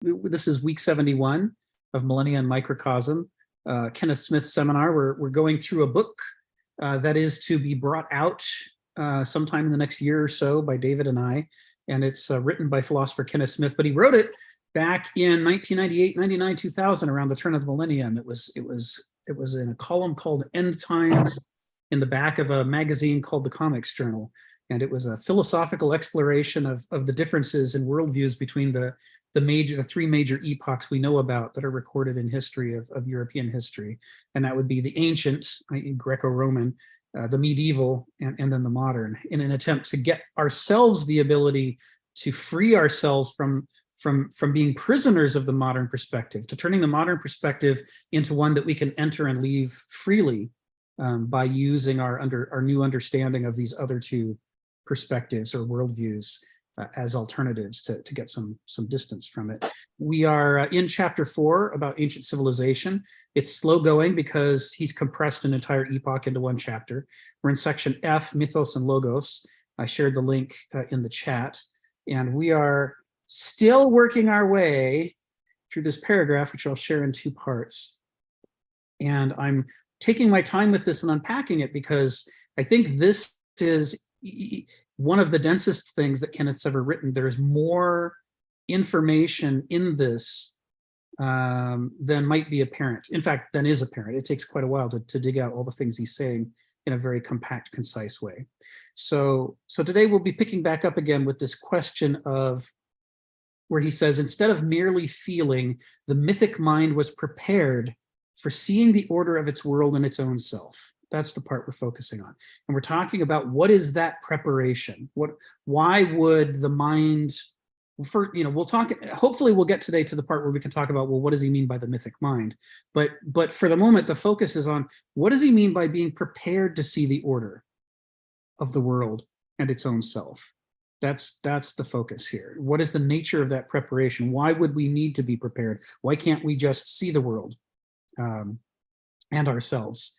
This is week 71 of Millennia and Microcosm, Kenneth Smith seminar. We're going through a book that is to be brought out sometime in the next year or so by David and I, and it's written by philosopher Kenneth Smith, but he wrote it back in 1998, 99, 2000, around the turn of the millennium. It was in a column called End Times in the back of a magazine called the Comics Journal. And it was a philosophical exploration of the differences in worldviews between the three major epochs we know about that are recorded in history of European history. And that would be the ancient, i.e. Greco-Roman, the medieval, and then the modern, in an attempt to get ourselves the ability to free ourselves from being prisoners of the modern perspective, to turning the modern perspective into one that we can enter and leave freely by using our new understanding of these other two perspectives or worldviews as alternatives to get some distance from it. We are in chapter 4 about ancient civilization. It's slow going because he's compressed an entire epoch into one chapter. We're in section F, Mythos and Logos. I shared the link in the chat, and we are still working our way through this paragraph, which I'll share in 2 parts. And I'm taking my time with this and unpacking it because I think this is one of the densest things that Kenneth's ever written. There's more information in this than might be apparent. In fact, than is apparent. It takes quite a while to dig out all the things he's saying in a very compact, concise way. So today we'll be picking back up again with this question of where he says, instead of merely feeling, the mythic mind was prepared for seeing the order of its world in its own self. That's the part we're focusing on. And we're talking about what is that preparation? Why would the mind, we'll talk, hopefully we'll get today to the part where we can talk about, well, what does he mean by the mythic mind? But for the moment, the focus is on what does he mean by being prepared to see the order of the world and its own self? That's the focus here. What is the nature of that preparation? Why would we need to be prepared? Why can't we just see the world and ourselves?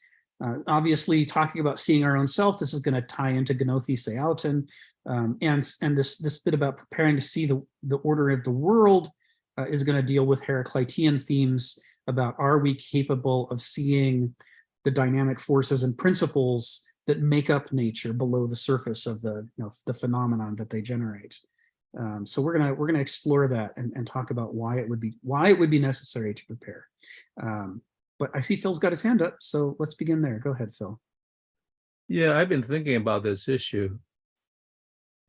Obviously, talking about seeing our own self, this is going to tie into Gnothe Seauton, and this bit about preparing to see the order of the world is going to deal with Heraclitean themes about, are we capable of seeing the dynamic forces and principles that make up nature below the surface of the phenomenon that they generate. So we're gonna explore that and talk about why it would be necessary to prepare. But I see Phil's got his hand up, so let's begin there. Go ahead, Phil. Yeah, I've been thinking about this issue,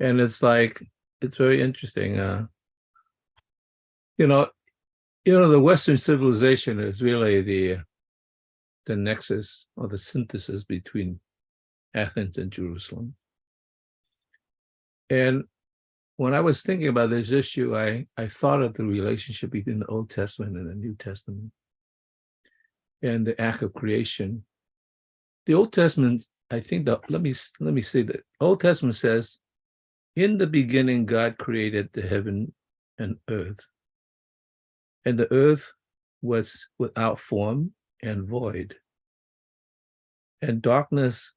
and it's very interesting. The Western civilization is really the nexus or the synthesis between Athens and Jerusalem. And when I was thinking about this issue, I thought of the relationship between the Old Testament and the New Testament and the act of creation. The Old Testament, I think let me say that Old Testament says, in the beginning, God created the heaven and earth. And the earth was without form and void. And darkness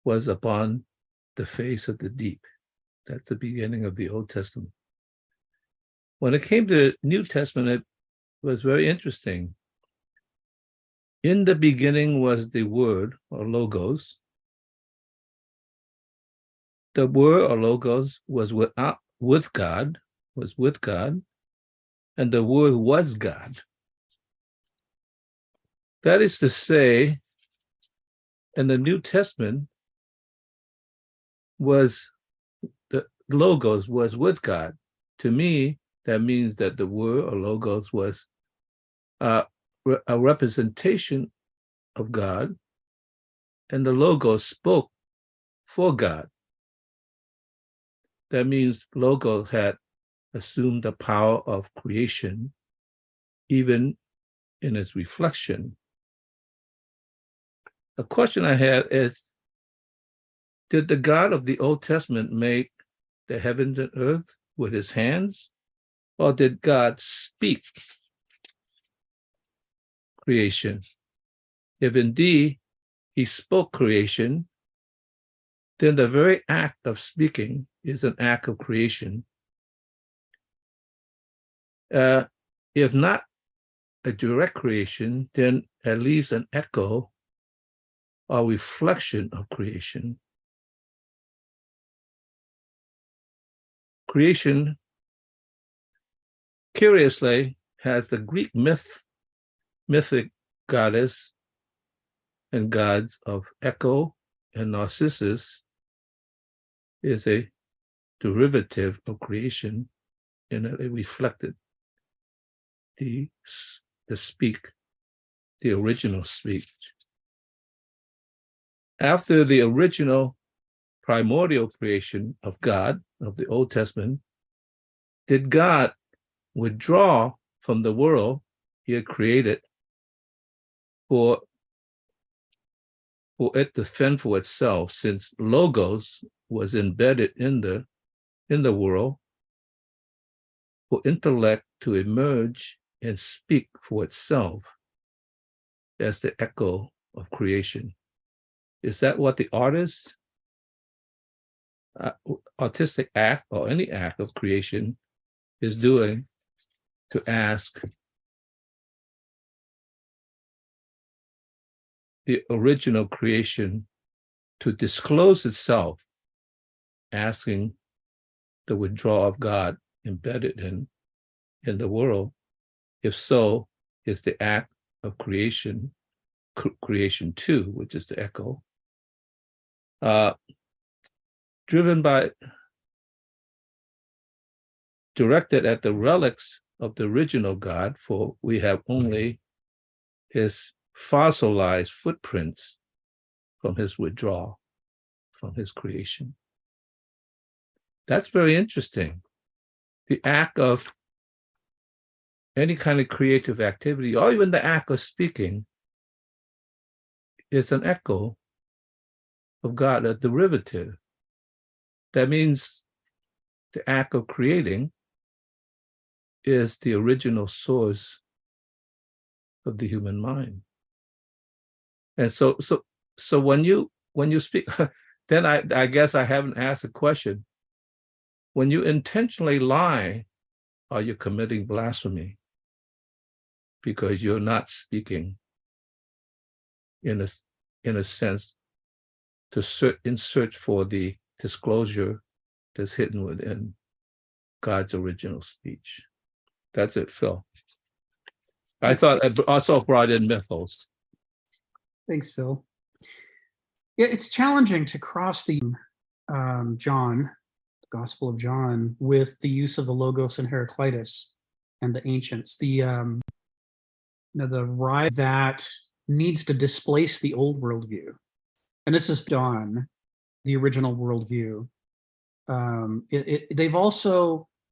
was upon the face of the deep. That's the beginning of the Old Testament. When it came to the New Testament, it was very interesting. In the beginning was the Word, or Logos. The Word, or Logos, was with God, and the Word was God. That is to say, in the New Testament, the Logos was with God. To me, that means that the Word, or Logos, was a representation of God, and the Logos spoke for God. That means Logos had assumed the power of creation, even in its reflection. The question I had is, did the God of the Old Testament make the heavens and earth with his hands, or did God speak creation? If indeed he spoke creation, then the very act of speaking is an act of creation. If not a direct creation, then at least an echo or reflection of creation. Creation, curiously, has the Greek mythic goddess and gods of Echo and Narcissus is a derivative of creation, and it reflected the original speech. After the original primordial creation of God, of the Old Testament, did God withdraw from the world he had created for it to fend for itself, since Logos was embedded in the world, for intellect to emerge and speak for itself as the echo of creation? Is that what the artist, artistic act, or any act of creation is doing, to ask the original creation to disclose itself, asking the withdrawal of God embedded in the world? If so, is the act of creation, creation 2, which is the echo, directed at the relics of the original God, for we have only his fossilized footprints from his withdrawal, from his creation. That's very interesting. The act of any kind of creative activity, or even the act of speaking, is an echo of God, a derivative. That means the act of creating is the original source of the human mind. And so when you speak, then I guess I haven't asked a question. When you intentionally lie, are you committing blasphemy? Because you're not speaking in a sense in search for the disclosure that's hidden within God's original speech. That's it, Phil. I thought I also brought in mythos. Thanks, Phil. Yeah, it's challenging to cross the Gospel of John, with the use of the Logos and Heraclitus and the ancients. The ride that needs to displace the old worldview, and this is John, the original worldview.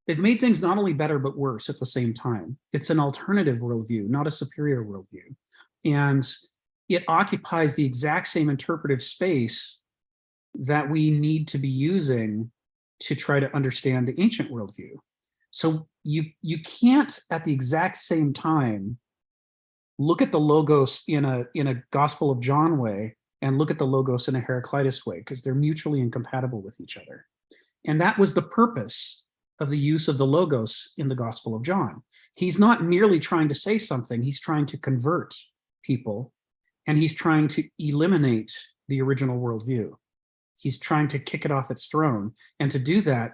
They've made things not only better but worse at the same time. It's an alternative worldview, not a superior worldview, and it occupies the exact same interpretive space that we need to be using to try to understand the ancient worldview. So you can't at the exact same time look at the Logos in a Gospel of John way and look at the Logos in a Heraclitus way, because they're mutually incompatible with each other. And that was the purpose of the use of the Logos in the Gospel of John. He's not merely trying to say something, he's trying to convert people, and he's trying to eliminate the original worldview. He's trying to kick it off its throne. And to do that,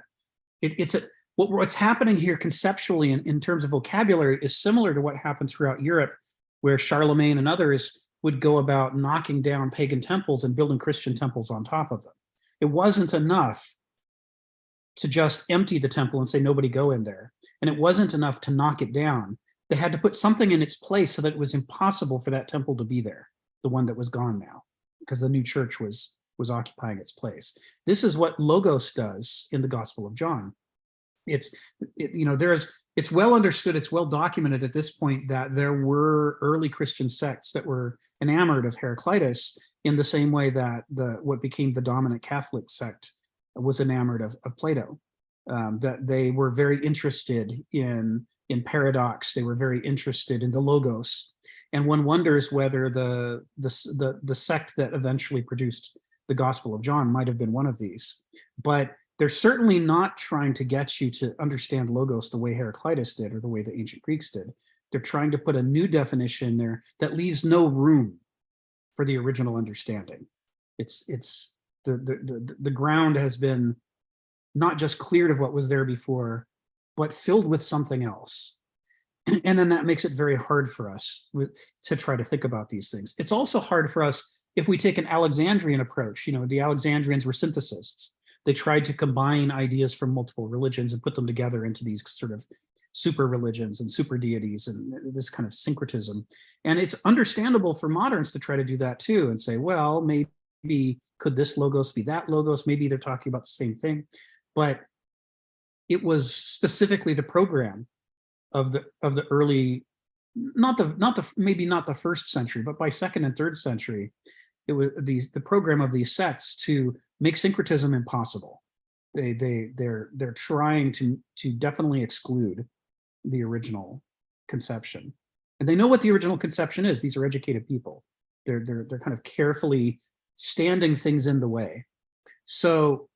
what's happening here conceptually in terms of vocabulary is similar to what happened throughout Europe, where Charlemagne and others would go about knocking down pagan temples and building Christian temples on top of them. It wasn't enough to just empty the temple and say, nobody go in there. And it wasn't enough to knock it down. They had to put something in its place so that it was impossible for that temple to be there, the one that was gone now, because the new church was occupying its place. This is what Logos does in the Gospel of John. It's well understood, it's well documented at this point that there were early Christian sects that were enamored of Heraclitus in the same way that what became the dominant Catholic sect was enamored of Plato. That they were very interested in paradox. They were very interested in the Logos, and one wonders whether the sect that eventually produced the Gospel of John might have been one of these. But they're certainly not trying to get you to understand logos the way Heraclitus did or the way the ancient Greeks did. They're trying to put a new definition in there that leaves no room for the original understanding. It's the ground has been not just cleared of what was there before, but filled with something else. And then that makes it very hard for us to try to think about these things. It's also hard for us if we take an Alexandrian approach. You know, the Alexandrians were synthesists. They tried to combine ideas from multiple religions and put them together into these sort of super religions and super deities and this kind of syncretism. And it's understandable for moderns to try to do that too and say, well, maybe could this logos be that logos? Maybe they're talking about the same thing. But it was specifically the program of the early, maybe not the first century, but by second and third century, it was the program of these sects to make syncretism impossible. They're trying to definitely exclude the original conception, and they know what the original conception is. These are educated people. They're kind of carefully standing things in the way. So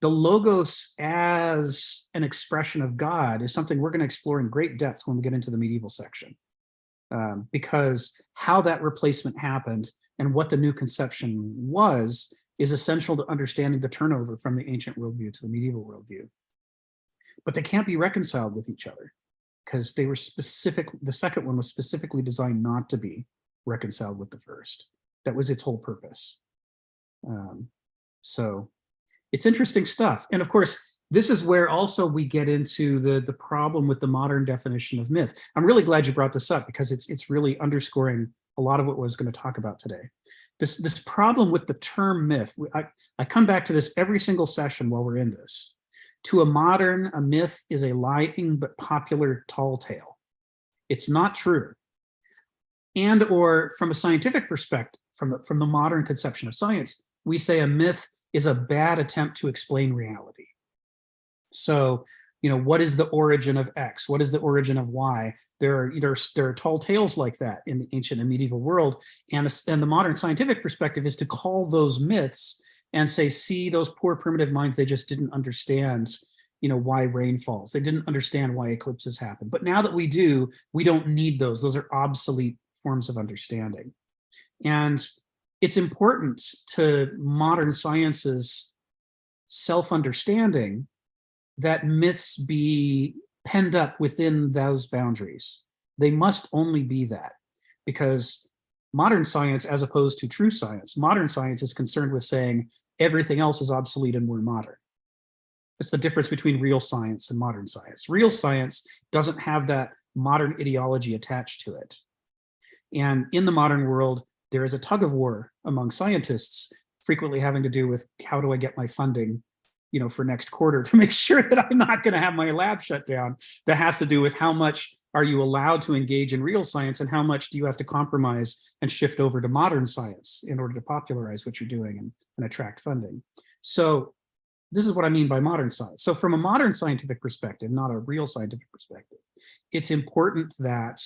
the logos as an expression of God is something we're going to explore in great depth when we get into the medieval section, because how that replacement happened and what the new conception was is essential to understanding the turnover from the ancient worldview to the medieval worldview. But they can't be reconciled with each other because they were the second one was specifically designed not to be reconciled with the first. That was its whole purpose. So it's interesting stuff. And of course, this is where also we get into the problem with the modern definition of myth. I'm really glad you brought this up because it's really underscoring a lot of what I was going to talk about today. This problem with the term myth, I come back to this every single session while we're in this. To a modern, a myth is a lying but popular tall tale. It's not true. And or from a scientific perspective, from the modern conception of science, we say a myth is a bad attempt to explain reality. So, you know, what is the origin of X? What is the origin of Y? There are tall tales like that in the ancient and medieval world. And the modern scientific perspective is to call those myths and say, see, those poor primitive minds, they just didn't understand, you know, why rain falls. They didn't understand why eclipses happen. But now that we do, we don't need those. Those are obsolete forms of understanding. And it's important to modern science's self-understanding that myths be penned up within those boundaries. They must only be that, because modern science, as opposed to true science, modern science is concerned with saying everything else is obsolete and we're modern. It's the difference between real science and modern science. Real science doesn't have that modern ideology attached to it. And in the modern world, there is a tug of war among scientists, frequently having to do with how do I get my funding, you know, for next quarter to make sure that I'm not going to have my lab shut down. That has to do with how much are you allowed to engage in real science and how much do you have to compromise and shift over to modern science in order to popularize what you're doing and attract funding. So this is what I mean by modern science. So from a modern scientific perspective, not a real scientific perspective, it's important that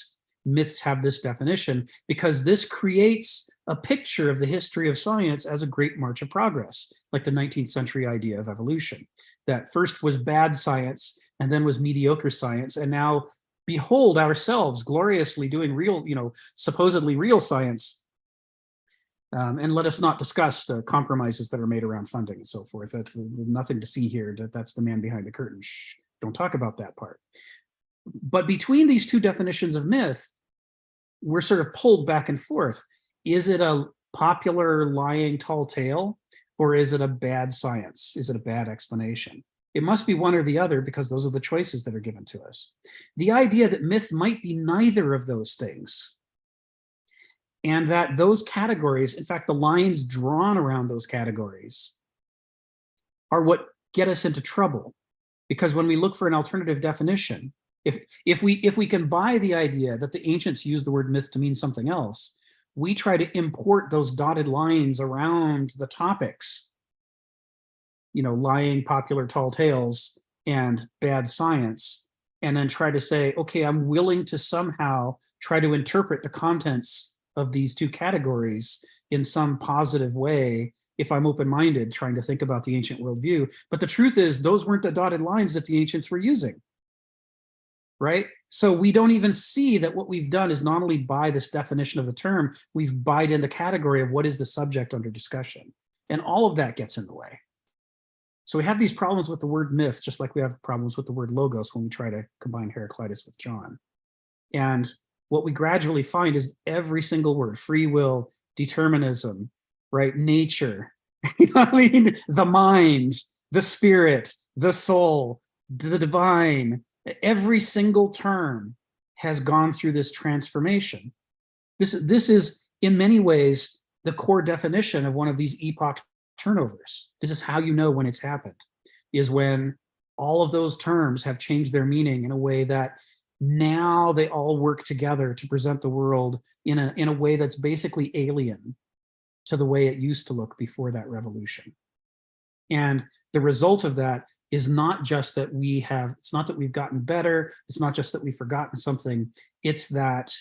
myths have this definition because this creates a picture of the history of science as a great march of progress, like the 19th century idea of evolution, that first was bad science and then was mediocre science. And now behold ourselves gloriously doing real, you know, supposedly real science. And let us not discuss the compromises that are made around funding and so forth. That's nothing to see here. That's the man behind the curtain. Shh, don't talk about that part. But between these two definitions of myth, we're sort of pulled back and forth. Is it a popular lying tall tale, or is it a bad science? Is it a bad explanation? It must be one or the other because those are the choices that are given to us. The idea that myth might be neither of those things, and that those categories, in fact, the lines drawn around those categories, are what get us into trouble. Because when we look for an alternative definition, if we can buy the idea that the ancients used the word myth to mean something else, we try to import those dotted lines around the topics, you know, lying, popular tall tales, and bad science, and then try to say, okay, I'm willing to somehow try to interpret the contents of these two categories in some positive way if I'm open-minded, trying to think about the ancient worldview. But the truth is, those weren't the dotted lines that the ancients were using, right? So we don't even see that what we've done is not only by this definition of the term, we've buyed in the category of what is the subject under discussion. And all of that gets in the way. So we have these problems with the word myth, just like we have problems with the word logos when we try to combine Heraclitus with John. And what we gradually find is every single word, free will, determinism, right? Nature, you know what I mean? The mind, the spirit, the soul, the divine, every single term has gone through this transformation. This is in many ways the core definition of one of these epoch turnovers. This is how you know when it's happened, is when all of those terms have changed their meaning in a way that now they all work together to present the world in a way that's basically alien to the way it used to look before that revolution. And the result of that is not just that it's not that we've gotten better, it's not just that we've forgotten something, it's that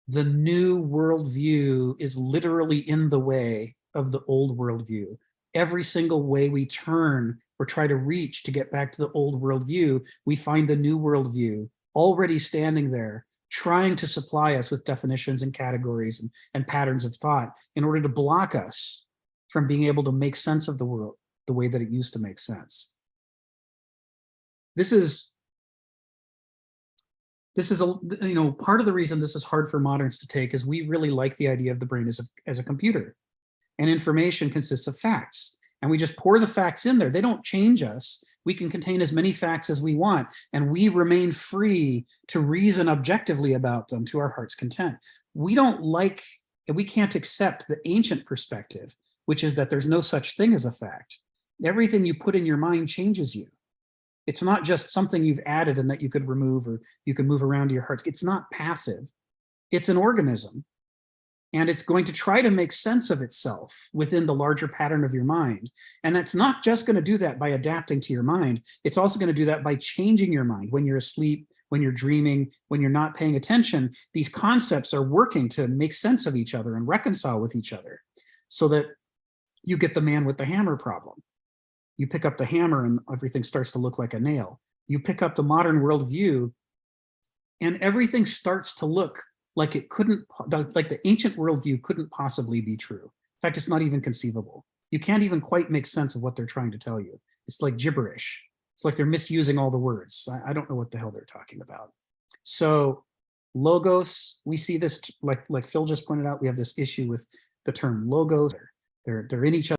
the new worldview is literally in the way of the old worldview. Every single way we turn or try to reach to get back to the old worldview, we find the new worldview already standing there, trying to supply us with definitions and categories and patterns of thought in order to block us from being able to make sense of the world the way that it used to make sense. This is part of the reason this is hard for moderns to take is we really like the idea of the brain as a computer, and information consists of facts, and we just pour the facts in there. They don't change us. We can contain as many facts as we want, and we remain free to reason objectively about them to our heart's content. We don't like, and we can't accept the ancient perspective, which is that there's no such thing as a fact. Everything you put in your mind changes you. It's not just something you've added and that you could remove or you can move around to your hearts. It's not passive. It's an organism. And it's going to try to make sense of itself within the larger pattern of your mind. And that's not just going to do that by adapting to your mind. It's also going to do that by changing your mind when you're asleep, when you're dreaming, when you're not paying attention. These concepts are working to make sense of each other and reconcile with each other so that you get the man with the hammer problem. You pick up the hammer and everything starts to look like a nail. You pick up the modern worldview and everything starts to look like it couldn't, like the ancient worldview couldn't possibly be true. In fact, it's not even conceivable. You can't even quite make sense of what they're trying to tell you. It's like gibberish. It's like they're misusing all the words. I don't know what the hell they're talking about. So logos, we see this, like Phil just pointed out, we have this issue with the term logos. They're in each other.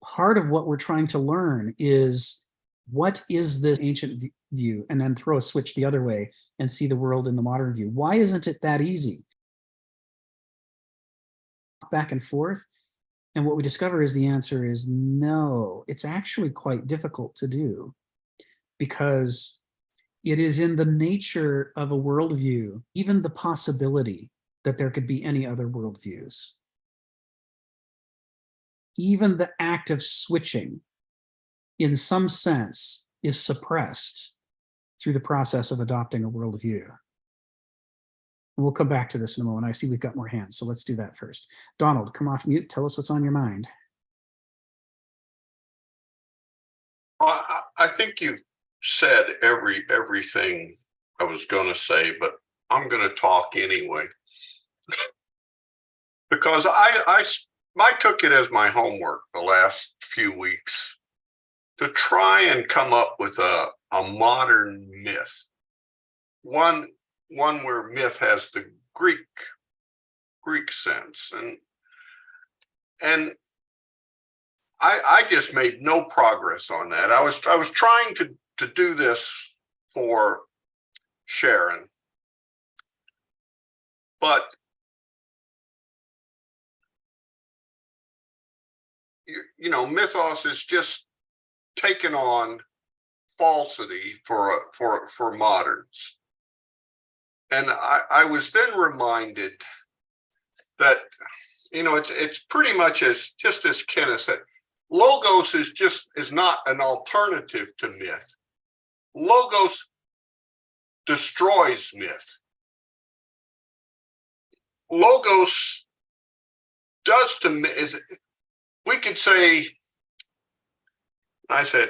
Part of what we're trying to learn is what is this ancient view, and then throw a switch the other way and see the world in the modern view. Why isn't it that easy? Back and forth. And what we discover is the answer is no, it's actually quite difficult to do because it is in the nature of a worldview, even the possibility that there could be any other worldviews. Even the act of switching, in some sense, is suppressed through the process of adopting a worldview. And we'll come back to this in a moment. I see we've got more hands, so let's do that first. Donald, come off mute. Tell us what's on your mind. Well, I think you've said everything I was going to say, but I'm going to talk anyway. Because I took it as my homework the last few weeks to try and come up with a modern myth. One where myth has the Greek sense. And I just made no progress on that. I was trying to do this for Sharon, but you know, mythos is just taken on falsity for moderns. And I was then reminded that, you know, it's pretty much just as Kenneth said, logos is not an alternative to myth. Logos destroys myth. Logos does to me is, we could say, I said,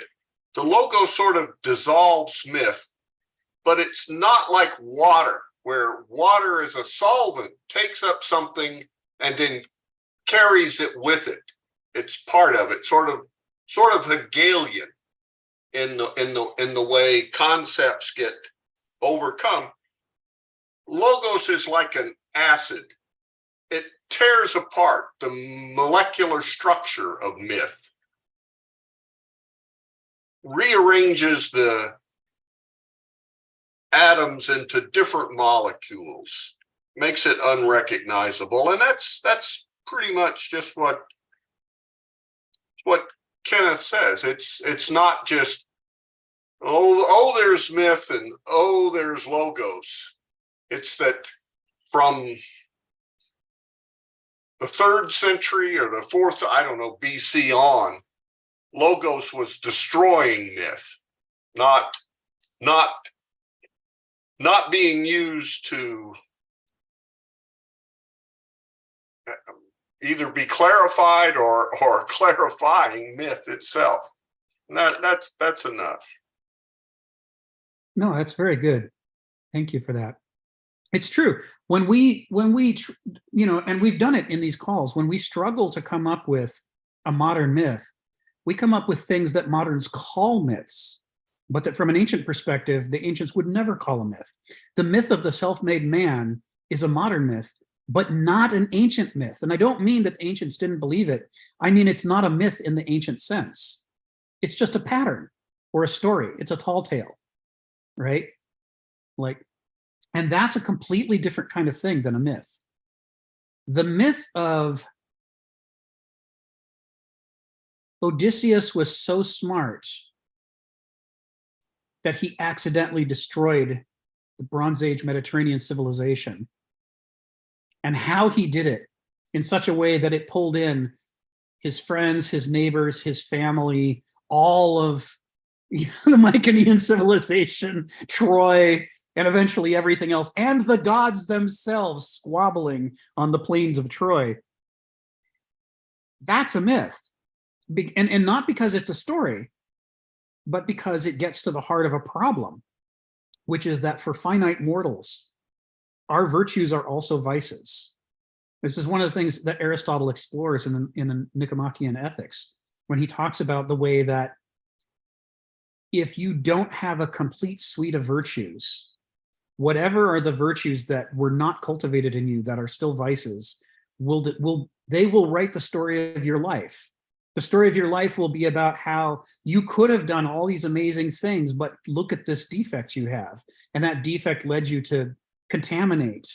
the logo sort of dissolves myth, but it's not like water, where water is a solvent, takes up something and then carries it with it. It's part of it, sort of Hegelian in the way concepts get overcome. Logos is like an acid. It tears apart the molecular structure of myth, rearranges the atoms into different molecules, makes it unrecognizable. And that's pretty much just what Kenneth says. It's not just, oh, there's myth and oh, there's logos. It's that from the 3rd century or the 4th, I don't know, BC on, logos was destroying myth, not being used to either be clarified or clarifying myth itself. And that's enough. No, that's very good. Thank you for that. It's true. When we, and we've done it in these calls, when we struggle to come up with a modern myth, we come up with things that moderns call myths, but that from an ancient perspective, the ancients would never call a myth. The myth of the self-made man is a modern myth, but not an ancient myth. And I don't mean that the ancients didn't believe it. I mean, it's not a myth in the ancient sense. It's just a pattern or a story. It's a tall tale, right? And that's a completely different kind of thing than a myth. The myth of Odysseus was so smart that he accidentally destroyed the Bronze Age Mediterranean civilization, and how he did it in such a way that it pulled in his friends, his neighbors, his family, all of the Mycenaean civilization, Troy, and eventually everything else, and the gods themselves squabbling on the plains of Troy. That's a myth. And not because it's a story, but because it gets to the heart of a problem, which is that for finite mortals, our virtues are also vices. This is one of the things that Aristotle explores in the Nicomachean Ethics, when he talks about the way that if you don't have a complete suite of virtues, whatever are the virtues that were not cultivated in you that are still vices, they will write the story of your life. The story of your life will be about how you could have done all these amazing things, but look at this defect you have. And that defect led you to contaminate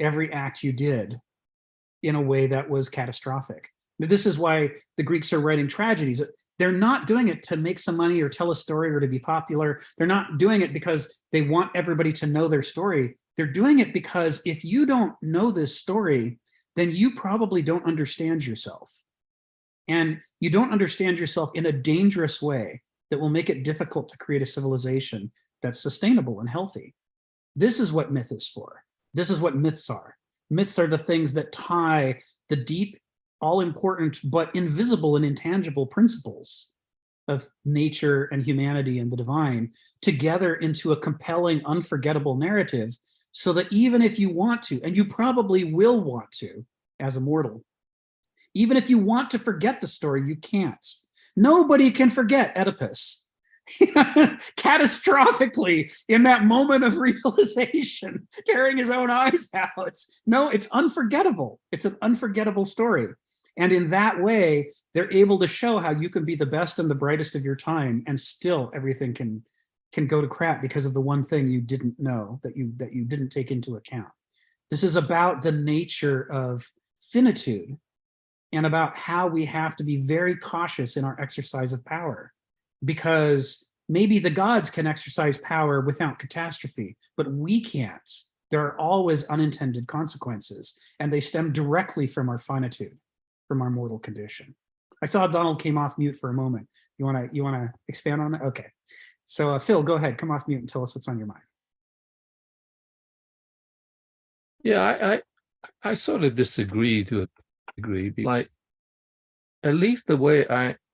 every act you did in a way that was catastrophic. This is why the Greeks are writing tragedies. They're not doing it to make some money or tell a story or to be popular. They're not doing it because they want everybody to know their story. They're doing it because if you don't know this story, then you probably don't understand yourself. And you don't understand yourself in a dangerous way that will make it difficult to create a civilization that's sustainable and healthy. This is what myth is for. This is what myths are. Myths are the things that tie the deep, all-important, but invisible and intangible principles of nature and humanity and the divine together into a compelling, unforgettable narrative, so that even if you want to, and you probably will want to as a mortal, even if you want to forget the story, you can't. Nobody can forget Oedipus. Catastrophically, in that moment of realization, tearing his own eyes out. No, it's unforgettable. It's an unforgettable story. And in that way, they're able to show how you can be the best and the brightest of your time, and still everything can go to crap because of the one thing you didn't know, that you didn't take into account. This is about the nature of finitude, and about how we have to be very cautious in our exercise of power, because maybe the gods can exercise power without catastrophe, but we can't. There are always unintended consequences, and they stem directly from our finitude, from our mortal condition. I saw Donald came off mute for a moment. You wanna expand on that? Okay. So Phil, go ahead, come off mute and tell us what's on your mind. Yeah, I sort of disagree to degree, like at least the way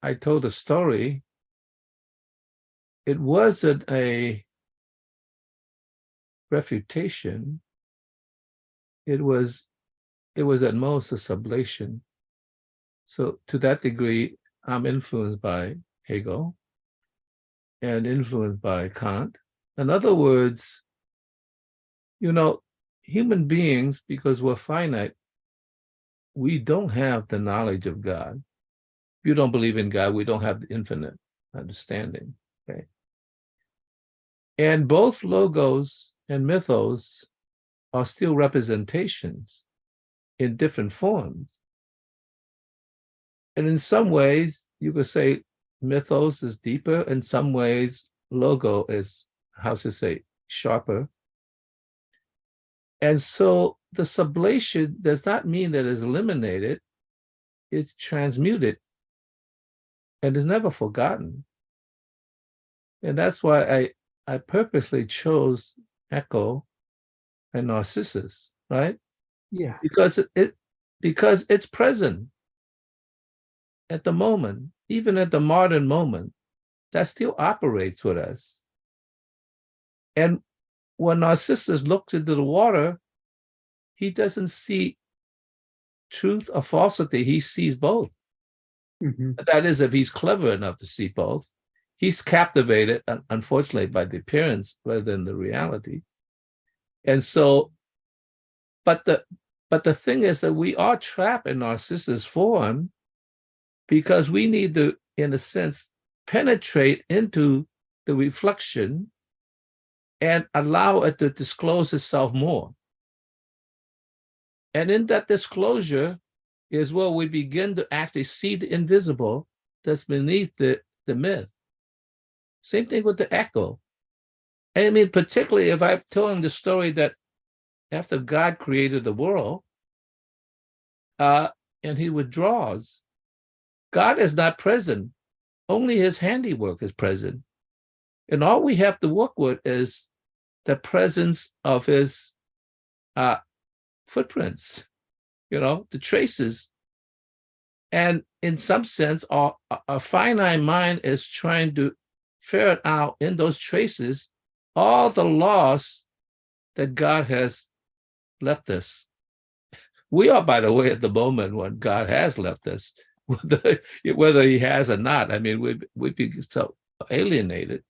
I told the story, it wasn't a refutation. It was at most a sublation. So to that degree, I'm influenced by Hegel and influenced by Kant. In other words, human beings, because we're finite, we don't have the knowledge of God. If you don't believe in God, we don't have the infinite understanding. Okay. And both logos and mythos are still representations in different forms. And in some ways, you could say mythos is deeper. In some ways, logo is, sharper. And so the sublation does not mean that it's eliminated. It's transmuted and is never forgotten. And that's why I purposely chose Echo and Narcissus, right? Yeah. Because it's present at the moment, even at the modern moment, that still operates with us. And when Narcissus looks into the water, he doesn't see truth or falsity, he sees both. Mm-hmm. That is, if he's clever enough to see both. He's captivated, unfortunately, by the appearance rather than the reality. And so, but the thing is that we are trapped in Narcissus' form because we need to, in a sense, penetrate into the reflection and allow it to disclose itself more. And in that disclosure is where we begin to actually see the invisible that's beneath the myth. Same thing with the echo. I mean, particularly if I'm telling the story that after God created the world, and he withdraws, God is not present. Only his handiwork is present. And all we have to work with is the presence of his footprints, the traces. And in some sense, our finite mind is trying to ferret out in those traces all the loss that God has left us. We are, by the way, at the moment when God has left us, whether he has or not. I mean, we'd be so alienated.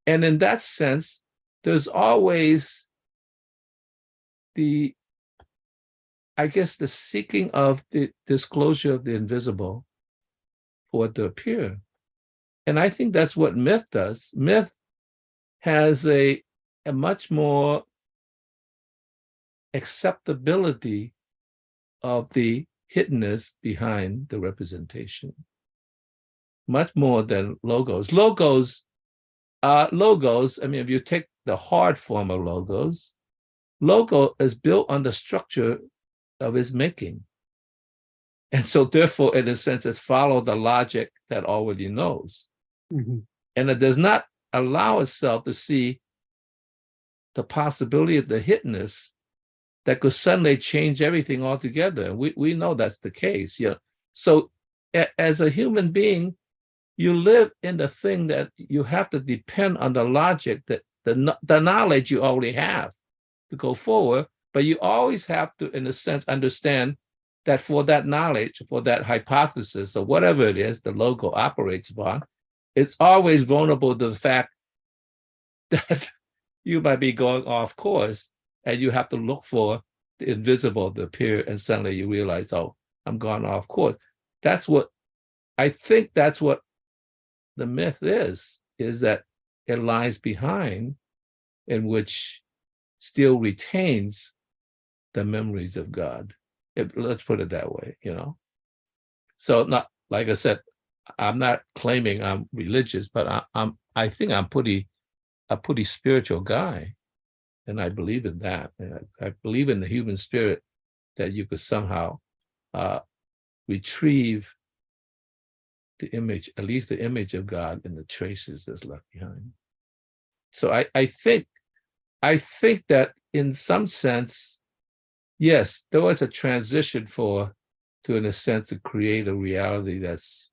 And in that sense, there's always the seeking of the disclosure of the invisible for it to appear. And I think that's what myth does. Myth has a much more acceptability of the hiddenness behind the representation, much more than logos. Logos, I mean, if you take the hard form of logos, logo is built on the structure of its making. And so therefore, in a sense, it follows the logic that already knows. Mm-hmm. And it does not allow itself to see the possibility of the hiddenness that could suddenly change everything altogether. We know that's the case. So as a human being, you live in the thing that you have to depend on the logic, that the knowledge you already have to go forward, but you always have to, in a sense, understand that for that knowledge, for that hypothesis, or whatever it is the logo operates upon, it's always vulnerable to the fact that you might be going off course and you have to look for the invisible to appear, and suddenly you realize, oh, I'm gone off course. I think that's what the myth is that it lies behind, in which still retains the memories of God. Let's put it that way, So not, like I said, I'm not claiming I'm religious, but I think I'm a pretty spiritual guy. And I believe in that. And I believe in the human spirit, that you could somehow retrieve the image, at least the image of God in the traces that's left behind. So I think that in some sense, yes, there was a transition for to, in a sense, to create a reality that's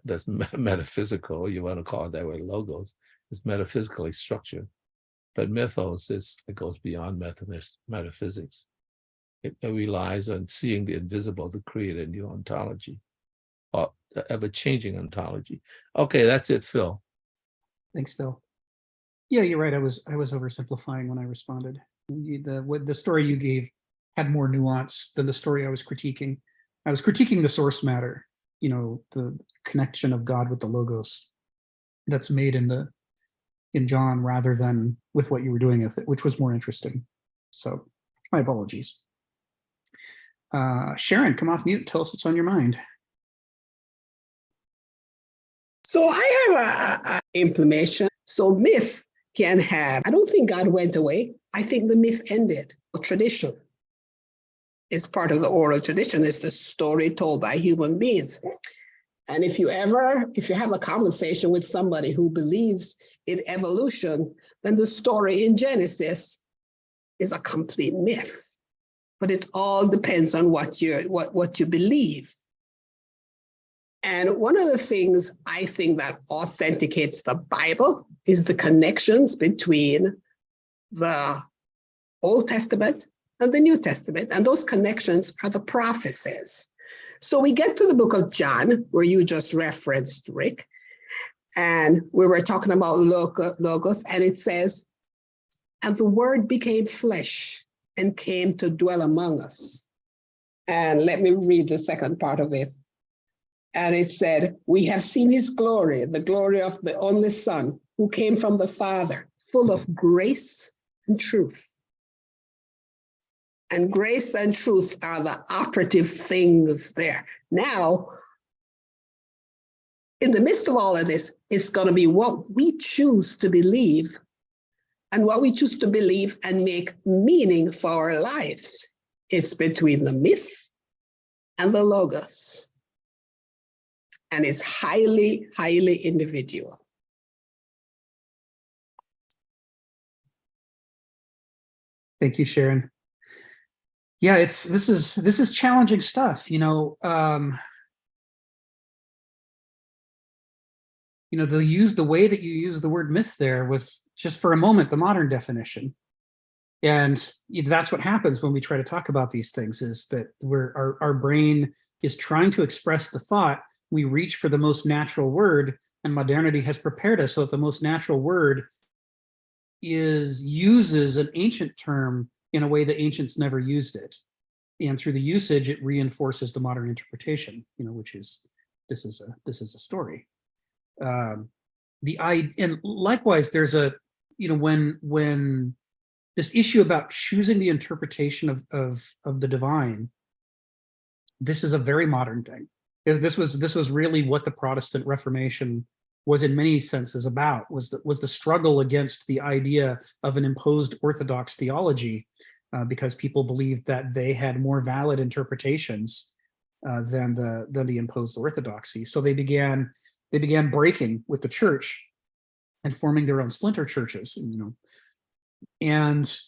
that's metaphysical. You want to call it that way? Logos is metaphysically structured, but mythos it goes beyond metaphysics. It relies on seeing the invisible to create a new ontology, or ever-changing ontology. Okay, that's it, Phil. Thanks, Phil. Yeah, you're right. I was oversimplifying when I responded. The story you gave had more nuance than the story I was critiquing. I was critiquing the source matter, the connection of God with the logos that's made in John, rather than with what you were doing with it, which was more interesting. So my apologies. Sharon, come off mute. Tell us what's on your mind. So I have a implementation. So myth can have, I don't think God went away. I think the myth ended. Tradition is part of the oral tradition. It's the story told by human beings. And if you have a conversation with somebody who believes in evolution, then the story in Genesis is a complete myth. But it all depends on what you believe. And one of the things I think that authenticates the Bible is the connections between the Old Testament and the New Testament. And those connections are the prophecies. So we get to the book of John, where you just referenced, Rick, and we were talking about logos, and it says, and the word became flesh and came to dwell among us. And let me read the second part of it. And it said, we have seen his glory, the glory of the only Son who came from the Father, full of grace and truth. And grace and truth are the operative things there. Now, in the midst of all of this, it's going to be what we choose to believe, and what we choose to believe and make meaning for our lives. It's between the myth and the logos. And it's highly, highly individual. Thank you, Sharon. Yeah, this is challenging stuff. The way that you use the word myth there was just for a moment the modern definition. And that's what happens when we try to talk about these things, is that our brain is trying to express the thought. We reach for the most natural word, and modernity has prepared us so that the most natural word uses an ancient term in a way that ancients never used it. And through the usage, it reinforces the modern interpretation, which is, this is a story. And likewise, there's when this issue about choosing the interpretation of the divine, this is a very modern thing. This was really what the Protestant Reformation was in many senses about, was the struggle against the idea of an imposed orthodox theology, because people believed that they had more valid interpretations than the imposed orthodoxy. So they began breaking with the church and forming their own splinter churches. And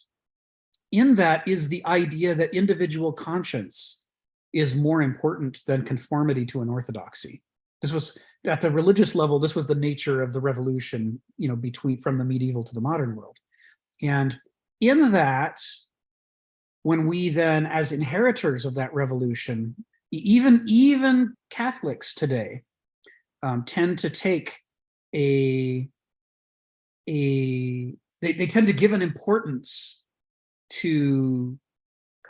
in that is the idea that individual conscience is more important than conformity to an orthodoxy. This was, at the religious level, this was the nature of the revolution, from the medieval to the modern world. And in that, when we then, as inheritors of that revolution, even Catholics today tend to take they tend to give an importance to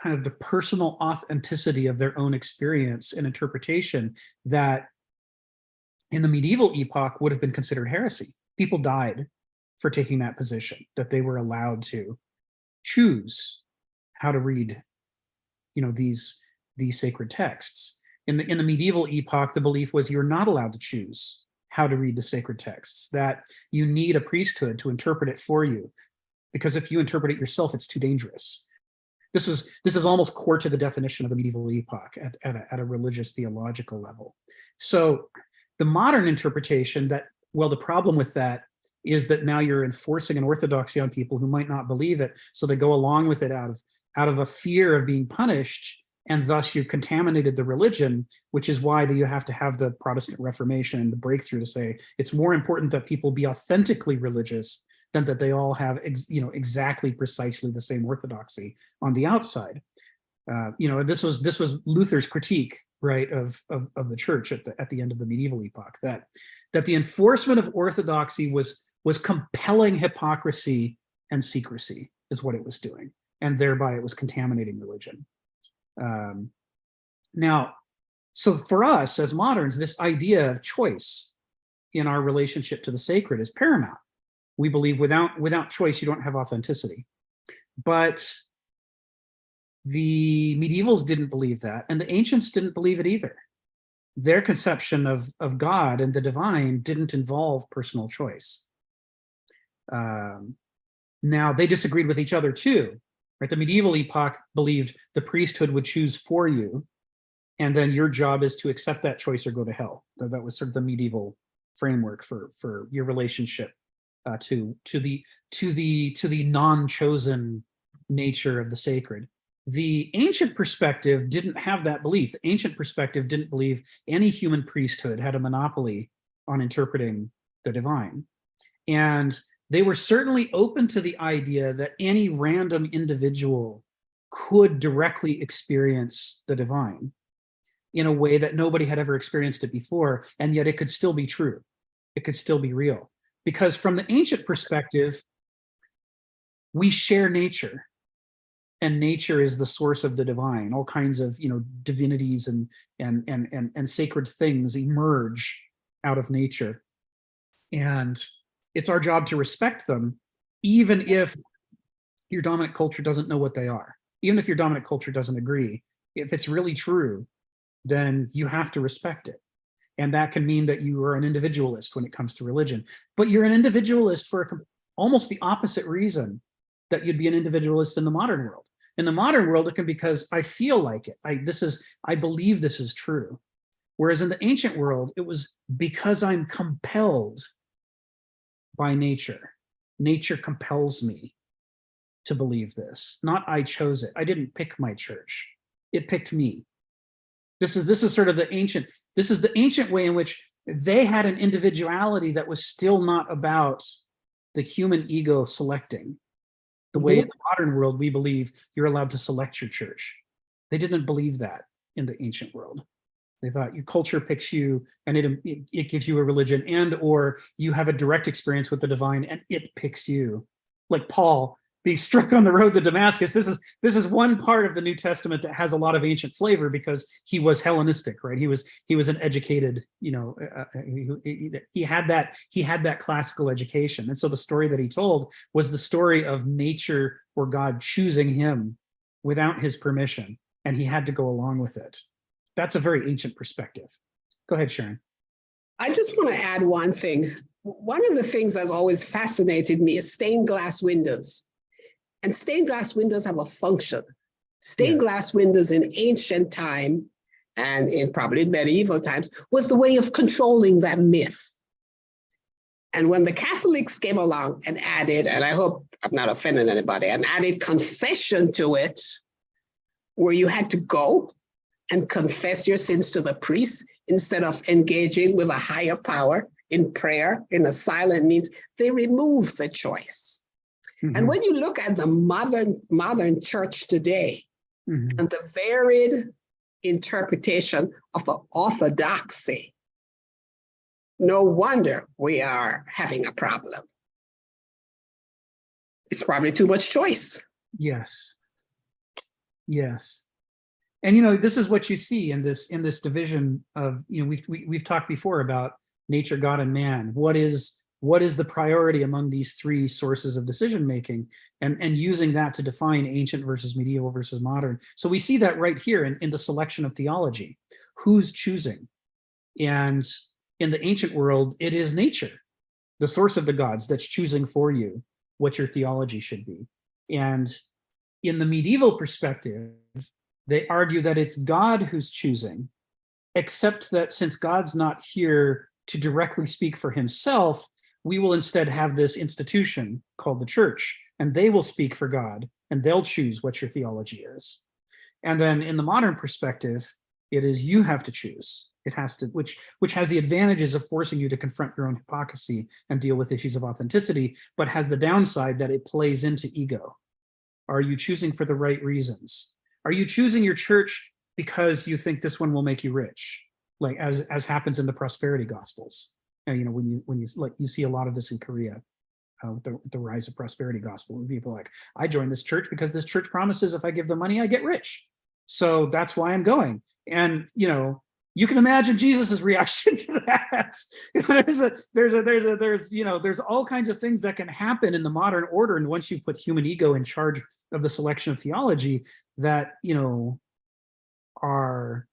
kind of the personal authenticity of their own experience and interpretation that in the medieval epoch would have been considered heresy. People died for taking that position, that they were allowed to choose how to read, these sacred texts. In the medieval epoch, the belief was you're not allowed to choose how to read the sacred texts, that you need a priesthood to interpret it for you, because if you interpret it yourself, it's too dangerous. This is almost core to the definition of the medieval epoch at a religious theological level. So the modern interpretation the problem with that is that now you're enforcing an orthodoxy on people who might not believe it, so they go along with it out of a fear of being punished, and thus you contaminated the religion, which is why you have to have the Protestant Reformation and the breakthrough to say it's more important that people be authentically religious than that they all have exactly precisely the same orthodoxy on the outside. This was Luther's critique, right, of the church at the end of the medieval epoch, that the enforcement of orthodoxy was compelling hypocrisy and secrecy, is what it was doing, and thereby it was contaminating religion. Now, so for us as moderns, this idea of choice in our relationship to the sacred is paramount. We believe without choice, you don't have authenticity. But the medievals didn't believe that, and the ancients didn't believe it either. Their conception of God and the divine didn't involve personal choice. Now, they disagreed with each other too. Right? The medieval epoch believed the priesthood would choose for you, and then your job is to accept that choice or go to hell. So that was sort of the medieval framework for your relationship to the non-chosen nature of the sacred. The ancient perspective didn't have that belief. The ancient perspective didn't believe any human priesthood had a monopoly on interpreting the divine. And they were certainly open to the idea that any random individual could directly experience the divine in a way that nobody had ever experienced it before, and yet it could still be true. It could still be real. Because from the ancient perspective, we share nature, and nature is the source of the divine. All kinds of divinities and sacred things emerge out of nature. And it's our job to respect them, even if your dominant culture doesn't know what they are. Even if your dominant culture doesn't agree, if it's really true, then you have to respect it. And that can mean that you are an individualist when it comes to religion. But you're an individualist for almost the opposite reason that you'd be an individualist in the modern world. In the modern world, it can be because I feel like it. I believe this is true. Whereas in the ancient world, it was because I'm compelled by nature. Nature compels me to believe this. Not I chose it. I didn't pick my church. It picked me. This is sort of the ancient way in which they had an individuality that was still not about the human ego selecting. The way in the modern world we believe you're allowed to select your church. They didn't believe that in the ancient world. They thought your culture picks you and it gives you a religion, and or you have a direct experience with the divine and it picks you. Like Paul being struck on the road to Damascus. This is one part of the New Testament that has a lot of ancient flavor because he was Hellenistic, right? He was an educated, he had that classical education. And so the story that he told was the story of nature or God choosing him without his permission, and he had to go along with it. That's a very ancient perspective. Go ahead, Sharon. I just want to add one thing. One of the things that's always fascinated me is stained glass windows. And stained glass windows have a function. Stained glass windows in ancient time and in probably medieval times was the way of controlling that myth. And when the Catholics came along and added, and I hope I'm not offending anybody, and added confession to it, where you had to go and confess your sins to the priest instead of engaging with a higher power in prayer, in a silent means, they removed the choice. Mm-hmm. And when you look at the modern church today, mm-hmm. and the varied interpretation of the orthodoxy, no wonder we are having a problem. It's probably too much choice. Yes. Yes. And this is what you see in this division of, we've talked before about nature, God, and man. What is the priority among these three sources of decision making, and using that to define ancient versus medieval versus modern. So we see that right here in the selection of theology. Who's choosing? And in the ancient world, it is nature, the source of the gods, that's choosing for you what your theology should be. And in the medieval perspective, they argue that it's God who's choosing, except that since God's not here to directly speak for himself, we will instead have this institution called the church, and they will speak for God, and they'll choose what your theology is. And then in the modern perspective, it is you have to choose. It has to, which has the advantages of forcing you to confront your own hypocrisy and deal with issues of authenticity, but has the downside that it plays into ego. Are you choosing for the right reasons? Are you choosing your church because you think this one will make you rich, like as happens in the prosperity gospels? And, you know, when you like, you see a lot of this in Korea. With the rise of prosperity gospel, and people are like, I joined this church because this church promises if I give the money, I get rich. So that's why I'm going. And, you know, you can imagine Jesus's reaction to that. There's all kinds of things that can happen in the modern order. And once you put human ego in charge of the selection of theology, that, you know, are,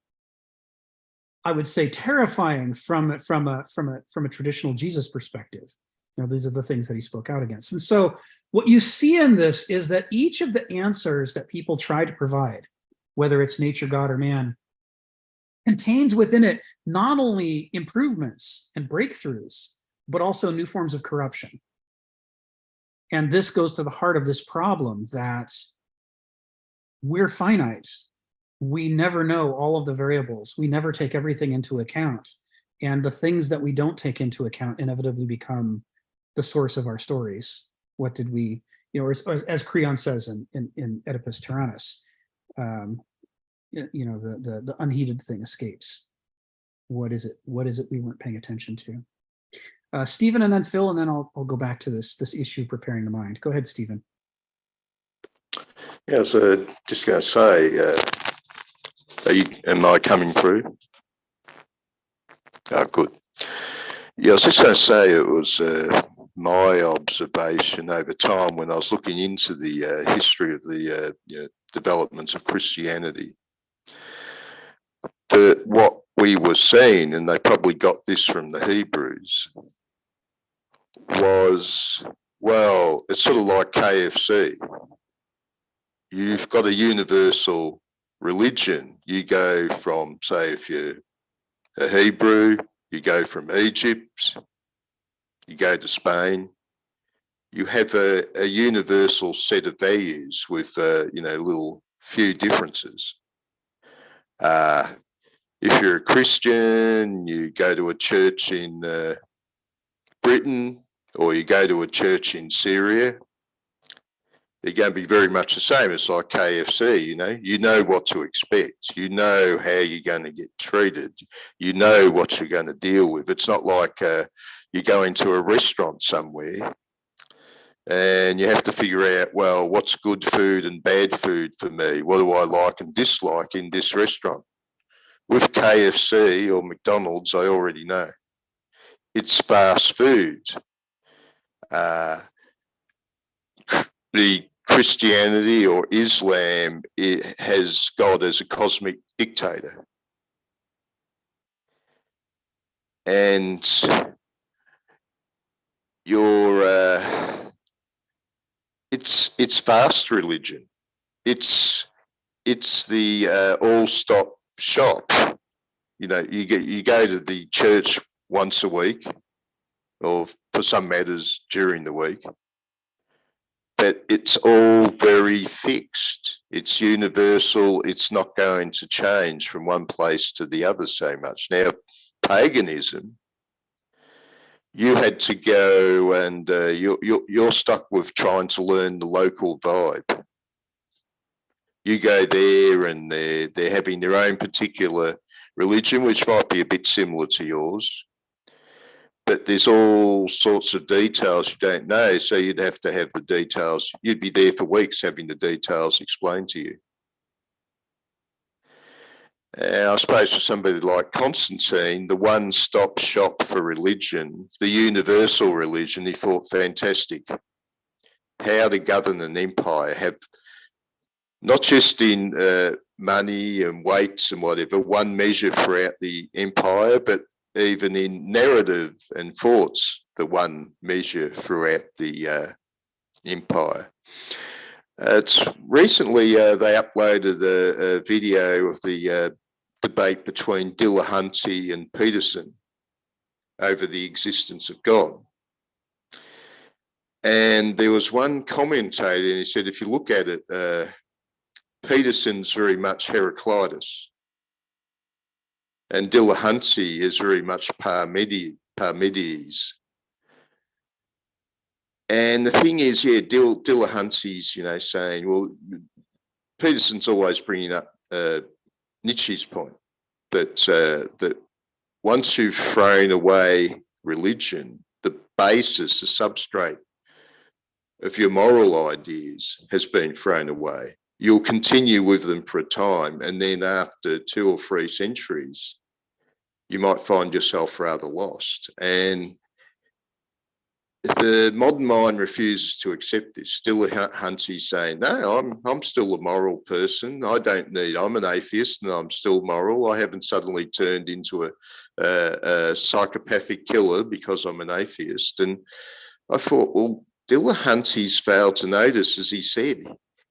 I would say, terrifying from a traditional Jesus perspective. You know, these are the things that he spoke out against. And so what you see in this is that each of the answers that people try to provide, whether it's nature, God, or man, contains within it not only improvements and breakthroughs, but also new forms of corruption. And this goes to the heart of this problem that we're finite. We never know all of the variables. We never take everything into account. And the things that we don't take into account inevitably become the source of our stories. What did we, you know, as Creon says in Oedipus Tyrannus, you know, the unheeded thing escapes. What is it? What is it we weren't paying attention to? Stephen, and then Phil, and then I'll go back to this issue, preparing the mind. Go ahead, Stephen. Yeah, so just going to say, am I coming through? Oh, good. Yeah, I was just going to say it was my observation over time when I was looking into the history of the developments of Christianity, that what we were seeing, and they probably got this from the Hebrews, was, well, it's sort of like KFC. You've got a universal religion. You go from, say, if you're a Hebrew, you go from Egypt, you go to Spain, you have a universal set of values with, you know, little few differences. If you're a Christian, you go to a church in Britain, or you go to a church in Syria, they're going to be very much the same. It's like KFC, you know what to expect. You know how you're going to get treated. You know what you're going to deal with. It's not like you go into a restaurant somewhere and you have to figure out, well, what's good food and bad food for me? What do I like and dislike in this restaurant? With KFC or McDonald's, I already know. It's fast food. The Christianity or Islam, it has God as a cosmic dictator. And it's fast religion. It's the all-stop shop. You know, you go to the church once a week, or for some matters during the week. But it's all very fixed. It's universal. It's not going to change from one place to the other so much. Now, paganism, you had to go and you're stuck with trying to learn the local vibe. You go there and they're having their own particular religion, which might be a bit similar to yours. But there's all sorts of details you don't know, so you'd have to have the details. You'd be there for weeks having the details explained to you. And I suppose for somebody like Constantine, the one-stop shop for religion, the universal religion, he thought fantastic. How to govern an empire, have not just in money and weights and whatever, one measure throughout the empire, but even in narrative and thoughts, the one measure throughout the empire. It's recently they uploaded a video of the debate between Dillahunty and Peterson over the existence of God. And there was one commentator, and he said, if you look at it, Peterson's very much Heraclitus, and Dillahunty is very much Parmenides. And the thing is, yeah, Dillahunty's, you know, saying, well, Peterson's always bringing up Nietzsche's point that that once you've thrown away religion, the basis, the substrate of your moral ideas has been thrown away. You'll continue with them for a time, and then after 2 or 3 centuries, you might find yourself rather lost. And the modern mind refuses to accept this. Dillahunty's saying, no, I'm still a moral person. I'm an atheist and I'm still moral. I haven't suddenly turned into a psychopathic killer because I'm an atheist. And I thought, well, Dillahunty's failed to notice, as he said,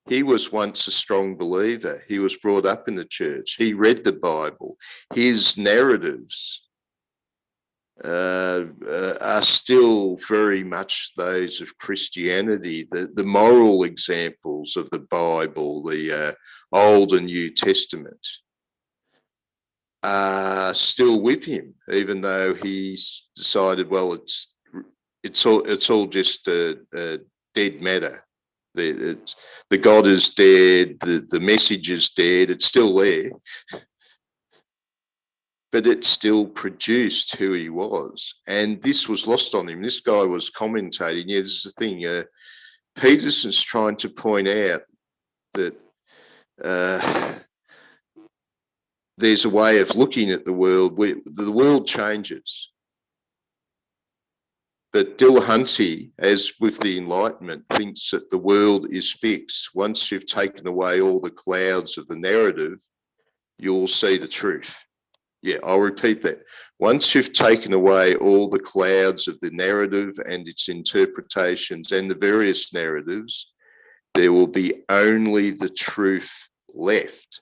he was once a strong believer. He was brought up in the church. He read the Bible. His narratives are still very much those of Christianity. The moral examples of the Bible, the Old and New Testament, are still with him, even though he's decided, well, it's all just dead matter. The God is dead. The message is dead. It's still there. But it still produced who he was. And this was lost on him. This guy was commentating. Yeah, this is the thing. Peterson's trying to point out that there's a way of looking at the world where the world changes. But Dillahunty, as with the Enlightenment, thinks that the world is fixed. Once you've taken away all the clouds of the narrative, you'll see the truth. Yeah, I'll repeat that. Once you've taken away all the clouds of the narrative and its interpretations and the various narratives, there will be only the truth left.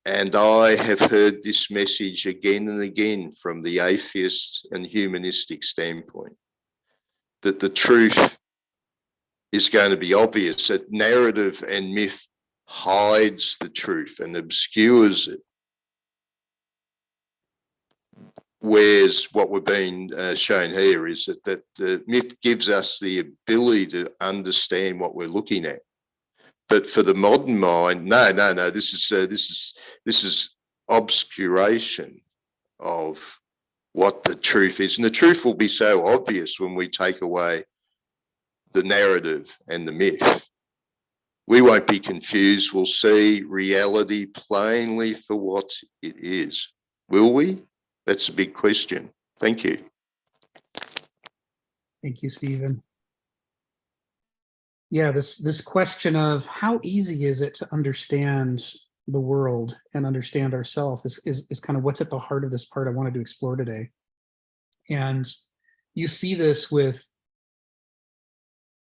And I have heard this message again and again from the atheist and humanistic standpoint, that the truth is going to be obvious, that narrative and myth hides the truth and obscures it. Whereas what we're being shown here is that myth gives us the ability to understand what we're looking at. But for the modern mind, no, this is obscuration of what the truth is. And the truth will be so obvious when we take away the narrative and the myth. We won't be confused. We'll see reality plainly for what it is. Will we? That's a big question. Thank you. Thank you, Stephen. Yeah, this question of how easy is it to understand the world and understand ourselves is kind of what's at the heart of this part I wanted to explore today. And you see this with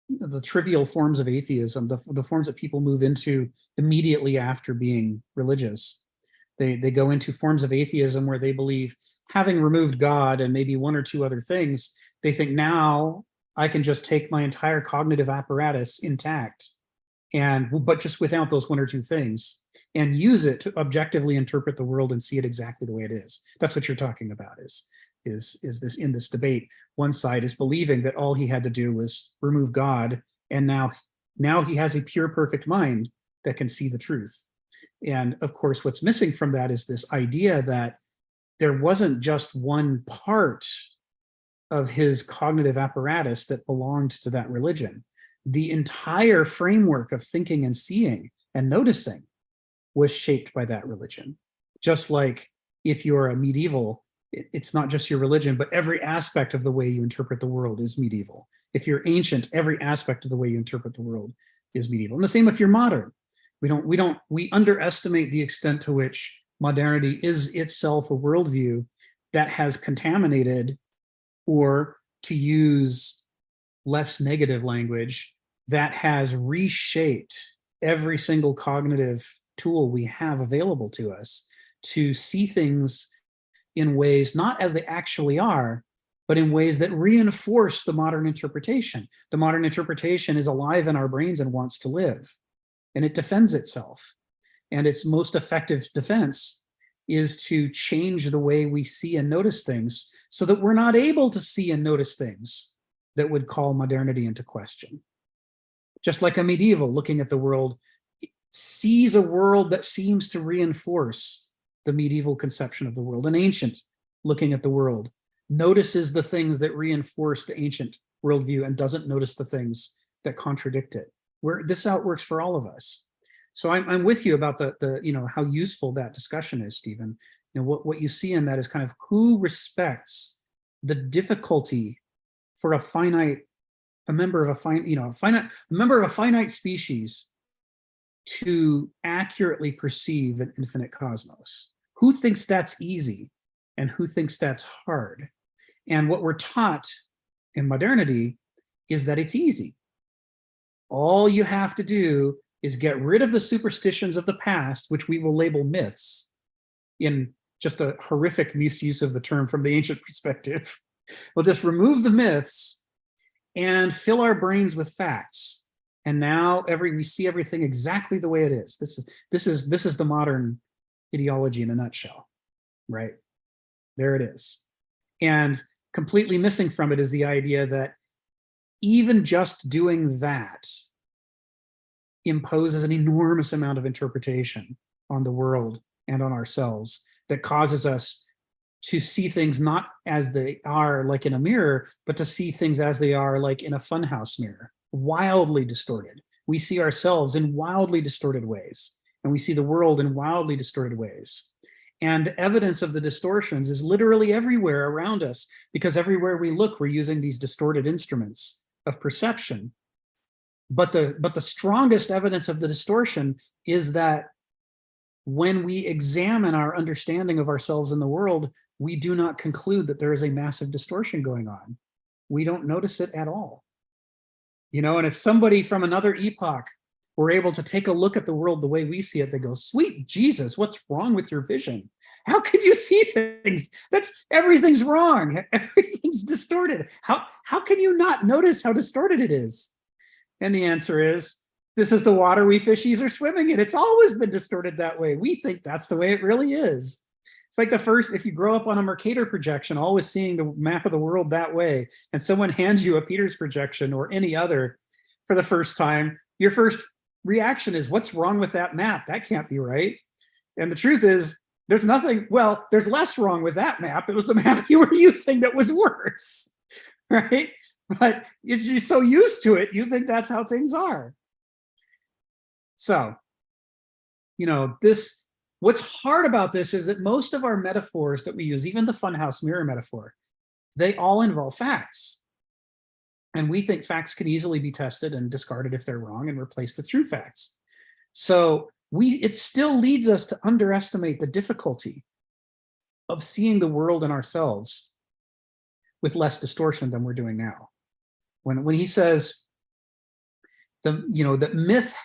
the trivial forms of atheism, the forms that people move into immediately after being religious. They go into forms of atheism where they believe, having removed God and maybe 1 or 2 other things, they think now I can just take my entire cognitive apparatus intact, but just without those 1 or 2 things, and use it to objectively interpret the world and see it exactly the way it is. That's what you're talking about. Is this in this debate? One side is believing that all he had to do was remove God, and now he has a pure, perfect mind that can see the truth. And of course, what's missing from that is this idea that there wasn't just one part of his cognitive apparatus that belonged to that religion. The entire framework of thinking and seeing and noticing was shaped by that religion. Just like if you're a medieval, it's not just your religion, but every aspect of the way you interpret the world is medieval. If you're ancient, every aspect of the way you interpret the world is medieval. And the same if you're modern. We underestimate the extent to which modernity is itself a worldview that has contaminated, or to use less negative language, that has reshaped every single cognitive tool we have available to us to see things in ways not as they actually are, but in ways that reinforce the modern interpretation. The modern interpretation is alive in our brains and wants to live. and it defends itself. And its most effective defense is to change the way we see and notice things so that we're not able to see and notice things that would call modernity into question. Just like a medieval looking at the world sees a world that seems to reinforce the medieval conception of the world. An ancient looking at the world notices the things that reinforce the ancient worldview and doesn't notice the things that contradict it. Where this out works for all of us. So I'm with you about the how useful that discussion is, Stephen. What you see in that is kind of who respects the difficulty for a member of a finite species to accurately perceive an infinite cosmos. Who thinks that's easy and who thinks that's hard? And what we're taught in modernity is that it's easy. All you have to do is get rid of the superstitions of the past, which we will label myths, in just a horrific misuse of the term from the ancient perspective. We'll just remove the myths and fill our brains with facts. And now we see everything exactly the way it is. This is the modern ideology in a nutshell, right? There it is. And completely missing from it is the idea that even just doing that imposes an enormous amount of interpretation on the world and on ourselves that causes us to see things not as they are like in a mirror, but to see things as they are like in a funhouse mirror, wildly distorted. We see ourselves in wildly distorted ways, and we see the world in wildly distorted ways. And evidence of the distortions is literally everywhere around us, because everywhere we look, we're using these distorted instruments of perception. But the strongest evidence of the distortion is that when we examine our understanding of ourselves in the world, we do not conclude that there is a massive distortion going on. We don't notice it at all. And if somebody from another epoch were able to take a look at the world the way we see it, they go, sweet Jesus, what's wrong with your vision? How could you see things? Everything's wrong. Everything's distorted. How can you not notice how distorted it is? And the answer is, this is the water we fishies are swimming in. It's always been distorted that way. We think that's the way it really is. It's like if you grow up on a Mercator projection, always seeing the map of the world that way, and someone hands you a Peters projection or any other for the first time, your first reaction is, what's wrong with that map? That can't be right. And the truth is, there's less wrong with that map. It was the map you were using that was worse, right? But you're so used to it, you think that's how things are. So, what's hard about this is that most of our metaphors that we use, even the funhouse mirror metaphor, they all involve facts. And we think facts can easily be tested and discarded if they're wrong and replaced with true facts. So it still leads us to underestimate the difficulty of seeing the world and ourselves with less distortion than we're doing now. When he says that myth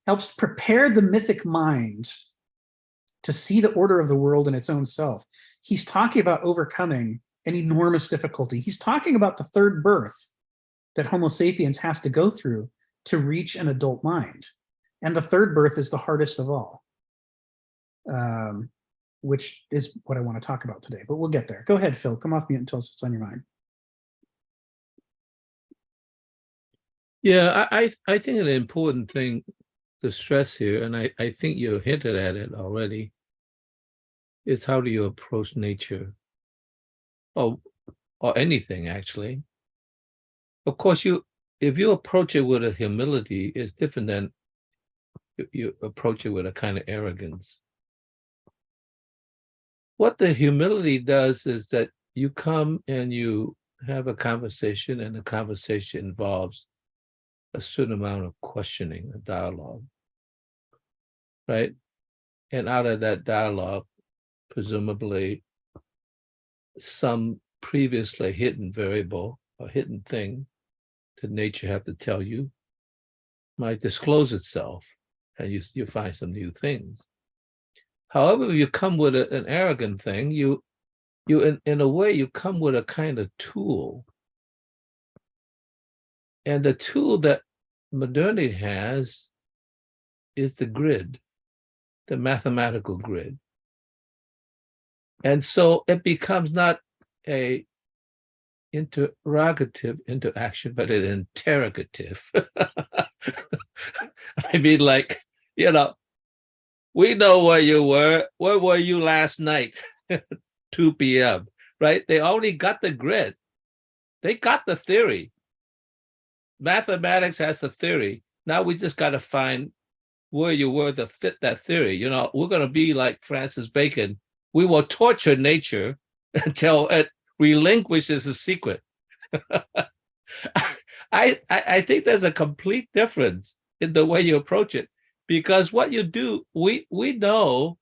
helps prepare the mythic mind to see the order of the world in its own self, he's talking about overcoming an enormous difficulty. He's talking about the third birth that Homo sapiens has to go through to reach an adult mind. And the third birth is the hardest of all, which is what I want to talk about today, but we'll get there. Go ahead, Phil, come off mute and tell us what's on your mind. Yeah, I think an important thing to stress here, and I think you hinted at it already, is how do you approach nature, or anything actually. Of course, if you approach it with a humility, it's different than you approach it with a kind of arrogance. What the humility does is that you come and you have a conversation, and the conversation involves a certain amount of questioning, a dialogue, right? And out of that dialogue, presumably some previously hidden variable or hidden thing that nature have to tell you might disclose itself, and you find some new things. However, if you come with an arrogant thing, you in a way, you come with a kind of tool. And the tool that modernity has is the grid, the mathematical grid. And so it becomes not a interrogative interaction, but an interrogative. I mean, like, you know, we know where you were. Where were you last night? 2 p.m., right? They already got the grid. They got the theory. Mathematics has the theory. Now we just got to find where you were to fit that theory. You know, we're going to be like Francis Bacon. We will torture nature until it relinquishes the secret. I think there's a complete difference in the way you approach it, because what you do, we know,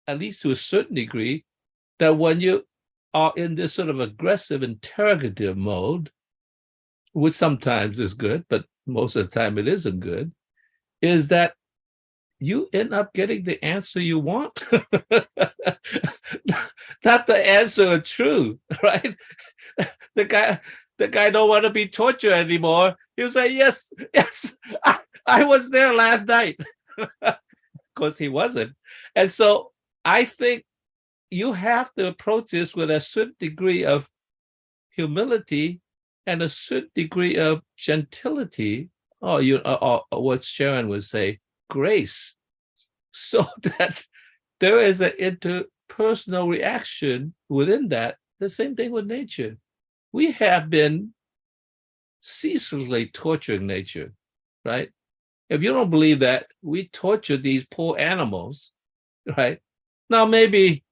at least to a certain degree, that when you are in this sort of aggressive interrogative mode, which sometimes is good, but most of the time it isn't good, is that you end up getting the answer you want. Not the answer of truth, right? The guy don't want to be tortured anymore. He'll say, yes, I was there last night. Of course he wasn't. And so I think you have to approach this with a certain degree of humility and a certain degree of gentility, or what Sharon would say, grace, so that there is an interpersonal reaction within that. The same thing with nature. We have been ceaselessly torturing nature, right? If you don't believe that, we torture these poor animals, right? Now, maybe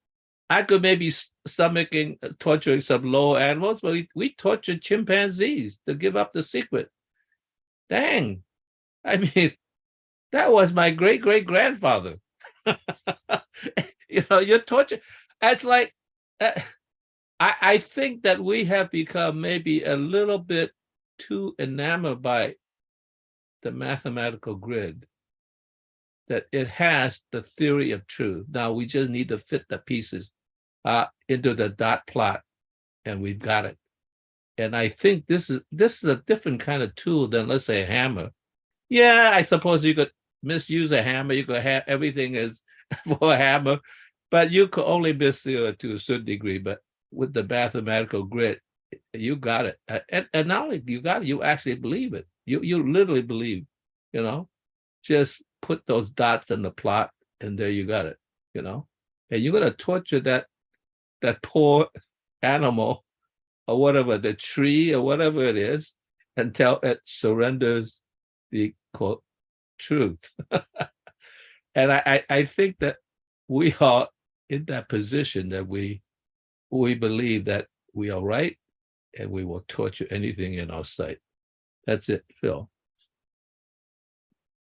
I could stomaching torturing some lower animals, but we tortured chimpanzees to give up the secret. Dang. I mean, that was my great-great-grandfather. You know, you're torturing. It's like, I think that we have become maybe a little bit too enamored by the mathematical grid, that it has the theory of truth. Now we just need to fit the pieces into the dot plot, and we've got it. And I think this is a different kind of tool than, let's say, a hammer. Yeah, I suppose you could misuse a hammer. You could have everything is for a hammer, but you could only miss it to a certain degree. But with the mathematical grid, you got it. And not only you got it, you actually believe it. You literally believe, you know, just put those dots in the plot and there you got it, you know. And you're going to torture that poor animal or whatever, the tree or whatever it is, until it surrenders the quote truth. And I think that we are in that position that we believe that we are right and we will torture anything in our sight. That's it, Phil.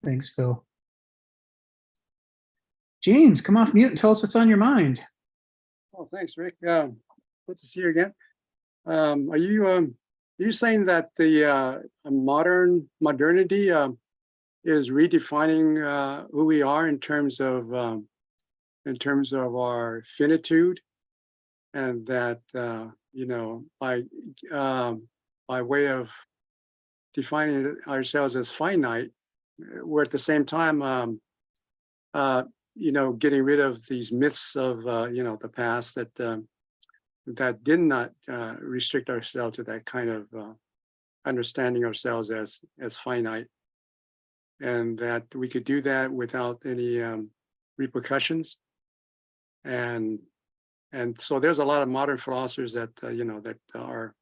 Thanks, Phil. James, come off mute and tell us what's on your mind. Oh, thanks, Rick. Good to see you again. Are you saying that the modernity is redefining who we are in terms of our finitude, and that you know, by way of defining ourselves as finite, we're at the same time you know, getting rid of these myths of you know, the past that did not restrict ourselves to that kind of understanding ourselves as finite, and that we could do that without any repercussions. And so there's a lot of modern philosophers that you know, that are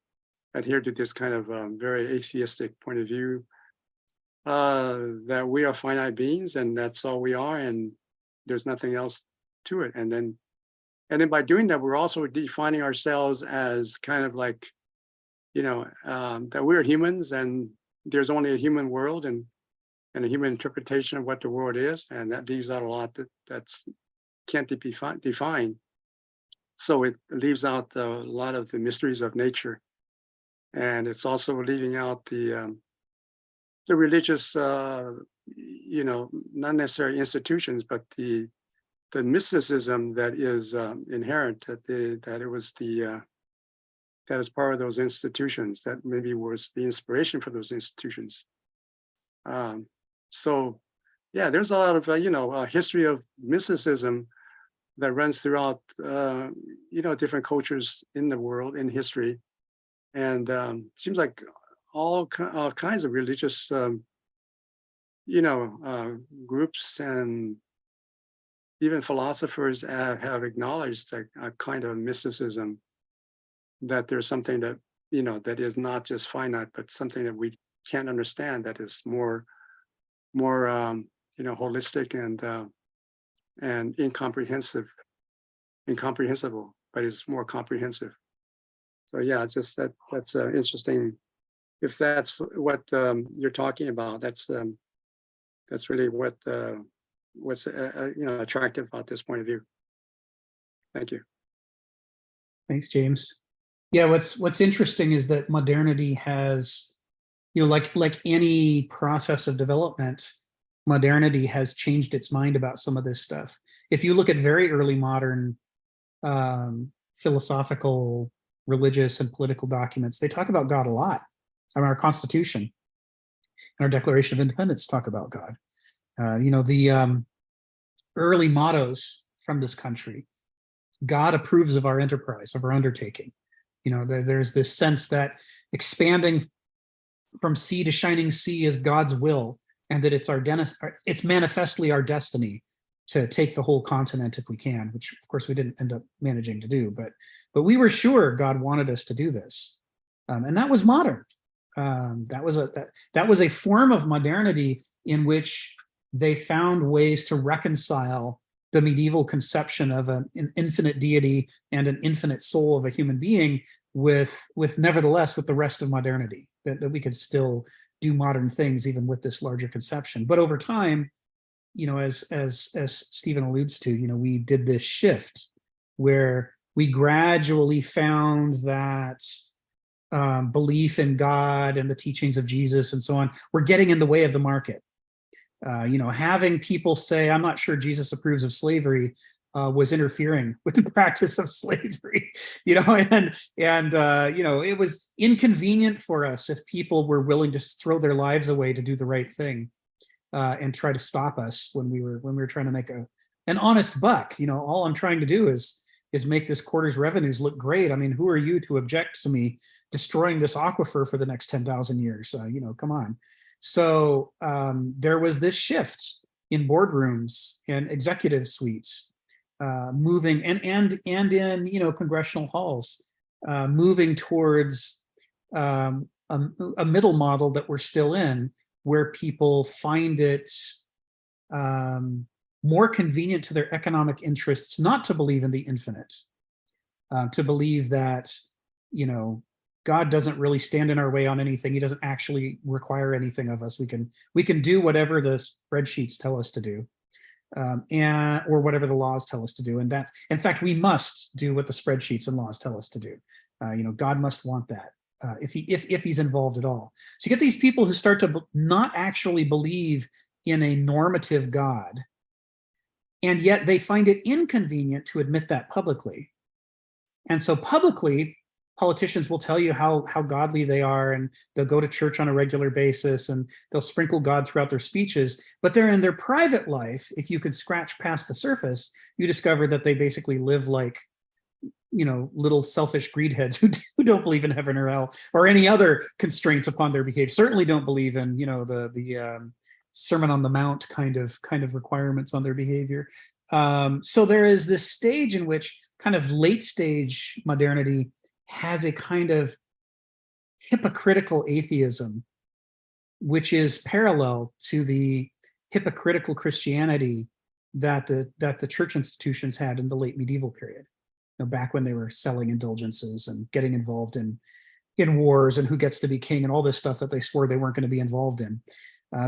adhere to this kind of very atheistic point of view, that we are finite beings and that's all we are, and there's nothing else to it. And then by doing that, we're also defining ourselves as kind of like, you know, that we're humans and there's only a human world and a human interpretation of what the world is, and that leaves out a lot that's can't be defined. So it leaves out a lot of the mysteries of nature, and it's also leaving out the religious, you know, not necessarily institutions, but the mysticism that is inherent, that it was that is part of those institutions, that maybe was the inspiration for those institutions. So yeah, there's a lot of history of mysticism that runs throughout different cultures in the world in history, and seems like all kinds of religious groups and even philosophers have acknowledged a kind of mysticism, that there's something that that is not just finite, but something that we can't understand, that is more holistic and incomprehensible, but it's more comprehensive. So yeah, it's just that's interesting. If that's what you're talking about, that's really what's attractive about this point of view. Thank you. Thanks, James. Yeah, what's interesting is that modernity has, like any process of development, modernity has changed its mind about some of this stuff. If you look at very early modern philosophical, religious, and political documents, they talk about God a lot. I mean, our Constitution and our Declaration of Independence talk about God. The early mottos from this country: God approves of our enterprise, of our undertaking. There's this sense that expanding from sea to shining sea is God's will, and that it's manifestly our destiny to take the whole continent if we can, which of course we didn't end up managing to do, but we were sure God wanted us to do this, and that was modern. That was a form of modernity in which they found ways to reconcile the medieval conception of an infinite deity and an infinite soul of a human being with nevertheless with the rest of modernity, that we could still do modern things even with this larger conception. But over time, as Stephen alludes to, we did this shift where we gradually found that belief in God and the teachings of Jesus and so on were getting in the way of the market. Having people say, I'm not sure Jesus approves of slavery, was interfering with the practice of slavery, and it was inconvenient for us if people were willing to throw their lives away to do the right thing, and try to stop us when we were trying to make an honest buck. All I'm trying to do is make this quarter's revenues look great. I mean, who are you to object to me destroying this aquifer for the next 10,000 years? Come on. So there was this shift in boardrooms and executive suites, moving and in congressional halls, moving towards a middle model that we're still in, where people find it more convenient to their economic interests not to believe in the infinite, to believe that God doesn't really stand in our way on anything. He doesn't actually require anything of us. We can do whatever the spreadsheets tell us to do, or whatever the laws tell us to do. And that, in fact, we must do what the spreadsheets and laws tell us to do. God must want that, if he's involved at all. So you get these people who start to not actually believe in a normative God, and yet they find it inconvenient to admit that publicly. And so publicly, politicians will tell you how godly they are, and they'll go to church on a regular basis, and they'll sprinkle God throughout their speeches. But they're in their private life, if you could scratch past the surface, you discover that they basically live like little selfish greedheads who don't believe in heaven or hell or any other constraints upon their behavior. Certainly don't believe in the Sermon on the Mount kind of requirements on their behavior. So there is this stage in which kind of late stage modernity has a kind of hypocritical atheism, which is parallel to the hypocritical Christianity that the church institutions had in the late medieval period, back when they were selling indulgences and getting involved in wars and who gets to be king and all this stuff that they swore they weren't going to be involved in,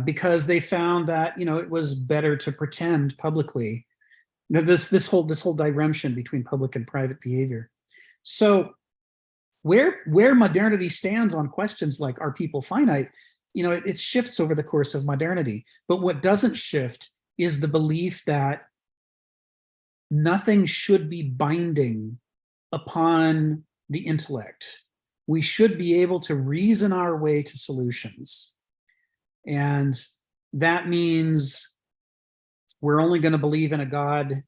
because they found that it was better to pretend publicly. This whole diremption between public and private behavior. So where modernity stands on questions like, are people finite, it shifts over the course of modernity. But what doesn't shift is the belief that nothing should be binding upon the intellect. We should be able to reason our way to solutions. And that means we're only going to believe in a God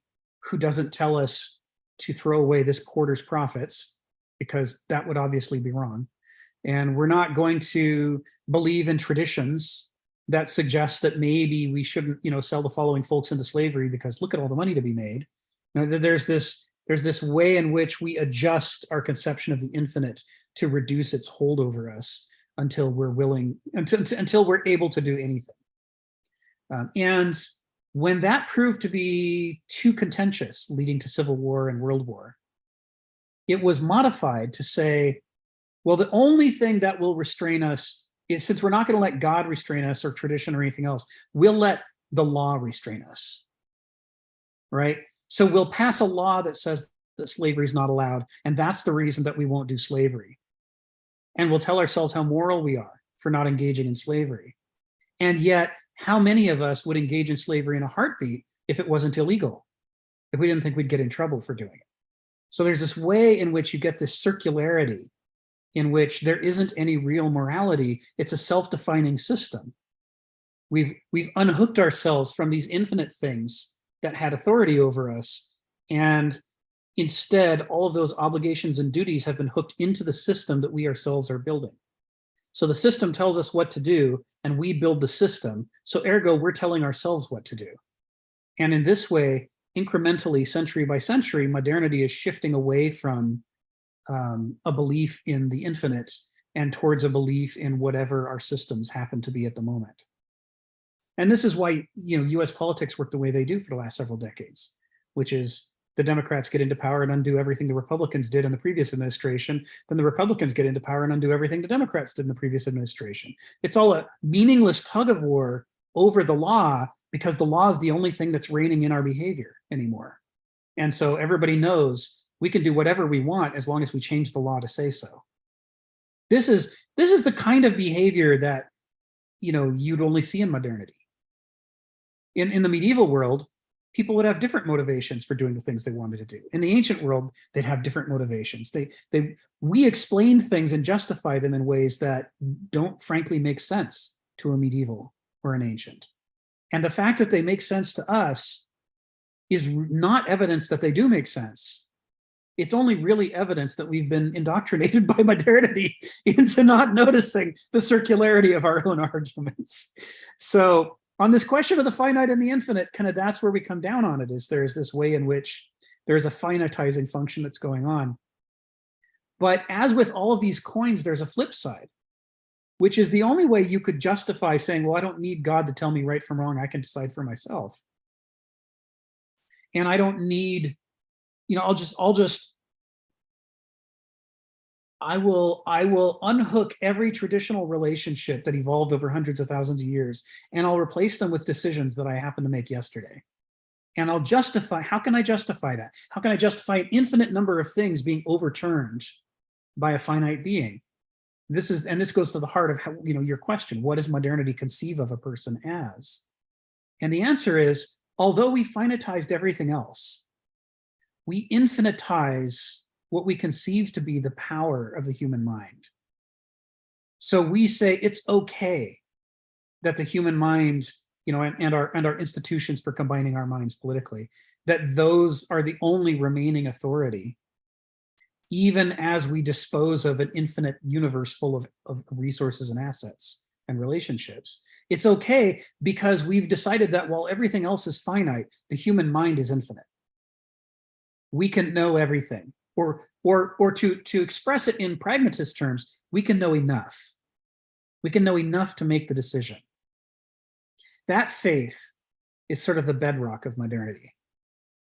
who doesn't tell us to throw away this quarter's profits, because that would obviously be wrong. And we're not going to believe in traditions that suggest that maybe we shouldn't, sell the following folks into slavery because look at all the money to be made. There's this way in which we adjust our conception of the infinite to reduce its hold over us until we're able to do anything. And when that proved to be too contentious, leading to civil war and world war, it was modified to say, well, the only thing that will restrain us is, since we're not going to let God restrain us or tradition or anything else, we'll let the law restrain us, right? So we'll pass a law that says that slavery is not allowed, and that's the reason that we won't do slavery. And we'll tell ourselves how moral we are for not engaging in slavery. And yet, how many of us would engage in slavery in a heartbeat if it wasn't illegal, if we didn't think we'd get in trouble for doing it? So there's this way in which you get this circularity in which there isn't any real morality. It's a self-defining system. We've unhooked ourselves from these infinite things that had authority over us, and instead all of those obligations and duties have been hooked into the system that we ourselves are building. So the system tells us what to do, and we build the system. So ergo, we're telling ourselves what to do. And in this way, incrementally, century by century, modernity is shifting away from a belief in the infinite and towards a belief in whatever our systems happen to be at the moment. And this is why, US politics work the way they do for the last several decades, which is the Democrats get into power and undo everything the Republicans did in the previous administration. Then the Republicans get into power and undo everything the Democrats did in the previous administration. It's all a meaningless tug of war over the law, because the law is the only thing that's reigning in our behavior anymore. And so everybody knows we can do whatever we want as long as we change the law to say so. This is the kind of behavior that you'd only see in modernity. In the medieval world, people would have different motivations for doing the things they wanted to do. In the ancient world, they'd have different motivations. We explain things and justify them in ways that don't frankly make sense to a medieval or an ancient. And the fact that they make sense to us is not evidence that they do make sense. It's only really evidence that we've been indoctrinated by modernity into not noticing the circularity of our own arguments. So on this question of the finite and the infinite, that's where we come down on it, is there's this way in which there's a finitizing function that's going on. But as with all of these coins, there's a flip side, which is the only way you could justify saying, well, I don't need God to tell me right from wrong. I can decide for myself. And I don't need, I will unhook every traditional relationship that evolved over hundreds of thousands of years, and I'll replace them with decisions that I happened to make yesterday. And I'll justify, how can I justify that? How can I justify an infinite number of things being overturned by a finite being? This goes to the heart of how, your question, what does modernity conceive of a person as? And the answer is, although we finitized everything else, we infinitize what we conceive to be the power of the human mind. So we say it's okay that the human mind, and our institutions for combining our minds politically, that those are the only remaining authority, even as we dispose of an infinite universe full of resources and assets and relationships. It's okay because we've decided that while everything else is finite, the human mind is infinite. We can know everything. Or to express it in pragmatist terms, we can know enough. We can know enough to make the decision. That faith is sort of the bedrock of modernity,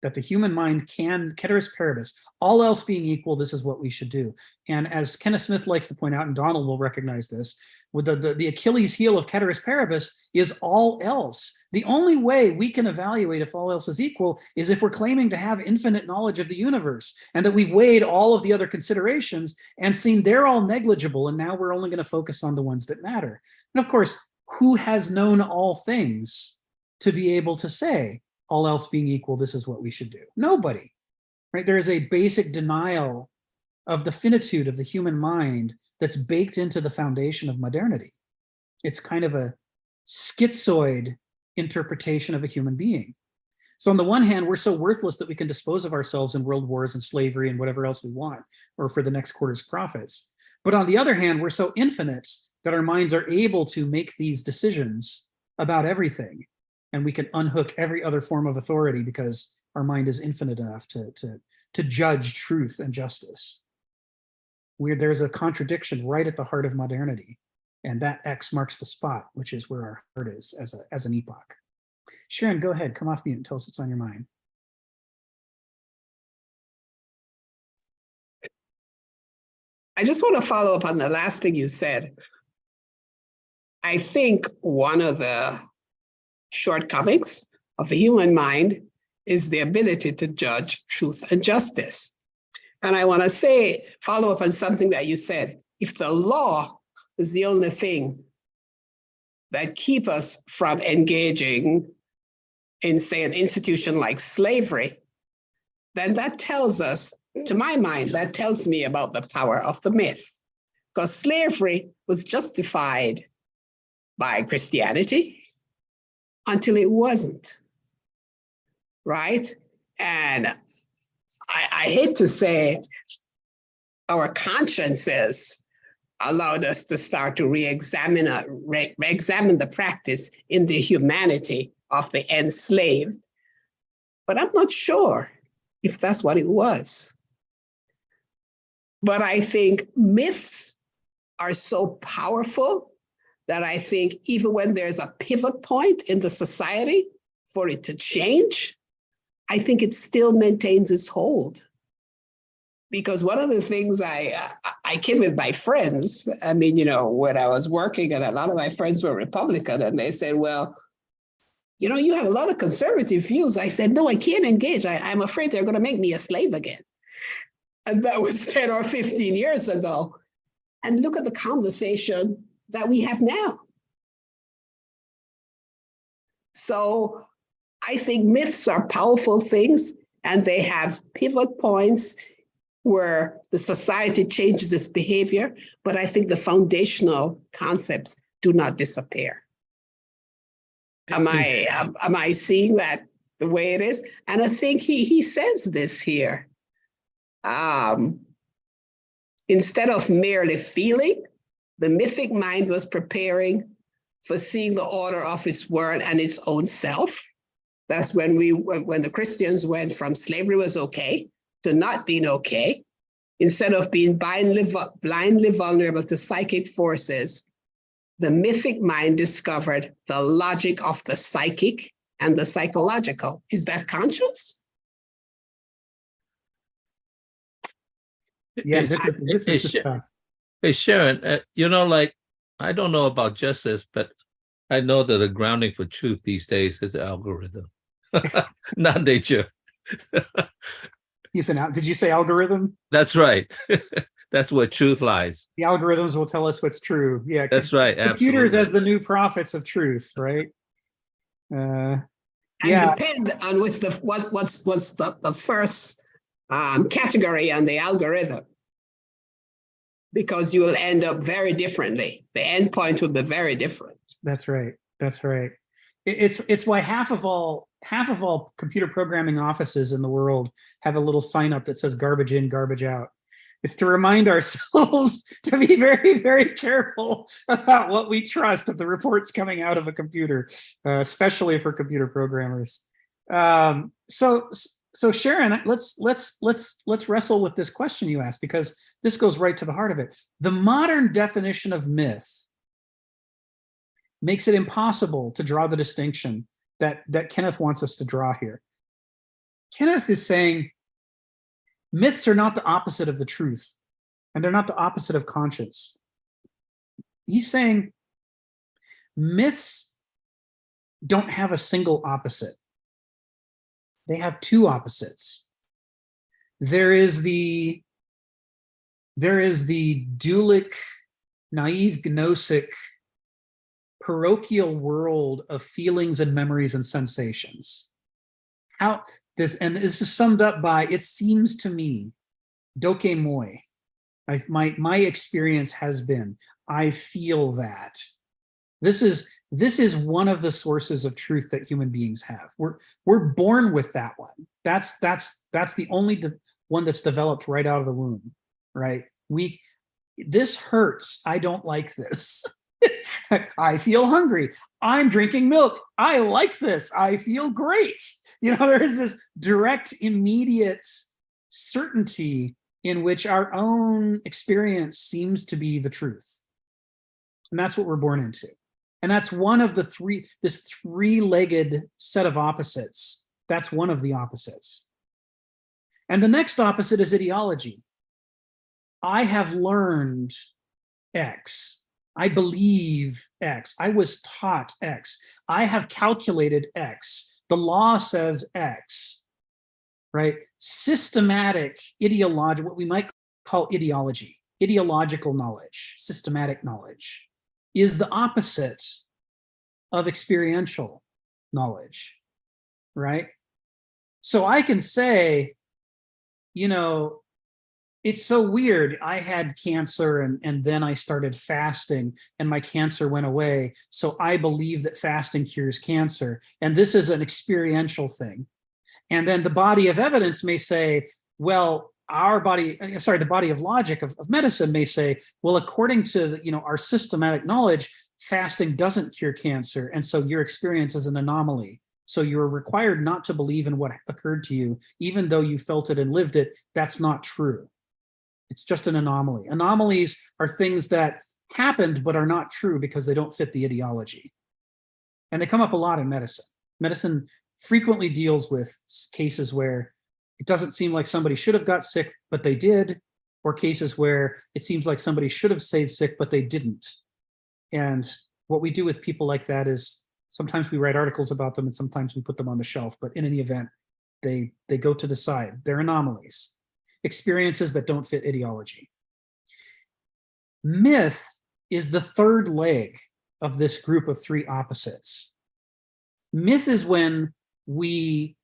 that the human mind can, ceteris paribus, all else being equal, this is what we should do. And as Kenneth Smith likes to point out, and Donald will recognize this, with the Achilles heel of ceteris paribus is all else. The only way we can evaluate if all else is equal is if we're claiming to have infinite knowledge of the universe, and that we've weighed all of the other considerations and seen they're all negligible, and now we're only going to focus on the ones that matter. And of course, who has known all things to be able to say, all else being equal, this is what we should do? Nobody, right? There is a basic denial of the finitude of the human mind that's baked into the foundation of modernity. It's kind of a schizoid interpretation of a human being. So on the one hand, we're so worthless that we can dispose of ourselves in world wars and slavery and whatever else we want, or for the next quarter's profits. But on the other hand, we're so infinite that our minds are able to make these decisions about everything. And we can unhook every other form of authority because our mind is infinite enough to judge truth and justice. There's a contradiction right at the heart of modernity. And that X marks the spot, which is where our heart is as an epoch. Sharon, go ahead, come off mute and tell us what's on your mind. I just want to follow up on the last thing you said. I think one of the shortcomings of the human mind is the ability to judge truth and justice. And I want to follow up on something that you said. If the law is the only thing that keep us from engaging in, say, an institution like slavery, then that tells us, to my mind, that tells me about the power of the myth. Because slavery was justified by Christianity until it wasn't, right? And I hate to say our consciences allowed us to start to re-examine the practice in the humanity of the enslaved. But I'm not sure if that's what it was. But I think myths are so powerful that I think even when there's a pivot point in the society for it to change, I think it still maintains its hold. Because one of the things I came with my friends, I mean, when I was working, and a lot of my friends were Republican, and they said, well, you have a lot of conservative views. I said, no, I can't engage. I'm afraid they're going to make me a slave again. And that was 10 or 15 years ago. And look at the conversation that we have now. So I think myths are powerful things, and they have pivot points where the society changes its behavior, but I think the foundational concepts do not disappear. Am I seeing that the way it is? And I think he says this here. Instead of merely feeling, the mythic mind was preparing for seeing the order of its world and its own self. That's when the Christians went from slavery was okay to not being okay. Instead of being blindly vulnerable to psychic forces, the mythic mind discovered the logic of the psychic and the psychological. Is that conscious? Yeah, this is just fast. Hey, Sharon, I don't know about justice, but I know that the grounding for truth these days is algorithm, not nature. Did you say algorithm? That's right. That's where truth lies. The algorithms will tell us what's true. Yeah, that's right. Computers absolutely. as the new prophets of truth, right? And depend on what's the first category on the algorithm, because you will end up very differently. The endpoint will be very different. That's right. That's right. It's why half of all computer programming offices in the world have a little sign up that says garbage in, garbage out. It's to remind ourselves to be very, very careful about what we trust of the reports coming out of a computer, especially for computer programmers. So Sharon, let's wrestle with this question you asked, because this goes right to the heart of it. The modern definition of myth makes it impossible to draw the distinction that Kenneth wants us to draw here. Kenneth is saying myths are not the opposite of the truth, and they're not the opposite of conscience. He's saying myths don't have a single opposite. They have two opposites. There is the dualic, naive, gnostic, parochial world of feelings and memories and sensations. This is summed up by, it seems to me, doke moi. My experience has been, I feel that. This is one of the sources of truth that human beings have. We're born with that one. That's the only one that's developed right out of the womb, right? This hurts. I don't like this. I feel hungry. I'm drinking milk. I like this. I feel great. There is this direct, immediate certainty in which our own experience seems to be the truth. And that's what we're born into. And that's one of this three-legged set of opposites. That's one of the opposites. And the next opposite is ideology. I have learned X. I believe X. I was taught X. I have calculated X. The law says X, right? Systematic ideology, what we might call ideology, ideological knowledge, systematic knowledge, is the opposite of experiential knowledge, right? So I can say, it's so weird. I had cancer and then I started fasting and my cancer went away. So I believe that fasting cures cancer. And this is an experiential thing. And then the body of evidence may say, well, the body of logic of medicine may say, well, according to our systematic knowledge, fasting doesn't cure cancer. And so your experience is an anomaly. So you're required not to believe in what occurred to you, even though you felt it and lived it. That's not true. It's just an anomaly. Anomalies are things that happened but are not true because they don't fit the ideology. And they come up a lot in medicine. Medicine frequently deals with cases where it doesn't seem like somebody should have got sick, but they did, or cases where it seems like somebody should have stayed sick, but they didn't. And what we do with people like that is sometimes we write articles about them and sometimes we put them on the shelf, but in any event, they go to the side. They're anomalies. Experiences that don't fit ideology. Myth is the third leg of this group of three opposites. Myth is when we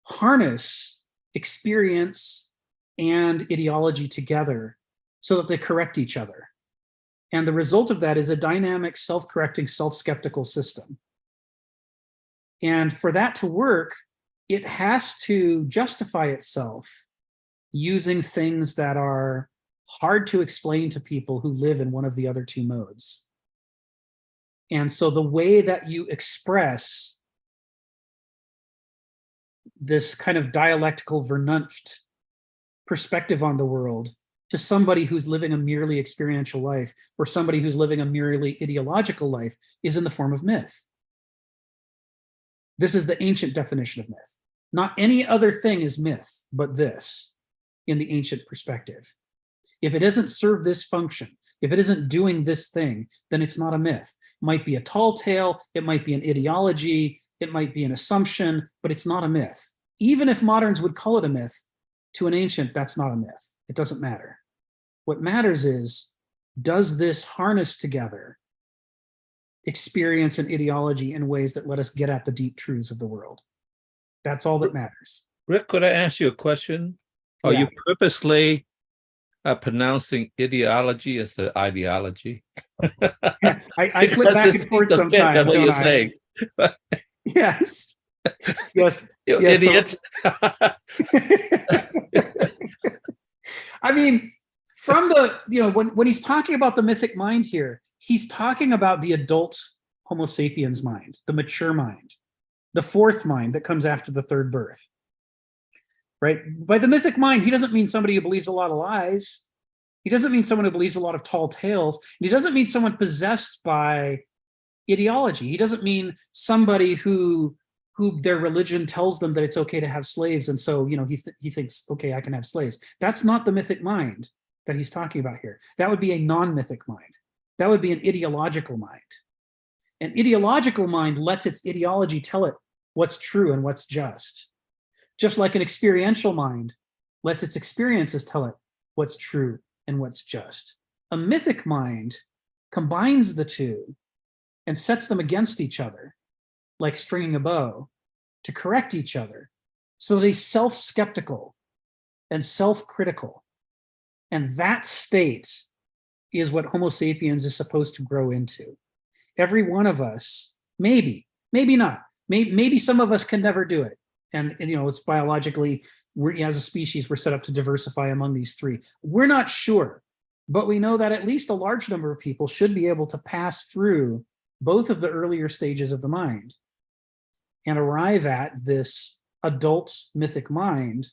harness experience and ideology together so that they correct each other. And the result of that is a dynamic, self-correcting, self-skeptical system. And for that to work, it has to justify itself using things that are hard to explain to people who live in one of the other two modes. And so the way that you express this kind of dialectical Vernunft perspective on the world to somebody who's living a merely experiential life or somebody who's living a merely ideological life is in the form of myth. This is the ancient definition of myth. Not any other thing is myth, but this. In the ancient perspective. If it doesn't serve this function, if it isn't doing this thing, then it's not a myth. It might be a tall tale, it might be an ideology, it might be an assumption, but it's not a myth. Even if moderns would call it a myth, to an ancient, that's not a myth. It doesn't matter. What matters is, does this harness together experience and ideology in ways that let us get at the deep truths of the world? That's all that matters. Rick, could I ask you a question? Are you purposely pronouncing ideology as the ideology? Yeah, I flip back and forth sometimes. What you're saying. Yes. Yes. You yes, idiot. I mean, from the, when he's talking about the mythic mind here, he's talking about the adult Homo sapiens mind, the mature mind, the fourth mind that comes after the third birth. Right? By the mythic mind, he doesn't mean somebody who believes a lot of lies. He doesn't mean someone who believes a lot of tall tales. And he doesn't mean someone possessed by ideology. He doesn't mean somebody who their religion tells them that it's okay to have slaves. And so, he thinks, okay, I can have slaves. That's not the mythic mind that he's talking about here. That would be a non-mythic mind. That would be an ideological mind. An ideological mind lets its ideology tell it what's true and what's just. Just like an experiential mind lets its experiences tell it what's true and what's just. A mythic mind combines the two and sets them against each other, like stringing a bow, to correct each other, so they're self-skeptical and self-critical. And that state is what Homo sapiens is supposed to grow into. every one of us, maybe not, maybe some of us can never do it. And it's biologically, as a species, we're set up to diversify among these three. We're not sure, but we know that at least a large number of people should be able to pass through both of the earlier stages of the mind and arrive at this adult mythic mind,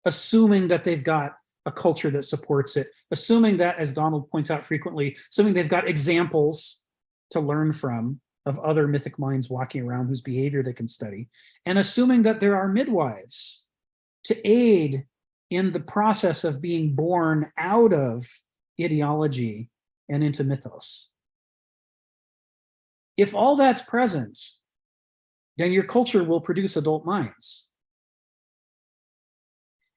assuming that they've got a culture that supports it, assuming that, as Donald points out frequently, assuming they've got examples to learn from of other mythic minds walking around whose behavior they can study, and assuming that there are midwives to aid in the process of being born out of ideology and into mythos. If all that's present, then your culture will produce adult minds.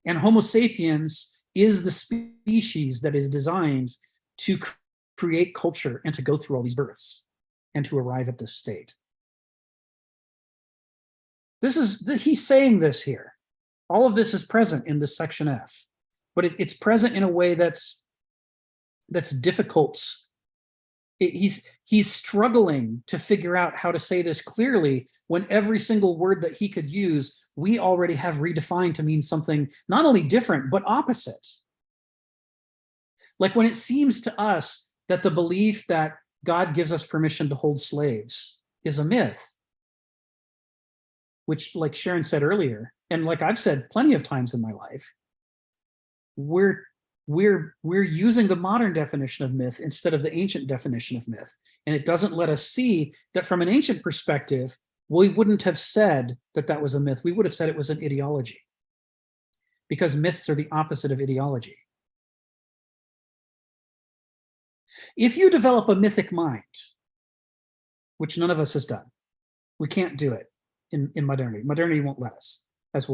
And Homo sapiens is the species that is designed to create culture and to go through all these births and to arrive at this state. He's saying this here. All of this is present in this section F, but it's present in a way that's difficult. He's struggling to figure out how to say this clearly when every single word that he could use, we already have redefined to mean something not only different, but opposite. Like when it seems to us that the belief that God gives us permission to hold slaves is a myth, which, like Sharon said earlier, and like I've said plenty of times in my life, we're using the modern definition of myth instead of the ancient definition of myth. And it doesn't let us see that from an ancient perspective, we wouldn't have said that that was a myth. We would have said it was an ideology, because myths are the opposite of ideology. If you develop a mythic mind, which none of us has done, we can't do it in modernity. Modernity won't let us. As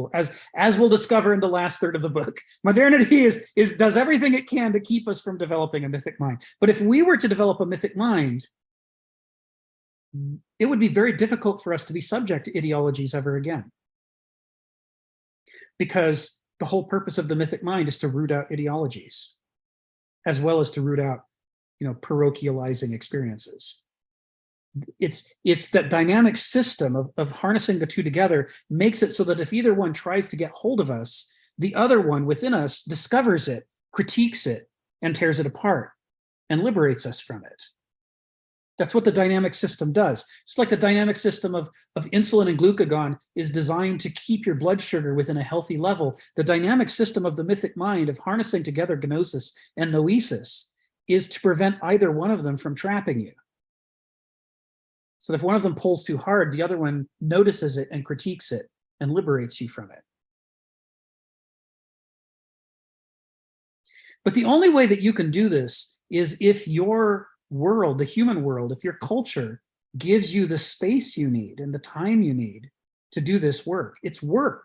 we'll discover in the last third of the book, modernity does everything it can to keep us from developing a mythic mind. But if we were to develop a mythic mind, it would be very difficult for us to be subject to ideologies ever again. Because the whole purpose of the mythic mind is to root out ideologies, as well as to root out, parochializing experiences. It's that dynamic system of harnessing the two together makes it so that if either one tries to get hold of us, the other one within us discovers it, critiques it, and tears it apart and liberates us from it. That's what the dynamic system does. Just like the dynamic system of insulin and glucagon is designed to keep your blood sugar within a healthy level, the dynamic system of the mythic mind of harnessing together gnosis and noesis is to prevent either one of them from trapping you. So if one of them pulls too hard, the other one notices it and critiques it and liberates you from it. But the only way that you can do this is if your world, the human world, if your culture gives you the space you need and the time you need to do this work. It's work.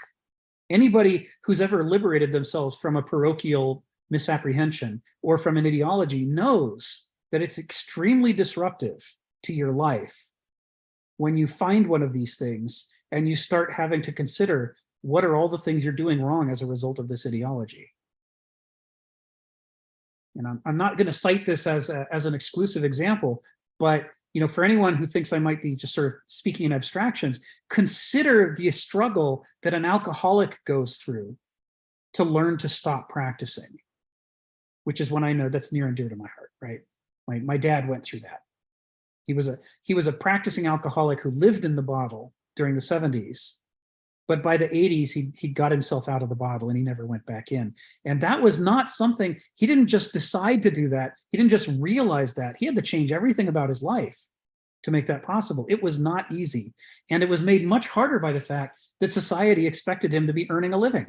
Anybody who's ever liberated themselves from a parochial misapprehension or from an ideology knows that it's extremely disruptive to your life when you find one of these things and you start having to consider what are all the things you're doing wrong as a result of this ideology. And I'm not going to cite this as an exclusive example, but for anyone who thinks I might be just sort of speaking in abstractions, consider the struggle that an alcoholic goes through to learn to stop practicing, which is one I know that's near and dear to my heart, right? My dad went through that. He was a practicing alcoholic who lived in the bottle during the 70s, but by the 80s, he got himself out of the bottle and he never went back in. And that was not something, he didn't just decide to do that. He didn't just realize that. He had to change everything about his life to make that possible. It was not easy. And it was made much harder by the fact that society expected him to be earning a living.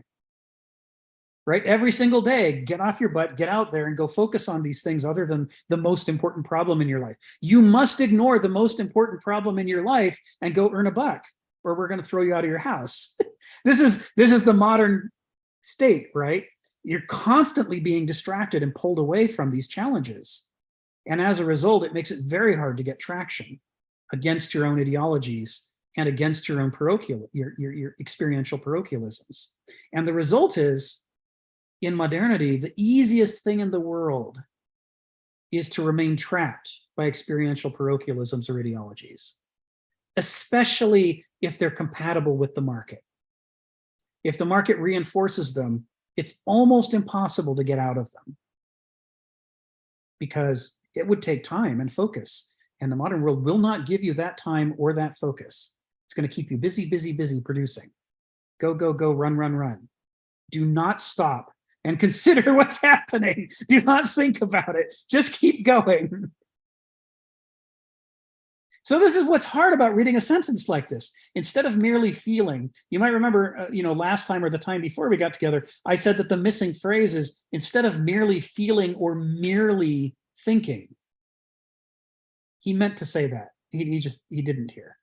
Right? Every single day, get off your butt, get out there and go focus on these things other than the most important problem in your life. You must ignore the most important problem in your life and go earn a buck, or we're going to throw you out of your house. This is the modern state, right? You're constantly being distracted and pulled away from these challenges. And as a result, it makes it very hard to get traction against your own ideologies and against your own your experiential parochialisms. And the result is, in modernity, the easiest thing in the world is to remain trapped by experiential parochialisms or ideologies, especially if they're compatible with the market. If the market reinforces them, it's almost impossible to get out of them because it would take time and focus. And the modern world will not give you that time or that focus. It's going to keep you busy, busy, busy producing. Go, go, go, run, run, run. Do not stop and consider what's happening. Do not think about it. Just keep going. So this is what's hard about reading a sentence like this. Instead of merely feeling, you might remember, last time or the time before we got together, I said that the missing phrase is instead of merely feeling or merely thinking. He meant to say that. He didn't hear.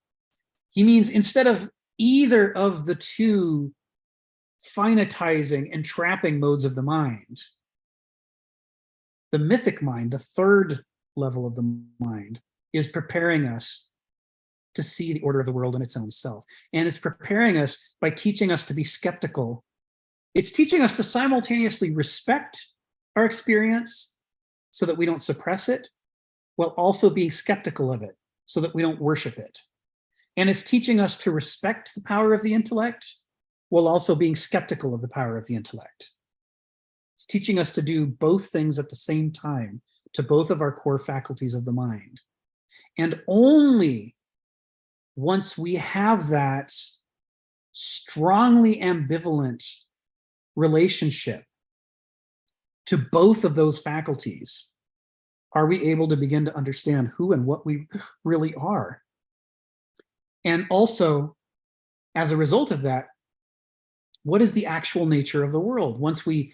He means instead of either of the two finitizing and trapping modes of the mind, the mythic mind, the third level of the mind, is preparing us to see the order of the world in its own self. And it's preparing us by teaching us to be skeptical. It's teaching us to simultaneously respect our experience so that we don't suppress it, while also being skeptical of it so that we don't worship it. And it's teaching us to respect the power of the intellect while also being skeptical of the power of the intellect. It's teaching us to do both things at the same time to both of our core faculties of the mind. And only once we have that strongly ambivalent relationship to both of those faculties are we able to begin to understand who and what we really are. And also, as a result of that, what is the actual nature of the world? Once we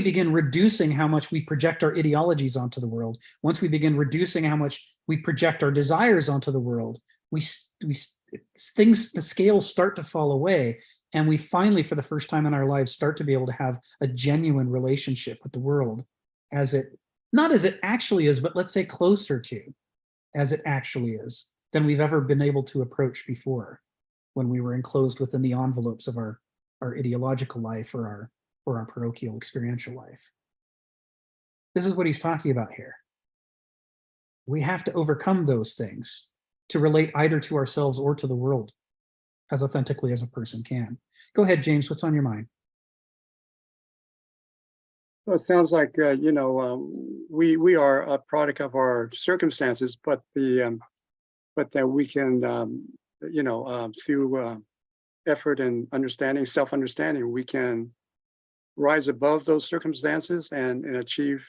begin reducing how much we project our ideologies onto the world, once we begin reducing how much we project our desires onto the world, the scales start to fall away, and we finally, for the first time in our lives, start to be able to have a genuine relationship with the world as it, not as it actually is, but let's say closer to as it actually is than we've ever been able to approach before when we were enclosed within the envelopes of our ideological life or our parochial experiential life. This is what he's talking about here. We have to overcome those things to relate either to ourselves or to the world as authentically as a person can. Go ahead, James, what's on your mind? Well, it sounds like, we are a product of our circumstances, but that we can, through effort and understanding, self-understanding, we can rise above those circumstances and achieve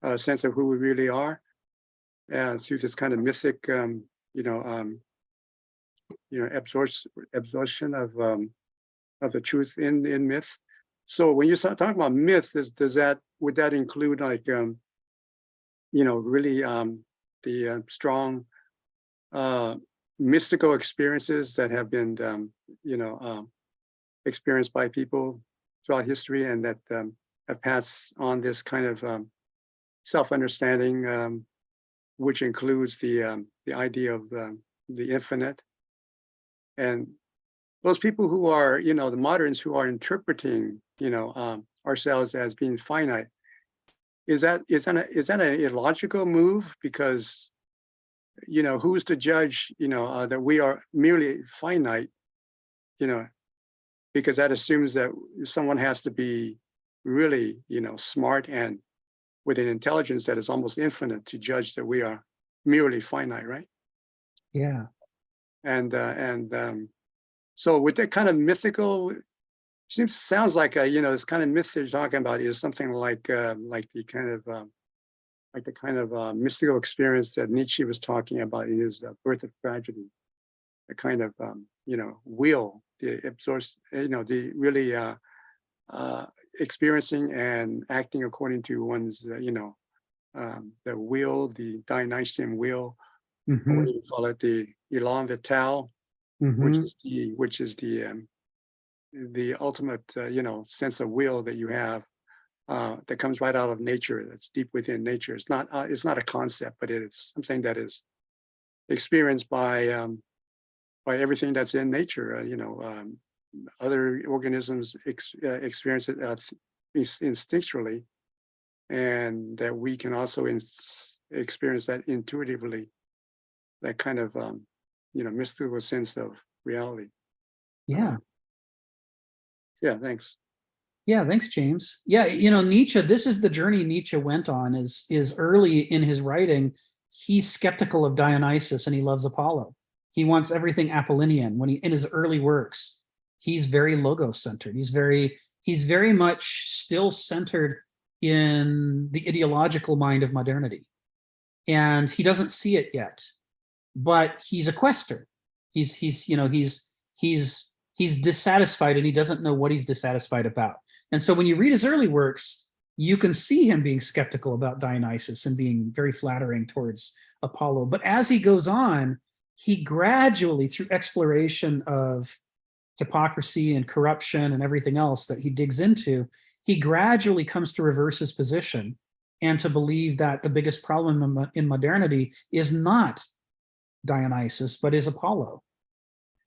a sense of who we really are, and through this kind of mythic, absorption of the truth in myth. So when you start talking about myth, would that include like really the strong mystical experiences that have been experienced by people throughout history, and that have passed on this kind of self-understanding, which includes the idea of the infinite. And those people who are, the moderns who are interpreting, ourselves as being finite, is that an illogical move? Because, who's to judge, that we are merely finite, because that assumes that someone has to be really, smart and with an intelligence that is almost infinite to judge that we are merely finite, right? Yeah. And so with that kind of mythical, sounds like this kind of myth they're talking about is something like the kind of mystical experience that Nietzsche was talking about in his Birth of Tragedy, the kind of will, the absorbs, the really experiencing and acting according to one's the will, the Dionysian will, Mm-hmm. or what do you call it, the élan vital, Mm-hmm. which is the ultimate sense of will that you have, that comes right out of nature, that's deep within nature. It's not a concept, but it's something that is experienced by everything that's in nature. Other organisms experience it instinctually, and that we can also experience that intuitively, that kind of mystical sense of reality. Yeah. Yeah, thanks. Yeah, thanks, James. Yeah, Nietzsche, this is the journey Nietzsche went on, is early in his writing, he's skeptical of Dionysus and he loves Apollo. He wants everything Apollonian. When in his early works, he's very logos-centered. He's very much still centered in the ideological mind of modernity. And he doesn't see it yet, but he's a quester. He's dissatisfied and he doesn't know what he's dissatisfied about. And so when you read his early works, you can see him being skeptical about Dionysus and being very flattering towards Apollo. But as he goes on, he gradually, through exploration of hypocrisy and corruption and everything else that he digs into, he gradually comes to reverse his position and to believe that the biggest problem in modernity is not Dionysus, but is Apollo.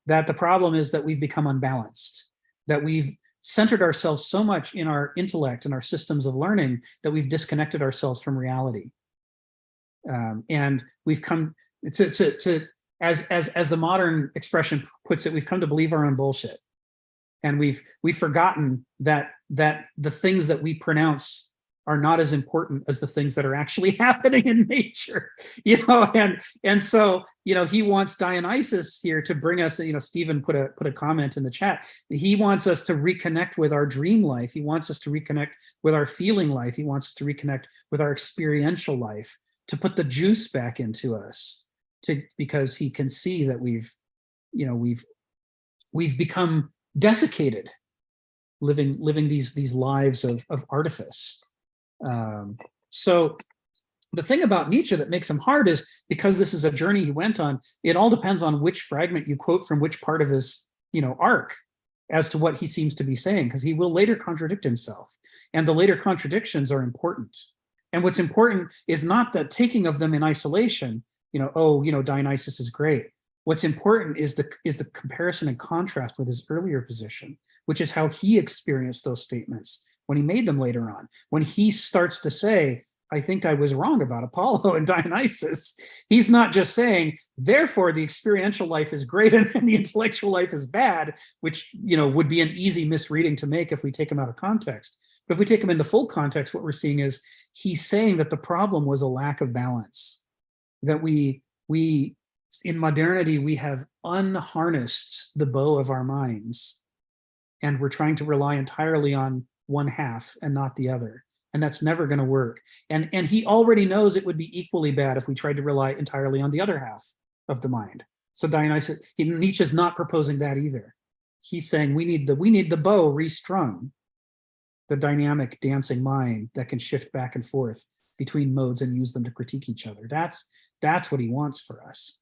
That the problem is that we've become unbalanced, that we've centered ourselves so much in our intellect and our systems of learning that we've disconnected ourselves from reality. And we've come to as the modern expression puts it, we've come to believe our own bullshit. And we've forgotten that the things that we pronounce are not as important as the things that are actually happening in nature, and so he wants Dionysus here to bring us. Stephen put a comment in the chat. He wants us to reconnect with our dream life. He wants us to reconnect with our feeling life. He wants us to reconnect with our experiential life, to put the juice back into us, because he can see that we've become desiccated, living these lives of artifice. So the thing about Nietzsche that makes him hard is, because this is a journey he went on, it all depends on which fragment you quote from which part of his arc as to what he seems to be saying, because he will later contradict himself, and the later contradictions are important. And what's important is not the taking of them in isolation, Dionysus is great. What's important is the comparison and contrast with his earlier position, which is how he experienced those statements when he made them later on. When he starts to say, I think I was wrong about Apollo and Dionysus, he's not just saying, therefore the experiential life is great and the intellectual life is bad, which would be an easy misreading to make if we take him out of context. But if we take him in the full context, what we're seeing is he's saying that the problem was a lack of balance, that we in modernity, we have unharnessed the bow of our minds, and we're trying to rely entirely on one half and not the other. And that's never going to work. And he already knows it would be equally bad if we tried to rely entirely on the other half of the mind. So Nietzsche's not proposing that either. He's saying we need the bow restrung, the dynamic dancing mind that can shift back and forth between modes and use them to critique each other. That's what he wants for us.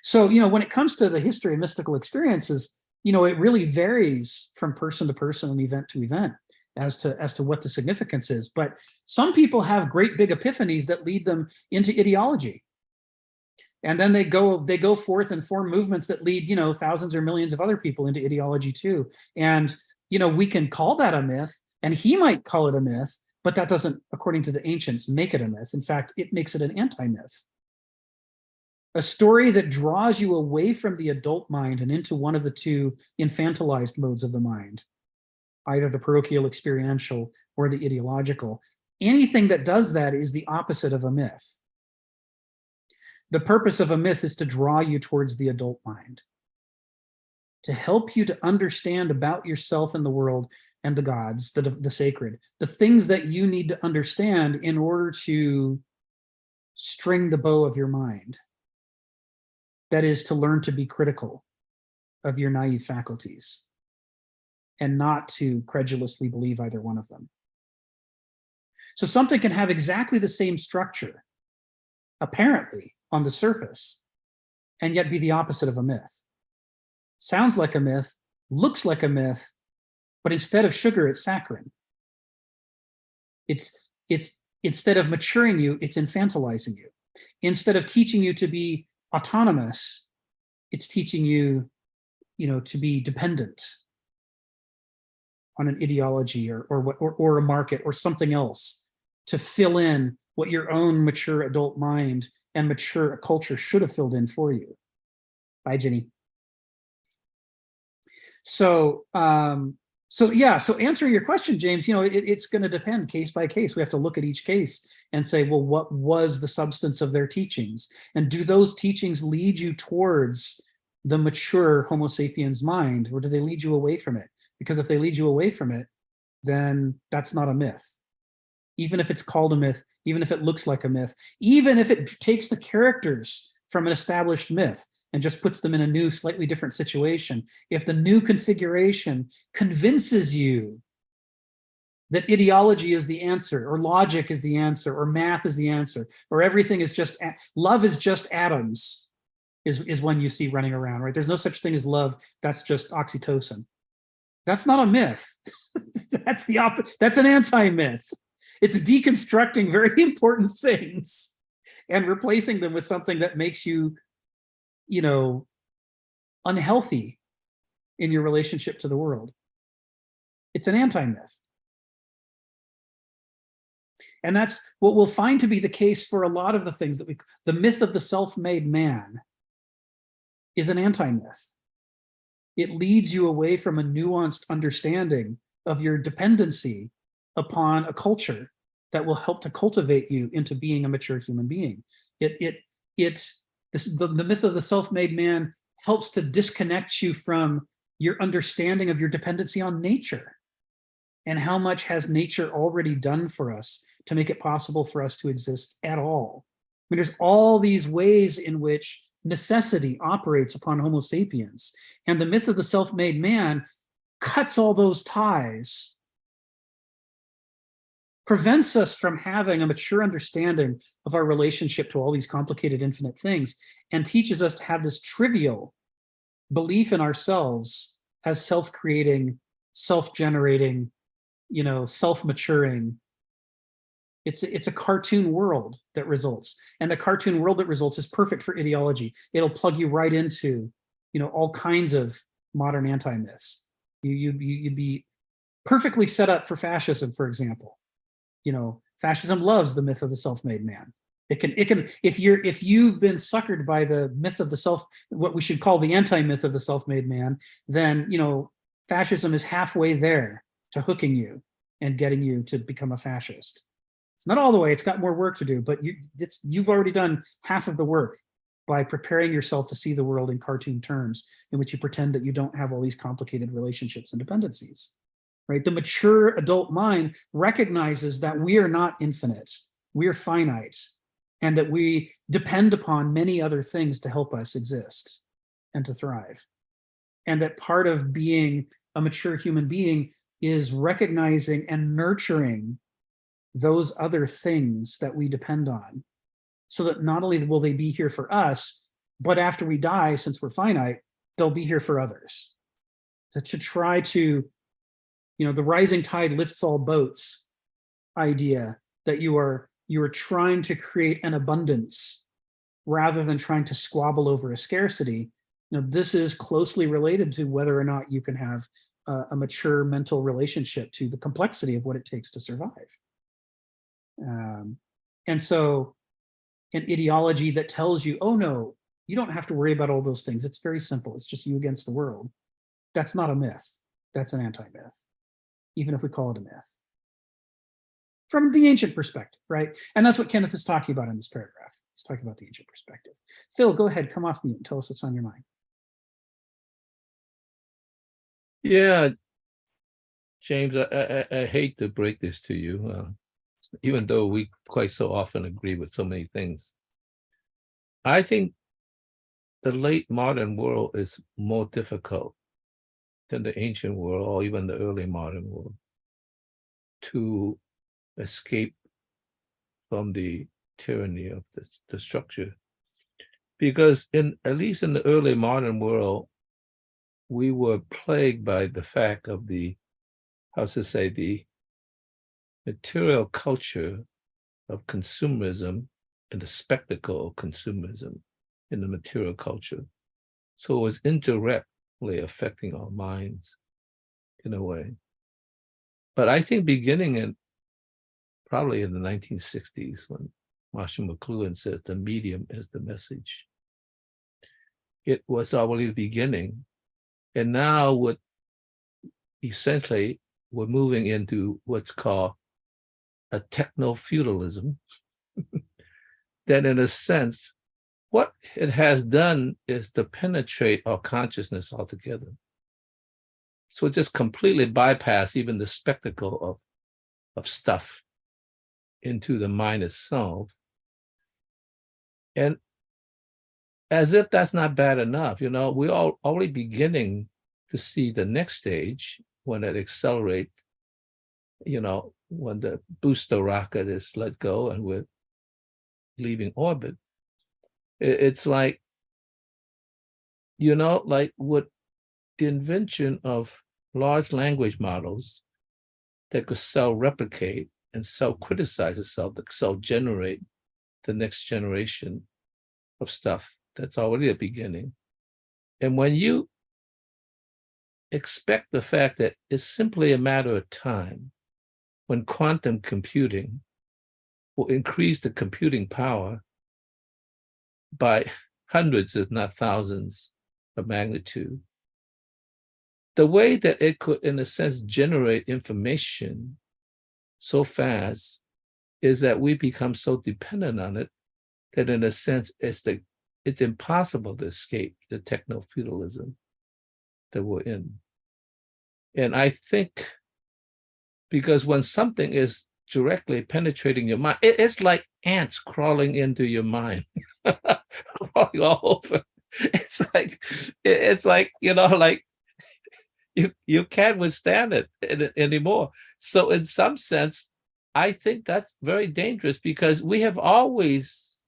So, when it comes to the history of mystical experiences, it really varies from person to person and event to event as to what the significance is. But some people have great big epiphanies that lead them into ideology. And then they go forth and form movements that lead, thousands or millions of other people into ideology too. And, we can call that a myth, and he might call it a myth, but that doesn't, according to the ancients, make it a myth. In fact, it makes it an anti-myth. A story that draws you away from the adult mind and into one of the two infantilized modes of the mind, either the parochial experiential or the ideological. Anything that does that is the opposite of a myth. The purpose of a myth is to draw you towards the adult mind, to help you to understand about yourself and the world and the gods, the sacred, the things that you need to understand in order to string the bow of your mind. That is, to learn to be critical of your naive faculties and not to credulously believe either one of them. So something can have exactly the same structure, apparently, on the surface, and yet be the opposite of a myth. Sounds like a myth, looks like a myth, but instead of sugar, it's saccharin. It's instead of maturing you, it's infantilizing you. Instead of teaching you to be autonomous, it's teaching you, to be dependent on an ideology or a market or something else to fill in what your own mature adult mind and mature culture should have filled in for you. Bye, Jenny. So, so answering your question, James, it's going to depend case by case. We have to look at each case and say, well, what was the substance of their teachings? And do those teachings lead you towards the mature Homo sapiens mind, or do they lead you away from it? Because if they lead you away from it, then that's not a myth. Even if it's called a myth, even if it looks like a myth, even if it takes the characters from an established myth and just puts them in a new, slightly different situation, if the new configuration convinces you that ideology is the answer, or logic is the answer, or math is the answer, or everything is just, love is just atoms, is when you see running around, right? There's no such thing as love, that's just oxytocin. That's not a myth. That's the opposite. That's an anti-myth. It's deconstructing very important things and replacing them with something that makes you, unhealthy in your relationship to the world. It's an anti-myth. And that's what we'll find to be the case for a lot of the things that the myth of the self-made man is an anti-myth. It leads you away from a nuanced understanding of your dependency upon a culture that will help to cultivate you into being a mature human being. The myth of the self-made man helps to disconnect you from your understanding of your dependency on nature and how much has nature already done for us to make it possible for us to exist at all. I mean, there's all these ways in which necessity operates upon Homo sapiens, and the myth of the self-made man cuts all those ties, prevents us from having a mature understanding of our relationship to all these complicated infinite things, and teaches us to have this trivial belief in ourselves as self-creating, self-generating, self-maturing. It's a cartoon world that results, and the cartoon world that results is perfect for ideology. It'll plug you right into, all kinds of modern anti-myths. You'd be perfectly set up for fascism, for example. Fascism loves the myth of the self-made man. It can if you've been suckered by the myth of the what we should call the anti-myth of the self-made man, then fascism is halfway there to hooking you and getting you to become a fascist. It's not all the way, it's got more work to do, but you've already done half of the work by preparing yourself to see the world in cartoon terms in which you pretend that you don't have all these complicated relationships and dependencies, right? The mature adult mind recognizes that we are not infinite, we are finite, and that we depend upon many other things to help us exist and to thrive. And that part of being a mature human being is recognizing and nurturing those other things that we depend on, so that not only will they be here for us, but after we die, since we're finite, they'll be here for others. To try to, the rising tide lifts all boats idea, that you are trying to create an abundance rather than trying to squabble over a scarcity. This is closely related to whether or not you can have a mature mental relationship to the complexity of what it takes to survive. And so an ideology that tells you, oh no, you don't have to worry about all those things. It's very simple. It's just you against the world. That's not a myth. That's an anti-myth, even if we call it a myth. From the ancient perspective, right? And that's what Kenneth is talking about in this paragraph. He's talking about the ancient perspective. Phil, go ahead, come off mute and tell us what's on your mind. Yeah, James, I hate to break this to you, even though we quite so often agree with so many things. I think the late modern world is more difficult than the ancient world or even the early modern world to escape from the tyranny of the structure. Because at least in the early modern world, we were plagued by the fact of the material culture of consumerism and the spectacle of consumerism in the material culture. So it was indirectly affecting our minds in a way. But I think beginning in probably in the 1960s when Marshall McLuhan said the medium is the message. It was already the beginning. And now what essentially we're moving into what's called a techno-feudalism. That in a sense, what it has done is to penetrate our consciousness altogether. So it just completely bypass even the spectacle of stuff into the mind itself. And as if that's not bad enough, you know, we're already beginning to see the next stage when it accelerates, you know, when the booster rocket is let go and we're leaving orbit. It's like, you know, like with the invention of large language models that could self-replicate and self-criticize itself, that self-generate the next generation of stuff that's already a beginning. And when you expect the fact that it's simply a matter of time when quantum computing will increase the computing power by hundreds, if not thousands of magnitude, the way that it could, in a sense, generate information so fast is that we become so dependent on it that, in a sense, it's impossible to escape the techno-feudalism that we're in. And I think because when something is directly penetrating your mind, it's like ants crawling into your mind, crawling all over. It's like, you know, like you can't withstand it anymore. So in some sense, I think that's very dangerous because we have always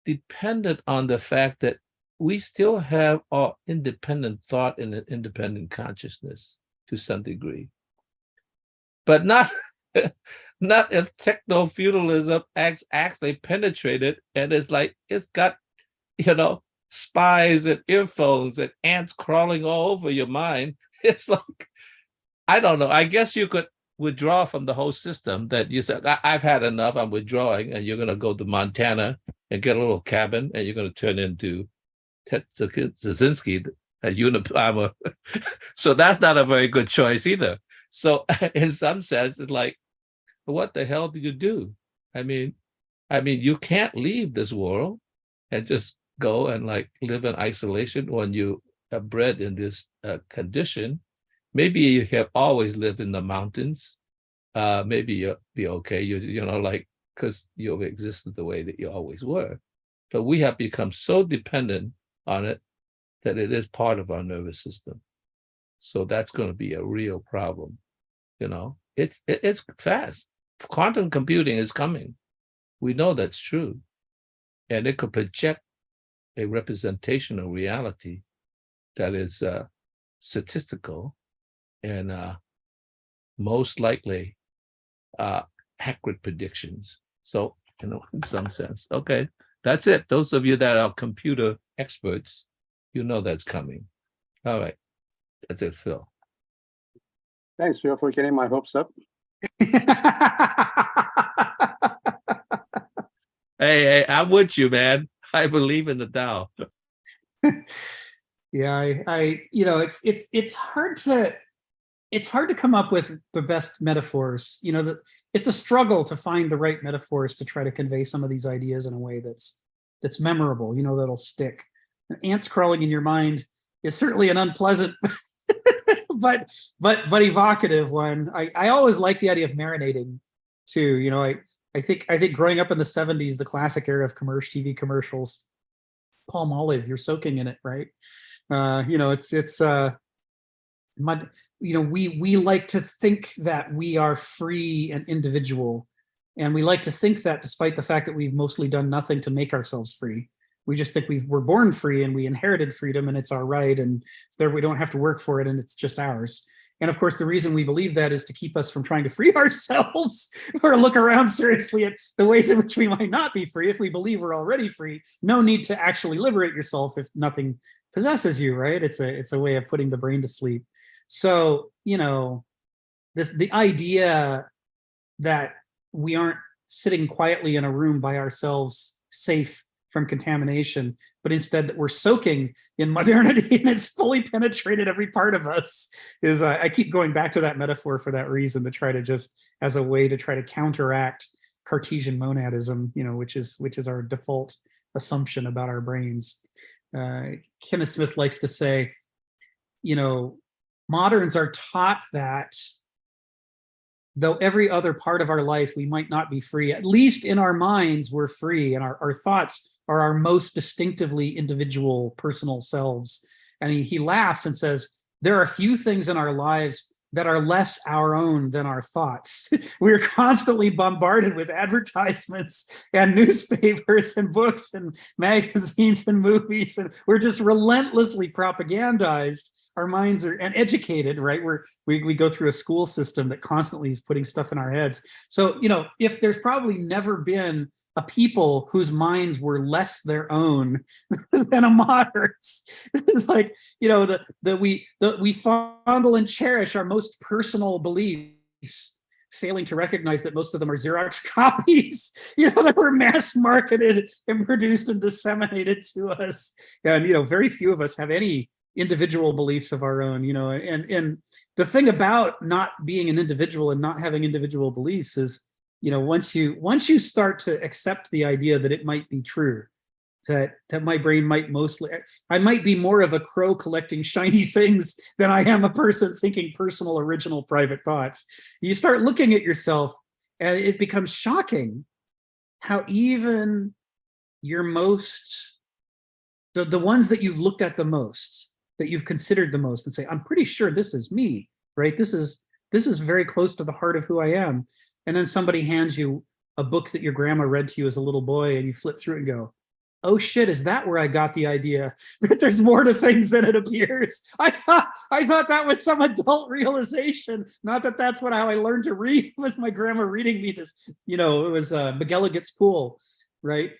depended on the fact that we still have our independent thought and an independent consciousness to some degree, but not if techno-feudalism actually penetrated and it's like it's got, you know, spies and earphones and ants crawling all over your mind. It's like, I don't know. I guess you could withdraw from the whole system that you said, I've had enough, I'm withdrawing, and you're going to go to Montana and get a little cabin and you're going to turn into Ted Kaczynski, a Unabomber. So that's not a very good choice either. So in some sense, it's like, what the hell do you do? I mean, you can't leave this world and just go and like live in isolation when you are bred in this condition. Maybe you have always lived in the mountains. Maybe you'll be okay. You know, like, because you've existed the way that you always were. But we have become so dependent on it that it is part of our nervous system. So that's going to be a real problem. You know, it's fast. Quantum computing is coming. We know that's true. And it could project a representational reality that is statistical and most likely accurate predictions. So, you know, in some sense, okay, that's it. Those of you that are computer experts, you know that's coming. All right, that's it, Phil. Thanks, Phil, for getting my hopes up. Hey, I'm with you, man. I believe in the Tao. Yeah, I you know, it's hard to come up with the best metaphors. You know, it's a struggle to find the right metaphors to try to convey some of these ideas in a way that's memorable, you know, that'll stick. Ants crawling in your mind is certainly an unpleasant but evocative one. I always like the idea of marinating too. You know, I think growing up in the 70s, the classic era of TV commercials, palm olive, you're soaking in it, right? You know, you know, we like to think that we are free and individual, and we like to think that despite the fact that we've mostly done nothing to make ourselves free. We just think we're born free and we inherited freedom and it's our right, and so we don't have to work for it and it's just ours. And of course, the reason we believe that is to keep us from trying to free ourselves or look around seriously at the ways in which we might not be free. If we believe we're already free, no need to actually liberate yourself if nothing possesses you, right? It's a way of putting the brain to sleep. So, you know, the idea that we aren't sitting quietly in a room by ourselves, safe from contamination, but instead that we're soaking in modernity and it's fully penetrated every part of us. Is I keep going back to that metaphor for that reason, to try to just as a way to try to counteract Cartesian monadism, which is our default assumption about our brains. Kenneth Smith likes to say, moderns are taught that though every other part of our life we might not be free, at least in our minds we're free, and our thoughts are our most distinctively individual personal selves. And he laughs and says, there are few things in our lives that are less our own than our thoughts. We're constantly bombarded with advertisements and newspapers and books and magazines and movies, and we're just relentlessly propagandized. Our minds are and educated, right? We go through a school system that constantly is putting stuff in our heads. So, if there's probably never been a people whose minds were less their own than a moderns. It's like, we fondle and cherish our most personal beliefs, failing to recognize that most of them are Xerox copies, that were mass marketed and produced and disseminated to us. And, very few of us have any individual beliefs of our own, and the thing about not being an individual and not having individual beliefs is, once you start to accept the idea that it might be true, that my brain I might be more of a crow collecting shiny things than I am a person thinking personal, original, private thoughts. You start looking at yourself and it becomes shocking how even your most, the ones that you've looked at the most, that you've considered the most, and say, I'm pretty sure this is me, right? This is very close to the heart of who I am. And then somebody hands you a book that your grandma read to you as a little boy, and you flip through it and go, oh shit, is that where I got the idea that there's more to things than it appears? I thought that was some adult realization, not that that's how I learned to read. It was my grandma reading me this, it was McGilligan's Pool, right?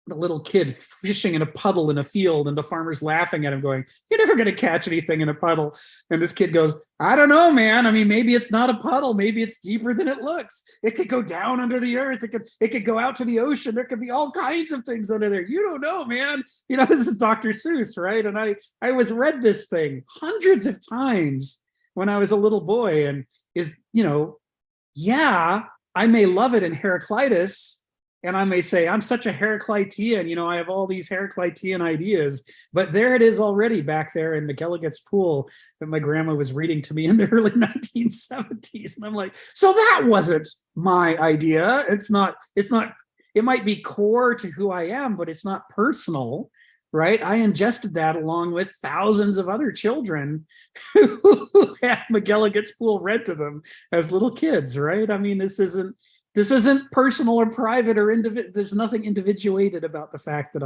The little kid fishing in a puddle in a field, and the farmer's laughing at him going, you're never going to catch anything in a puddle. And this kid goes, I don't know, man. I mean, maybe it's not a puddle. Maybe it's deeper than it looks. It could go down under the earth. It could go out to the ocean. There could be all kinds of things under there. You don't know, man. This is Dr. Seuss, right? And I was read this thing hundreds of times when I was a little boy, and I may love it in Heraclitus, and I may say, I'm such a Heraclitean, I have all these Heraclitean ideas, but there it is already back there in McGilligan's Pool that my grandma was reading to me in the early 1970s. And I'm like, so that wasn't my idea. It's not, it might be core to who I am, but it's not personal, right? I ingested that along with thousands of other children who had McGilligan's Pool read to them as little kids, right? I mean, this isn't personal or private or there's nothing individuated about the fact that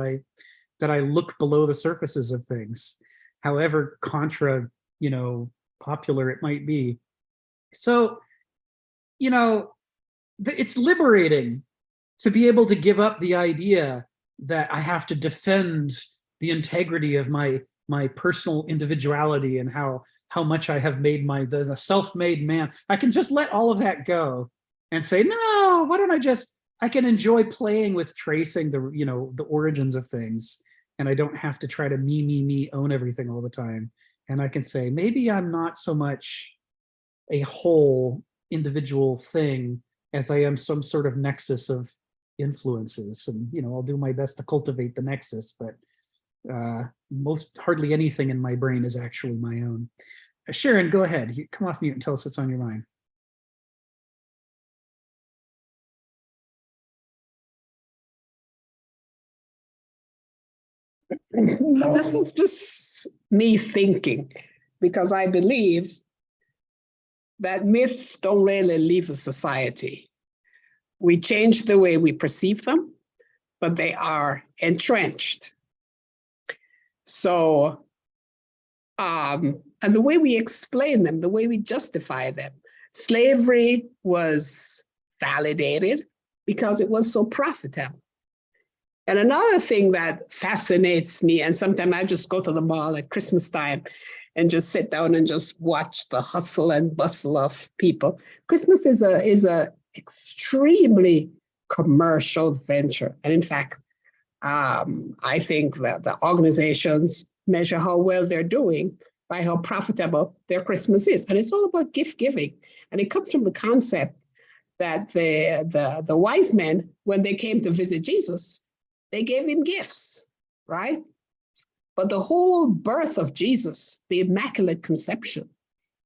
I look below the surfaces of things, however popular it might be. So, it's liberating to be able to give up the idea that I have to defend the integrity of my personal individuality and how much I have made the self-made man. I can just let all of that go and say, no, why don't I can enjoy playing with tracing the origins of things, and I don't have to try to me, own everything all the time. And I can say, maybe I'm not so much a whole individual thing as I am some sort of nexus of influences. And, I'll do my best to cultivate the nexus, but hardly anything in my brain is actually my own. Sharon, go ahead. You come off mute and tell us what's on your mind. No, this is just me thinking, because I believe that myths don't really leave a society. We change the way we perceive them, but they are entrenched. So, and the way we explain them, the way we justify them, slavery was validated because it was so profitable. And another thing that fascinates me, and sometimes I just go to the mall at Christmas time and just sit down and just watch the hustle and bustle of people. Christmas is extremely commercial venture. And in fact, I think that the organizations measure how well they're doing by how profitable their Christmas is. And it's all about gift giving. And it comes from the concept that the wise men, when they came to visit Jesus, they gave him gifts, right? But the whole birth of Jesus, the Immaculate Conception,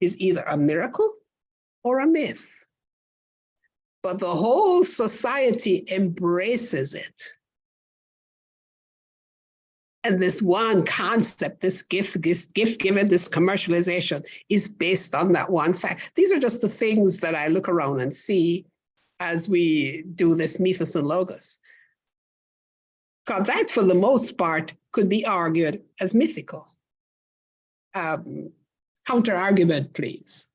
is either a miracle or a myth. But the whole society embraces it. And this one concept, this gift given, this commercialization is based on that one fact. These are just the things that I look around and see as we do this mythos and logos. Because that, for the most part, could be argued as mythical. Counter argument, please.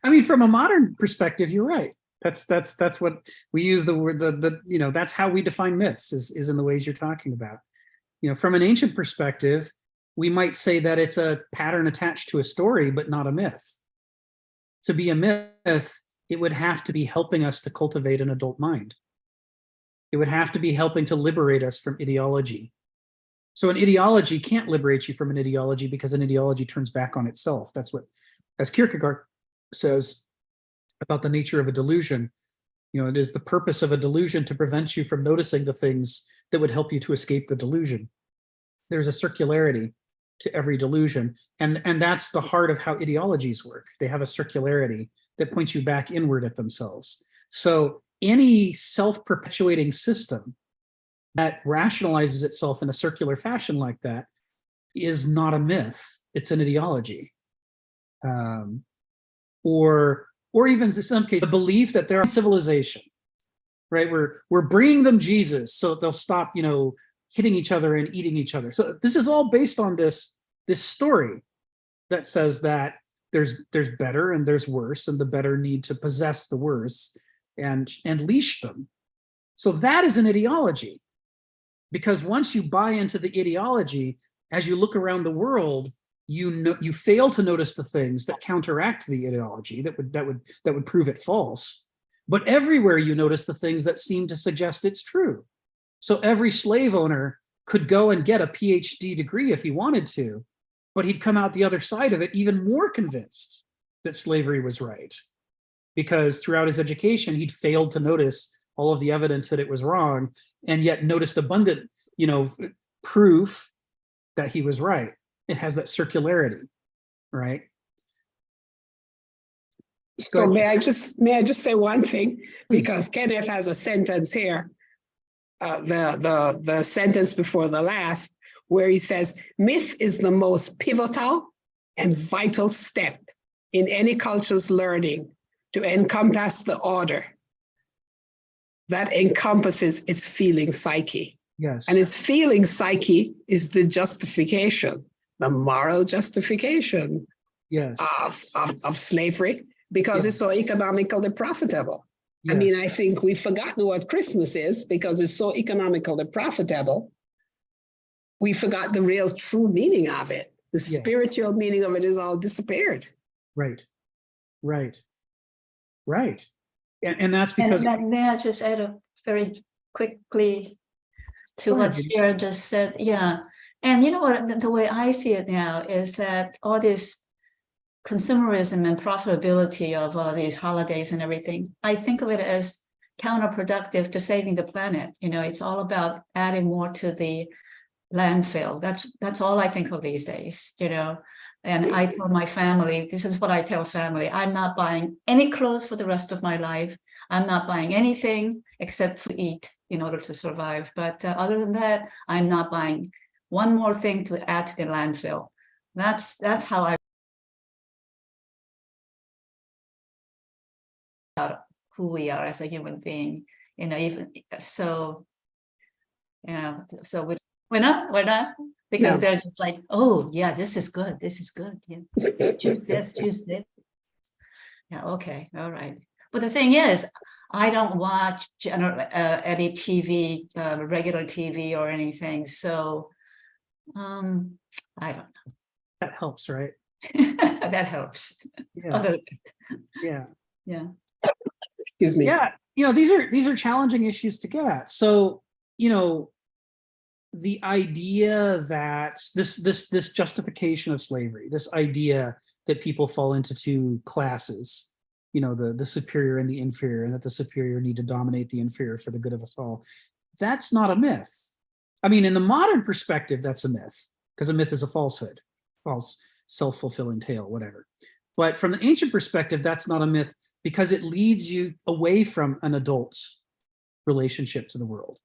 I mean, from a modern perspective, you're right. That's what we use the word, that's how we define myths is in the ways you're talking about. From an ancient perspective, we might say that it's a pattern attached to a story, but not a myth. To be a myth, it would have to be helping us to cultivate an adult mind. It would have to be helping to liberate us from ideology. So an ideology can't liberate you from an ideology because an ideology turns back on itself. That's what, as Kierkegaard says about the nature of a delusion, it is the purpose of a delusion to prevent you from noticing the things that would help you to escape the delusion. There's a circularity to every delusion. And that's the heart of how ideologies work. They have a circularity that points you back inward at themselves. So any self-perpetuating system that rationalizes itself in a circular fashion like that is not a myth, it's an ideology. Or even in some cases, the belief that they're a civilization, right? We're bringing them Jesus so that they'll stop, hitting each other and eating each other. So this is all based on this story that says that there's better and there's worse, and the better need to possess the worse and leash them. So that is an ideology, because once you buy into the ideology, as you look around the world, you fail to notice the things that counteract the ideology that would prove it false. But everywhere you notice the things that seem to suggest it's true. So every slave owner could go and get a PhD degree if he wanted to, but he'd come out the other side of it even more convinced that slavery was right, because throughout his education he'd failed to notice all of the evidence that it was wrong, and yet noticed abundant, proof that he was right. It has that circularity, right? So may I just say one thing? Please. Because Kenneth has a sentence here, the sentence before the last, where he says, myth is the most pivotal and vital step in any culture's learning to encompass the order that encompasses its feeling psyche. Yes. And its feeling psyche is the justification, the moral justification, yes, of slavery, because it's so economically profitable. Yes. I mean, I think we've forgotten what Christmas is because it's so economically profitable. We forgot the real true meaning of it. The spiritual meaning of it is all disappeared. Right. And that's because... May I just add very quickly to what Sarah just said? Yeah. And you know what, the way I see it now is that all this consumerism and profitability of all these holidays and everything, I think of it as counterproductive to saving the planet. It's all about adding more to the landfill. That's all I think of these days, And I tell my family, this is what I tell family: I'm not buying any clothes for the rest of my life. I'm not buying anything except to eat in order to survive. But other than that, I'm not buying one more thing to add to the landfill. That's how I about who we are as a human being. Even so, so we're not. Because they're just like, oh, yeah, this is good. Yeah. choose this. Yeah, okay, all right. But the thing is, I don't watch any TV, regular TV or anything. So I don't know. That helps, right? That helps. Yeah. A little bit. Yeah. Yeah. Excuse me. Yeah, these are challenging issues to get at. So, the idea that this justification of slavery, this idea that people fall into two classes, the superior and the inferior, and that the superior need to dominate the inferior for the good of us all, that's not a myth. I mean, in the modern perspective, that's a myth, because a myth is a falsehood, false, self-fulfilling tale, whatever. But from the ancient perspective, that's not a myth, because it leads you away from an adult's relationship to the world,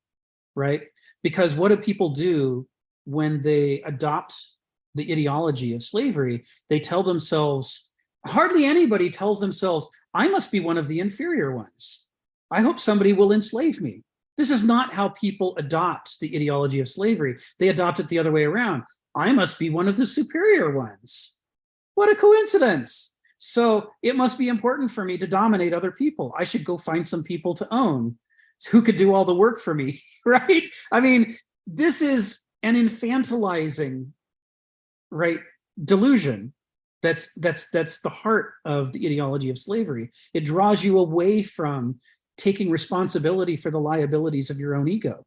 right? Because what do people do when they adopt the ideology of slavery? They tell themselves, hardly anybody tells themselves, I must be one of the inferior ones. I hope somebody will enslave me. This is not how people adopt the ideology of slavery. They adopt it the other way around. I must be one of the superior ones. What a coincidence. So it must be important for me to dominate other people. I should go find some people to own who could do all the work for me, right? I mean, this is an infantilizing, right, delusion. That's the heart of the ideology of slavery. It draws you away from taking responsibility for the liabilities of your own ego,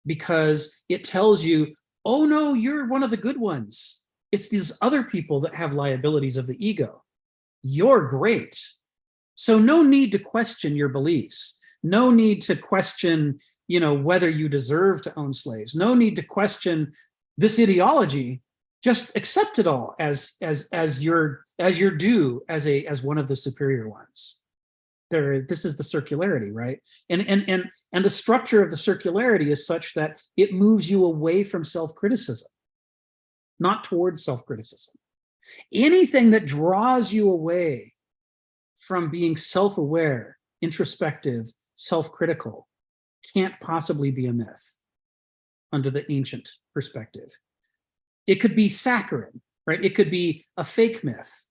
because it tells you, oh no, you're one of the good ones. It's these other people that have liabilities of the ego. You're great. So no need to question your beliefs. No need to question, whether you deserve to own slaves. No need to question this ideology. Just accept it all as your due as one of the superior ones. This is the circularity, right? And the structure of the circularity is such that it moves you away from self-criticism, not towards self-criticism. Anything that draws you away from being self-aware, introspective, self-critical can't possibly be a myth under the ancient perspective. It could be saccharine, right? It could be a fake myth,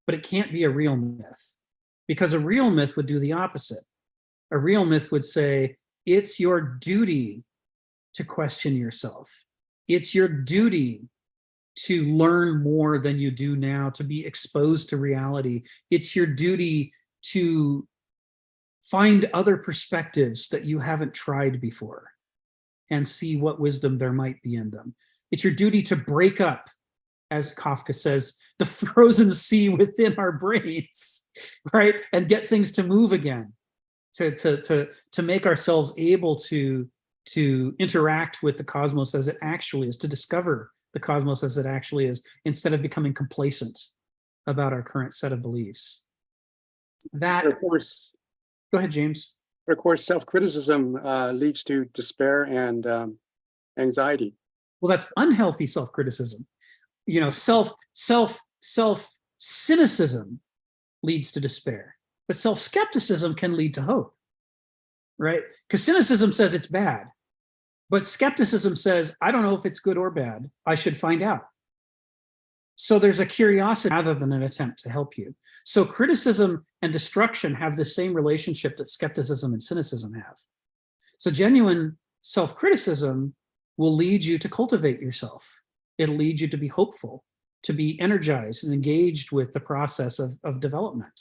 but it can't be a real myth, because a real myth would do the opposite. A real myth would say, it's your duty to question yourself. It's your duty to learn more than you do now, to be exposed to reality. It's your duty to find other perspectives that you haven't tried before and see what wisdom there might be in them. It's your duty to break up, as Kafka says, the frozen sea within our brains, right? And get things to move again, to make ourselves able to interact with the cosmos as it actually is, to discover the cosmos as it actually is, instead of becoming complacent about our current set of beliefs. That, of course, go ahead, James. of course, self-criticism leads to despair and anxiety. Well, that's unhealthy self-criticism. Self-cynicism leads to despair, but self-skepticism can lead to hope, right? Because cynicism says it's bad, but skepticism says, I don't know if it's good or bad. I should find out. So there's a curiosity rather than an attempt to help you. So criticism and destruction have the same relationship that skepticism and cynicism have. So genuine self-criticism will lead you to cultivate yourself. It'll lead you to be hopeful, to be energized and engaged with the process of development.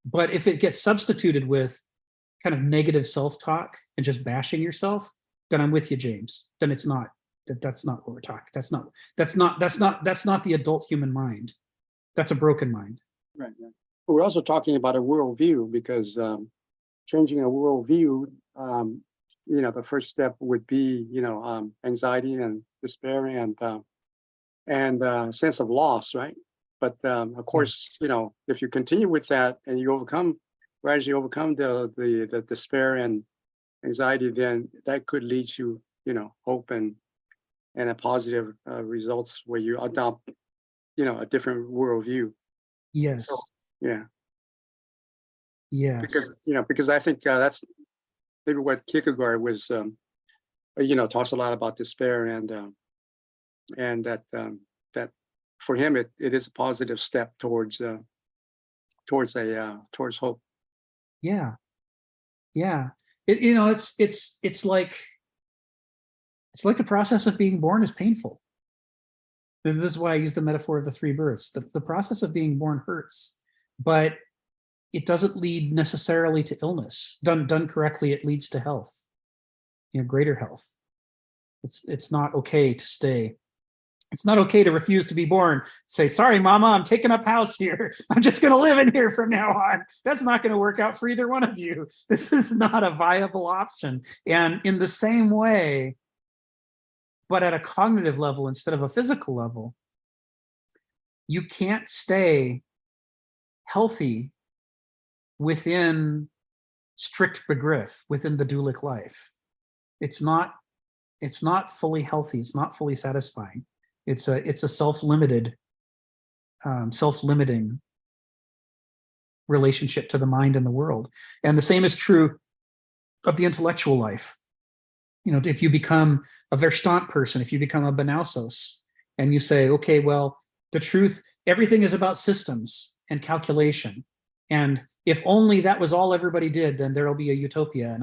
But if it gets substituted with kind of negative self-talk and just bashing yourself, then I'm with you, James. Then it's not, that's not what we're talking. That's not the adult human mind. That's a broken mind. Right. Right. But we're also talking about a worldview, because changing a worldview, the first step would be, anxiety and despair and sense of loss, right? But of course, if you continue with that and you gradually overcome the despair and anxiety, then that could lead to, hope and a positive results where you adopt, a different worldview. Yes. So, yeah. Yes. Because I think that's maybe what Kierkegaard was, talks a lot about despair and that for him it is a positive step towards hope. Yeah. Yeah. It's like the process of being born is painful. This is why I use the metaphor of the three births. The process of being born hurts, but it doesn't lead necessarily to illness. Done correctly, it leads to health, greater health. It's not okay to stay. It's not okay to refuse to be born. Say, sorry, mama, I'm taking up house here. I'm just going to live in here from now on. That's not going to work out for either one of you. This is not a viable option. And in the same way, but at a cognitive level instead of a physical level, you can't stay healthy within strict begriff, within the dualic life. It's not fully healthy. It's not fully satisfying. It's a self-limiting relationship to the mind and the world. And the same is true of the intellectual life. If you become a Verstand person, if you become a Benausos, and you say, okay, well, the truth, everything is about systems and calculation. And if only that was all everybody did, then there'll be a utopia, and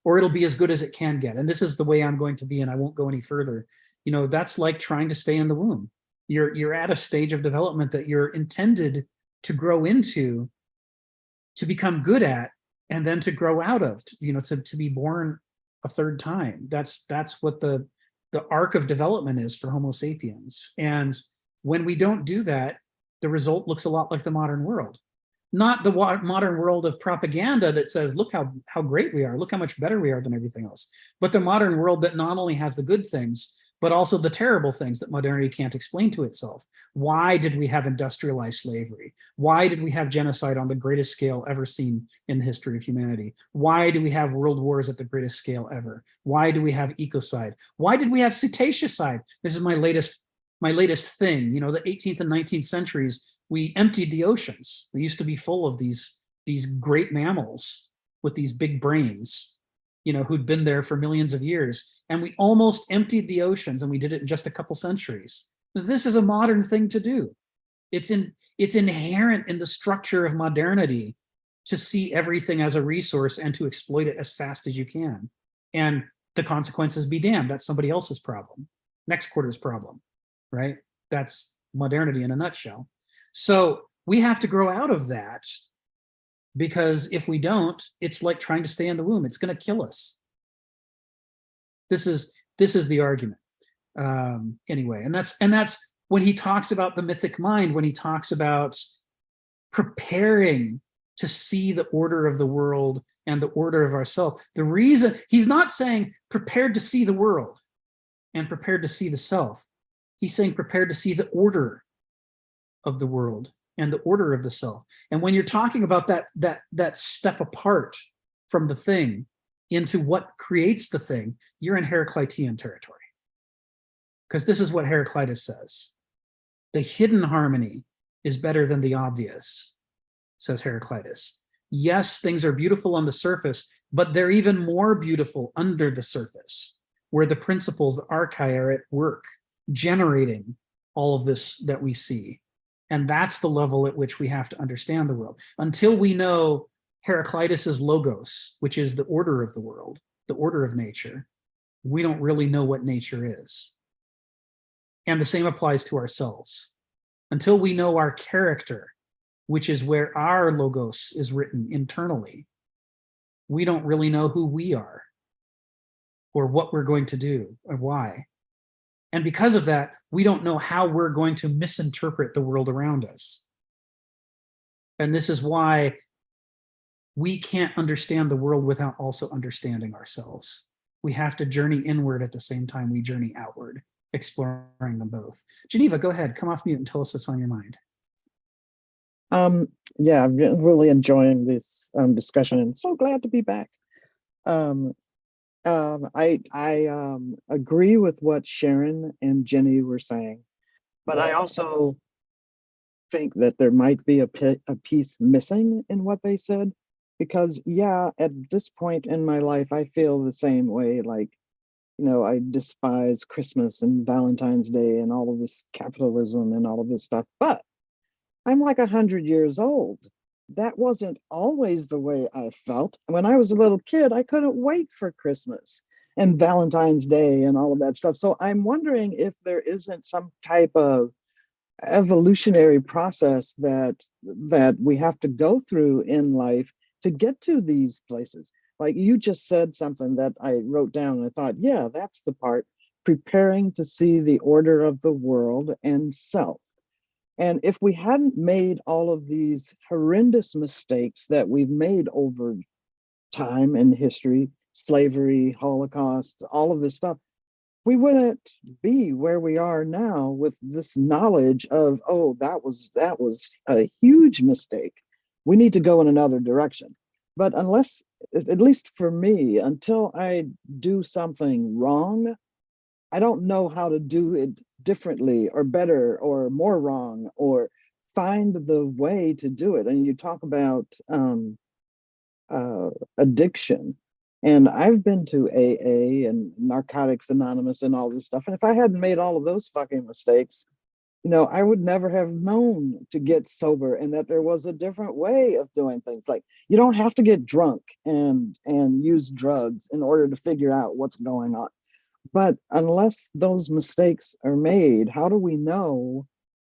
or it'll be as good as it can get. And this is the way I'm going to be, and I won't go any further. That's like trying to stay in the womb. You're at a stage of development that you're intended to grow into, to become good at, and then to grow out of, to be born a third time. That's what the arc of development is for Homo sapiens. And when we don't do that, the result looks a lot like the modern world. Not the modern world of propaganda that says, look how great we are, look how much better we are than everything else, but the modern world that not only has the good things, but also the terrible things that modernity can't explain to itself. Why did we have industrialized slavery? Why did we have genocide on the greatest scale ever seen in the history of humanity? Why do we have world wars at the greatest scale ever? Why do we have ecocide? Why did we have cetacecide? This is my latest thing. The 18th and 19th centuries, we emptied the oceans. They used to be full of these great mammals with these big brains, who'd been there for millions of years. And we almost emptied the oceans, and we did it in just a couple centuries. This is a modern thing to do. It's inherent in the structure of modernity to see everything as a resource and to exploit it as fast as you can. And the consequences be damned. That's somebody else's problem. Next quarter's problem, right? That's modernity in a nutshell. So we have to grow out of that, because if we don't, it's like trying to stay in the womb. It's going to kill us. This is the argument. Anyway, and that's when he talks about the mythic mind, when he talks about preparing to see the order of the world and the order of ourself. The reason he's not saying prepared to see the world and prepared to see the self. He's saying prepared to see the order of the world and the order of the self. And when you're talking about that step apart from the thing into what creates the thing, you're in Heraclitean territory. Because this is what Heraclitus says. The hidden harmony is better than the obvious, says Heraclitus. Yes, things are beautiful on the surface, but they're even more beautiful under the surface, where the principles, the archai, are at work, generating all of this that we see. And that's the level at which we have to understand the world. Until we know Heraclitus's logos, which is the order of the world, the order of nature, we don't really know what nature is. And the same applies to ourselves. Until we know our character, which is where our logos is written internally, we don't really know who we are or what we're going to do or why. And because of that, we don't know how we're going to misinterpret the world around us. And this is why we can't understand the world without also understanding ourselves. We have to journey inward at the same time we journey outward, exploring them both. Geneva, go ahead, come off mute and tell us what's on your mind. Yeah, I'm really enjoying this discussion and so glad to be back. I agree with what Sharon and Jenny were saying, but I also think that there might be a piece missing in what they said, because yeah, at this point in my life, I feel the same way. Like, I despise Christmas and Valentine's Day and all of this capitalism and all of this stuff, but I'm like 100 years old. That wasn't always the way I felt. When I was a little kid, I couldn't wait for Christmas and Valentine's Day and all of that stuff. So I'm wondering if there isn't some type of evolutionary process that we have to go through in life to get to these places. Like you just said something that I wrote down and I thought, yeah, that's the part, preparing to see the order of the world and self. And if we hadn't made all of these horrendous mistakes that we've made over time in history, slavery, Holocaust, all of this stuff, we wouldn't be where we are now with this knowledge of, oh, that was a huge mistake. We need to go in another direction. But unless, at least for me, until I do something wrong, I don't know how to do it differently or better or more wrong or find the way to do it. And you talk about addiction. And I've been to AA and Narcotics Anonymous and all this stuff. And if I hadn't made all of those fucking mistakes, you know, I would never have known to get sober and that there was a different way of doing things. Like you don't have to get drunk and use drugs in order to figure out what's going on. But unless those mistakes are made, how do we know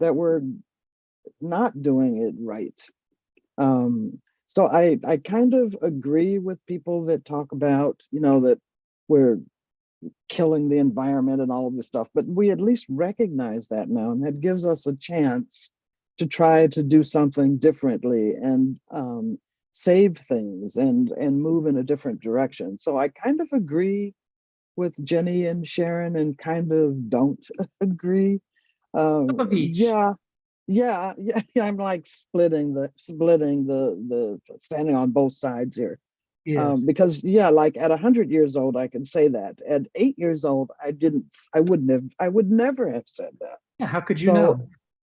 that we're not doing it right? So I kind of agree with people that talk about, you know, that we're killing the environment and all of this stuff, but we at least recognize that now, and that gives us a chance to try to do something differently and save things and move in a different direction. So I kind of agree with Jenny and Sharon and kind of don't agree. Some of each. Yeah, I'm like splitting the standing on both sides here. Yes. Because yeah, like at 100 years old, I can say that. At 8 years old, I would never have said that. Yeah, how could you So, know?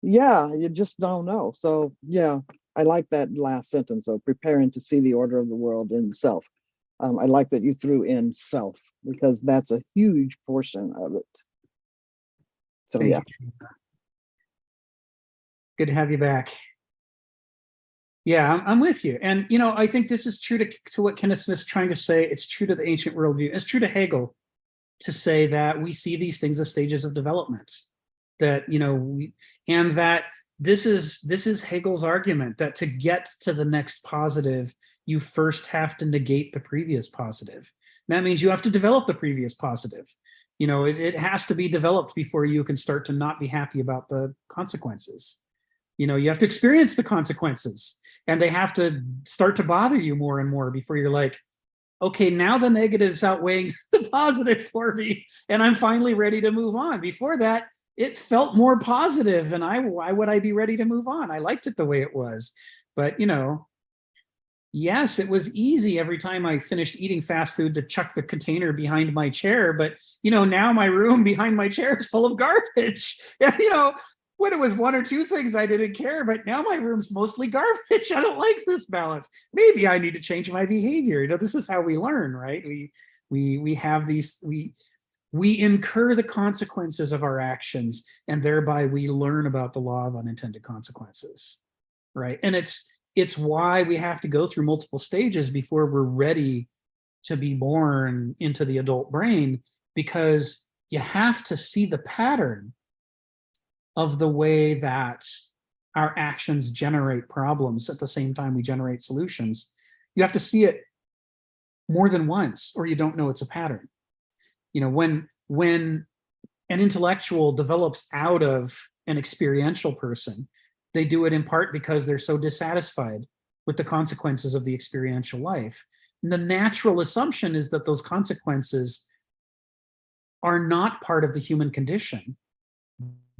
yeah, you just don't know. So yeah, I like that last sentence of preparing to see the order of the world in self. I like that you threw in self because that's a huge portion of it. So Thank yeah. you. Good to have you back. Yeah, I'm with you. And, you know, I think this is true to what Kenneth Smith's trying to say. It's true to the ancient worldview. It's true to Hegel to say that we see these things as stages of development. That, you know, and that this is Hegel's argument that to get to the next positive, you first have to negate the previous positive. And that means you have to develop the previous positive. You know, it has to be developed before you can start to not be happy about the consequences. You know, you have to experience the consequences and they have to start to bother you more and more before you're like, okay, now the negative's outweighing the positive for me and I'm finally ready to move on. Before that, it felt more positive and why would I be ready to move on? I liked it the way it was. But, you know, yes, it was easy every time I finished eating fast food to chuck the container behind my chair. But, you know, now my room behind my chair is full of garbage. You know, when it was one or two things I didn't care, but now my room's mostly garbage. I don't like this balance. Maybe I need to change my behavior. You know, this is how we learn, right? We have these, we incur the consequences of our actions, and thereby we learn about the law of unintended consequences, right? And it's why we have to go through multiple stages before we're ready to be born into the adult brain, because you have to see the pattern of the way that our actions generate problems at the same time we generate solutions. You have to see it more than once or you don't know it's a pattern. You know, when an intellectual develops out of an experiential person, they do it in part because they're so dissatisfied with the consequences of the experiential life. And the natural assumption is that those consequences are not part of the human condition,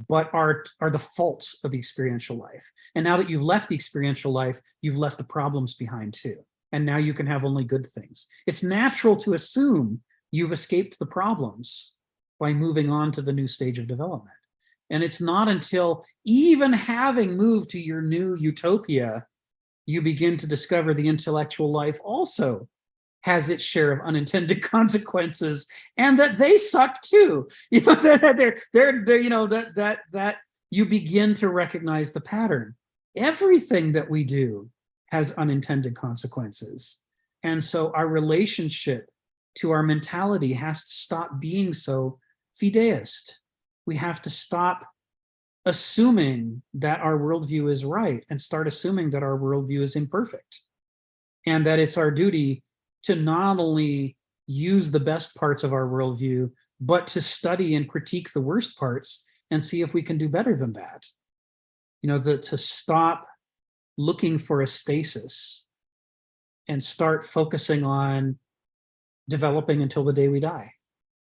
but are the faults of the experiential life. And now that you've left the experiential life, you've left the problems behind too. And now you can have only good things. It's natural to assume you've escaped the problems by moving on to the new stage of development. And it's not until, even having moved to your new utopia, you begin to discover the intellectual life also has its share of unintended consequences, and that they suck too. You know, they're you know, that you begin to recognize the pattern. Everything that we do has unintended consequences. And so our relationship to our mentality has to stop being so fideist. We have to stop assuming that our worldview is right and start assuming that our worldview is imperfect, and that it's our duty to not only use the best parts of our worldview, but to study and critique the worst parts and see if we can do better than that. You know, to stop looking for a stasis and start focusing on developing until the day we die.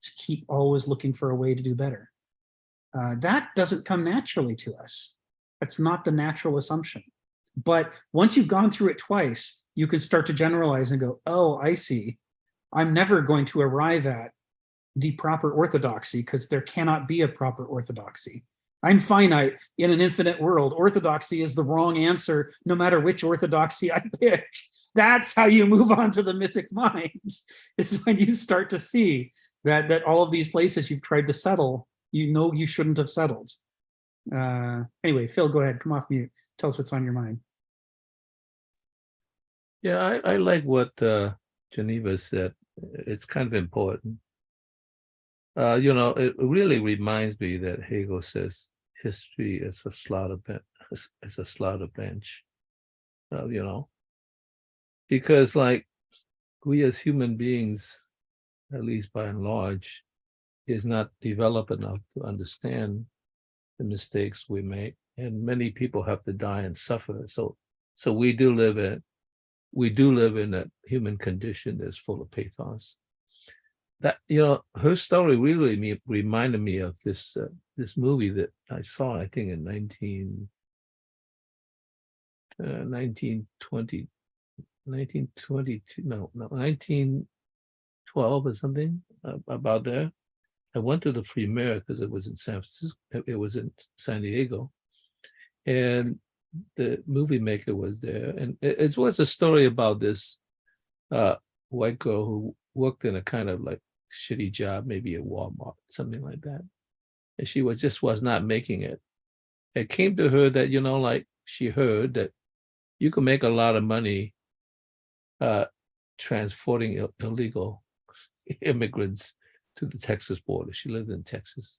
Just keep always looking for a way to do better. That doesn't come naturally to us. That's not the natural assumption. But once you've gone through it twice, you can start to generalize and go, oh, I see. I'm never going to arrive at the proper orthodoxy because there cannot be a proper orthodoxy. I'm finite in an infinite world. Orthodoxy is the wrong answer, no matter which orthodoxy I pick. That's how you move on to the mythic mind, is when you start to see that all of these places you've tried to settle, you know you shouldn't have settled. Anyway, Phil, go ahead, come off mute. Tell us what's on your mind. Yeah, I like what Geneva said. It's kind of important. You know, it really reminds me that Hegel says history is a slaughter bench. You know, because like we as human beings, at least by and large, is not developed enough to understand the mistakes we make, and many people have to die and suffer. So we do live in a human condition that's full of pathos. That, you know, her story really reminded me of this movie that I saw, I think in 1912 or something, about there. I went to the premiere because it was in San Francisco, it was in San Diego, and the movie maker was there, and it was a story about this white girl who worked in a kind of like shitty job, maybe at Walmart, something like that, and she was not making it. It came to her that, you know, like she heard that you can make a lot of money transporting illegal immigrants to the Texas border. She lived in Texas.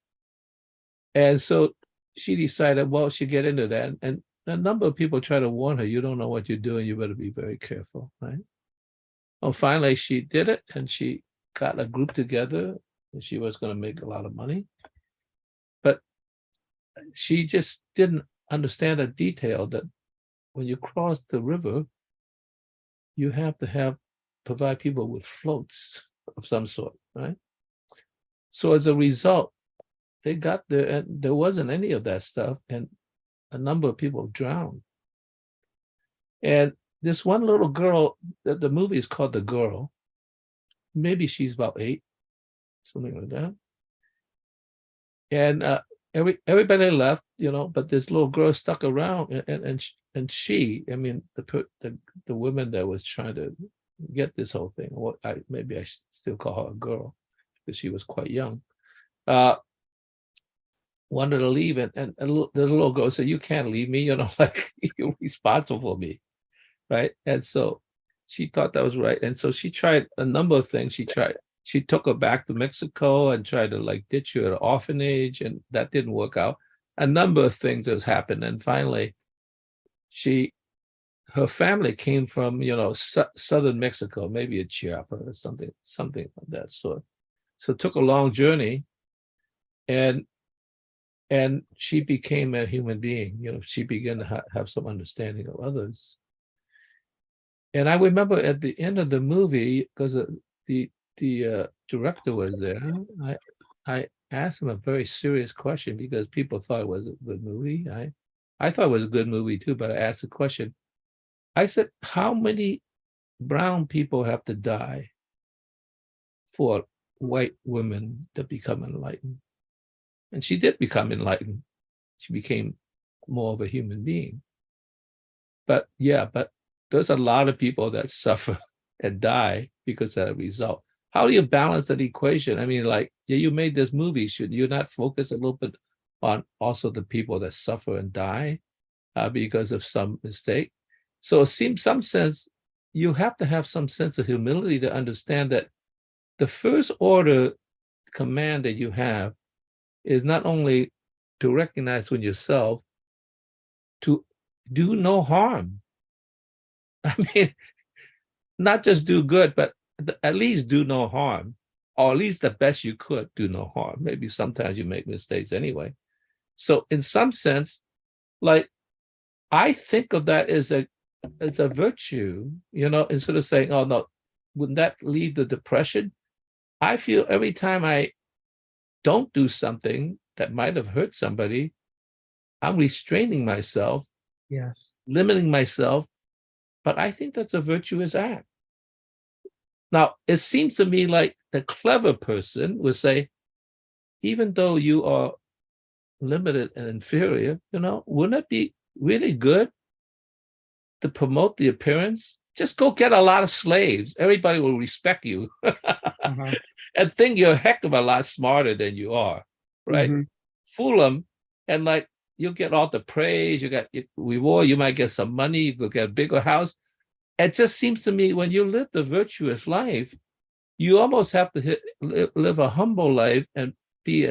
And so she decided, well, she'd get into that. And a number of people try to warn her, you don't know what you're doing, you better be very careful, right? Well, finally she did it, and she got a group together, and she was going to make a lot of money. But she just didn't understand the detail that when you cross the river, you have to provide people with floats of some sort, right? So as a result, they got there and there wasn't any of that stuff, and a number of people drowned. And this one little girl, the movie is called The Girl, maybe she's about 8, something like that. And everybody left, you know, but this little girl stuck around, and she, I mean, the woman that was trying to get this whole thing, maybe I still call her a girl because she was quite young, wanted to leave, and the little girl said, you can't leave me, you know, like you're responsible for me, right? And so she thought that was right, and so she tried a number of things. She took her back to Mexico and tried to like ditch her at an orphanage, and that didn't work out. A number of things has happened, and finally her family came from, you know, southern Mexico, maybe a Chiapas or something of that sort. So it took a long journey, and she became a human being. You know, she began to have some understanding of others. And I remember at the end of the movie, because the director was there, I asked him a very serious question because people thought it was a good movie. I thought it was a good movie too, but I asked the question. I said, how many brown people have to die for white women to become enlightened? And she did become enlightened. She became more of a human being. But there's a lot of people that suffer and die because of that result. How do you balance that equation? I mean, like, yeah, you made this movie. Should you not focus a little bit on also the people that suffer and die because of some mistake? So it seems some sense you have to have some sense of humility to understand that the first order command that you have is not only to recognize when yourself to do no harm. I mean, not just do good, but at least do no harm, or at least the best you could do no harm. Maybe sometimes you make mistakes anyway. So in some sense, like, I think of that as a virtue, you know, instead of saying, oh no, wouldn't that lead to depression? I feel every time I don't do something that might have hurt somebody, I'm restraining myself, Yes. limiting myself, but I think that's a virtuous act. Now, it seems to me like the clever person would say, even though you are limited and inferior, you know, wouldn't it be really good to promote the appearance? Just go get a lot of slaves. Everybody will respect you and think you're a heck of a lot smarter than you are, right? Fool them, and like, you'll get all the praise, you get reward, you might get some money, you could get a bigger house. It just seems to me when you live the virtuous life, you almost have to live a humble life and be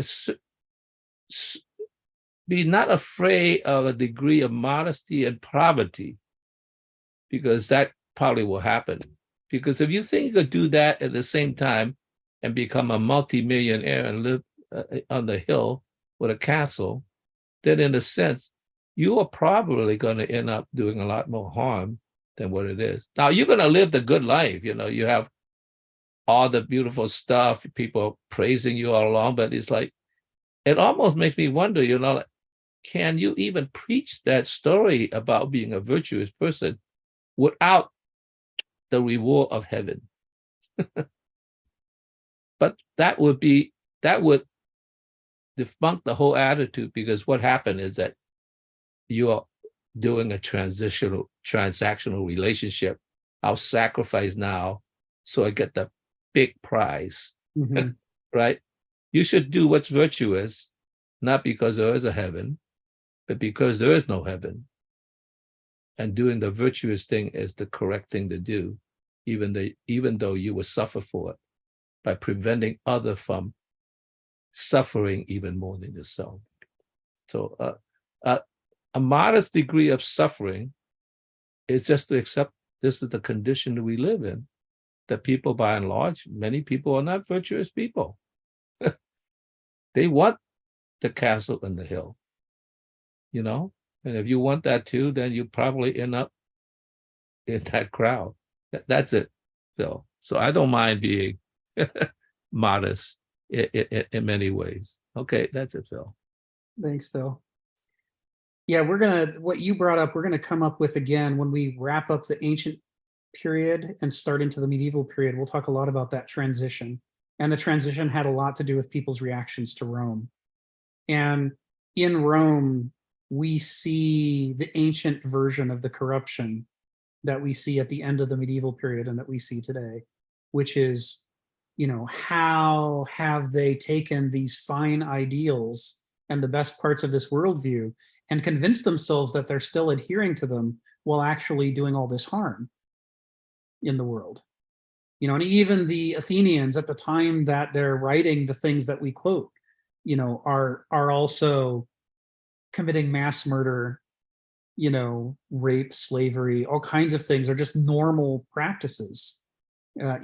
not afraid of a degree of modesty and poverty, because that probably will happen. Because if you think you could do that at the same time and become a multi-millionaire and live on the hill with a castle, then in a sense, you are probably going to end up doing a lot more harm than what it is. Now, you're going to live the good life. You know, you have all the beautiful stuff, people praising you all along, but it's like, it almost makes me wonder, you know, can you even preach that story about being a virtuous person without the reward of heaven? But that would debunk the whole attitude, because what happened is that you are doing a transactional relationship. I'll sacrifice now so I get the big prize, right? You should do what's virtuous, not because there is a heaven, but because there is no heaven. And doing the virtuous thing is the correct thing to do, even though you will suffer for it, by preventing others from suffering even more than yourself. So a modest degree of suffering is just to accept this is the condition that we live in, that people, by and large, many people are not virtuous people. They want the castle and the hill, you know? And if you want that too, then you probably end up in that crowd. That's it, Phil. So I don't mind being modest in many ways. Okay, that's it, Phil. Thanks, Phil. Yeah, what you brought up, we're gonna come up with again when we wrap up the ancient period and start into the medieval period. We'll talk a lot about that transition. And the transition had a lot to do with people's reactions to Rome. And in Rome, we see the ancient version of the corruption that we see at the end of the medieval period and that we see today, which is, you know, how have they taken these fine ideals and the best parts of this worldview and convinced themselves that they're still adhering to them while actually doing all this harm in the world. You know, and even the Athenians at the time that they're writing the things that we quote, you know, are also committing mass murder, you know, rape, slavery, all kinds of things are just normal practices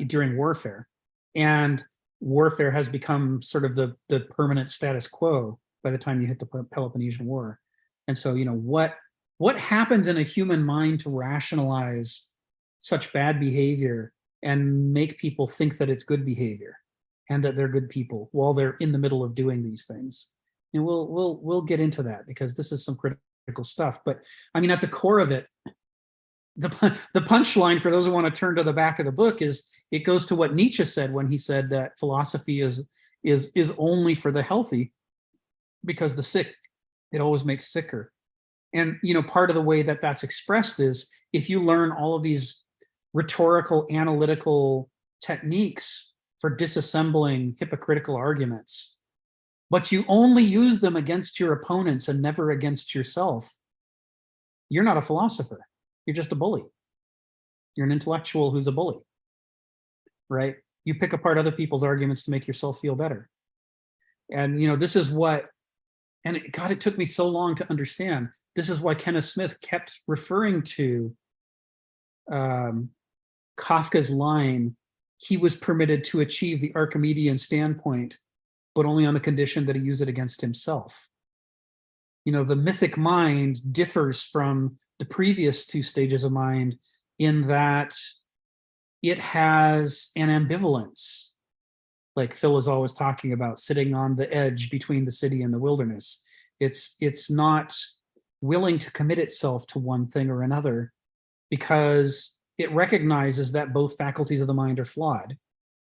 during warfare. And warfare has become sort of the permanent status quo by the time you hit the Peloponnesian War. And so, you know, what happens in a human mind to rationalize such bad behavior and make people think that it's good behavior and that they're good people while they're in the middle of doing these things? And we'll get into that, because this is some critical stuff. But I mean, at the core of it, the punchline for those who want to turn to the back of the book is it goes to what Nietzsche said when he said that philosophy is only for the healthy, because the sick, it always makes sicker. And, you know, part of the way that that's expressed is if you learn all of these rhetorical, analytical techniques for disassembling hypocritical arguments, but you only use them against your opponents and never against yourself, you're not a philosopher. You're just a bully. You're an intellectual who's a bully, right? You pick apart other people's arguments to make yourself feel better. And, you know, this is what And God, it took me so long to understand. This is why Kenneth Smith kept referring to Kafka's line, he was permitted to achieve the Archimedean standpoint, but only on the condition that he use it against himself. You know, the mythic mind differs from the previous two stages of mind in that it has an ambivalence. Like Phil is always talking about, sitting on the edge between the city and the wilderness. It's not willing to commit itself to one thing or another because it recognizes that both faculties of the mind are flawed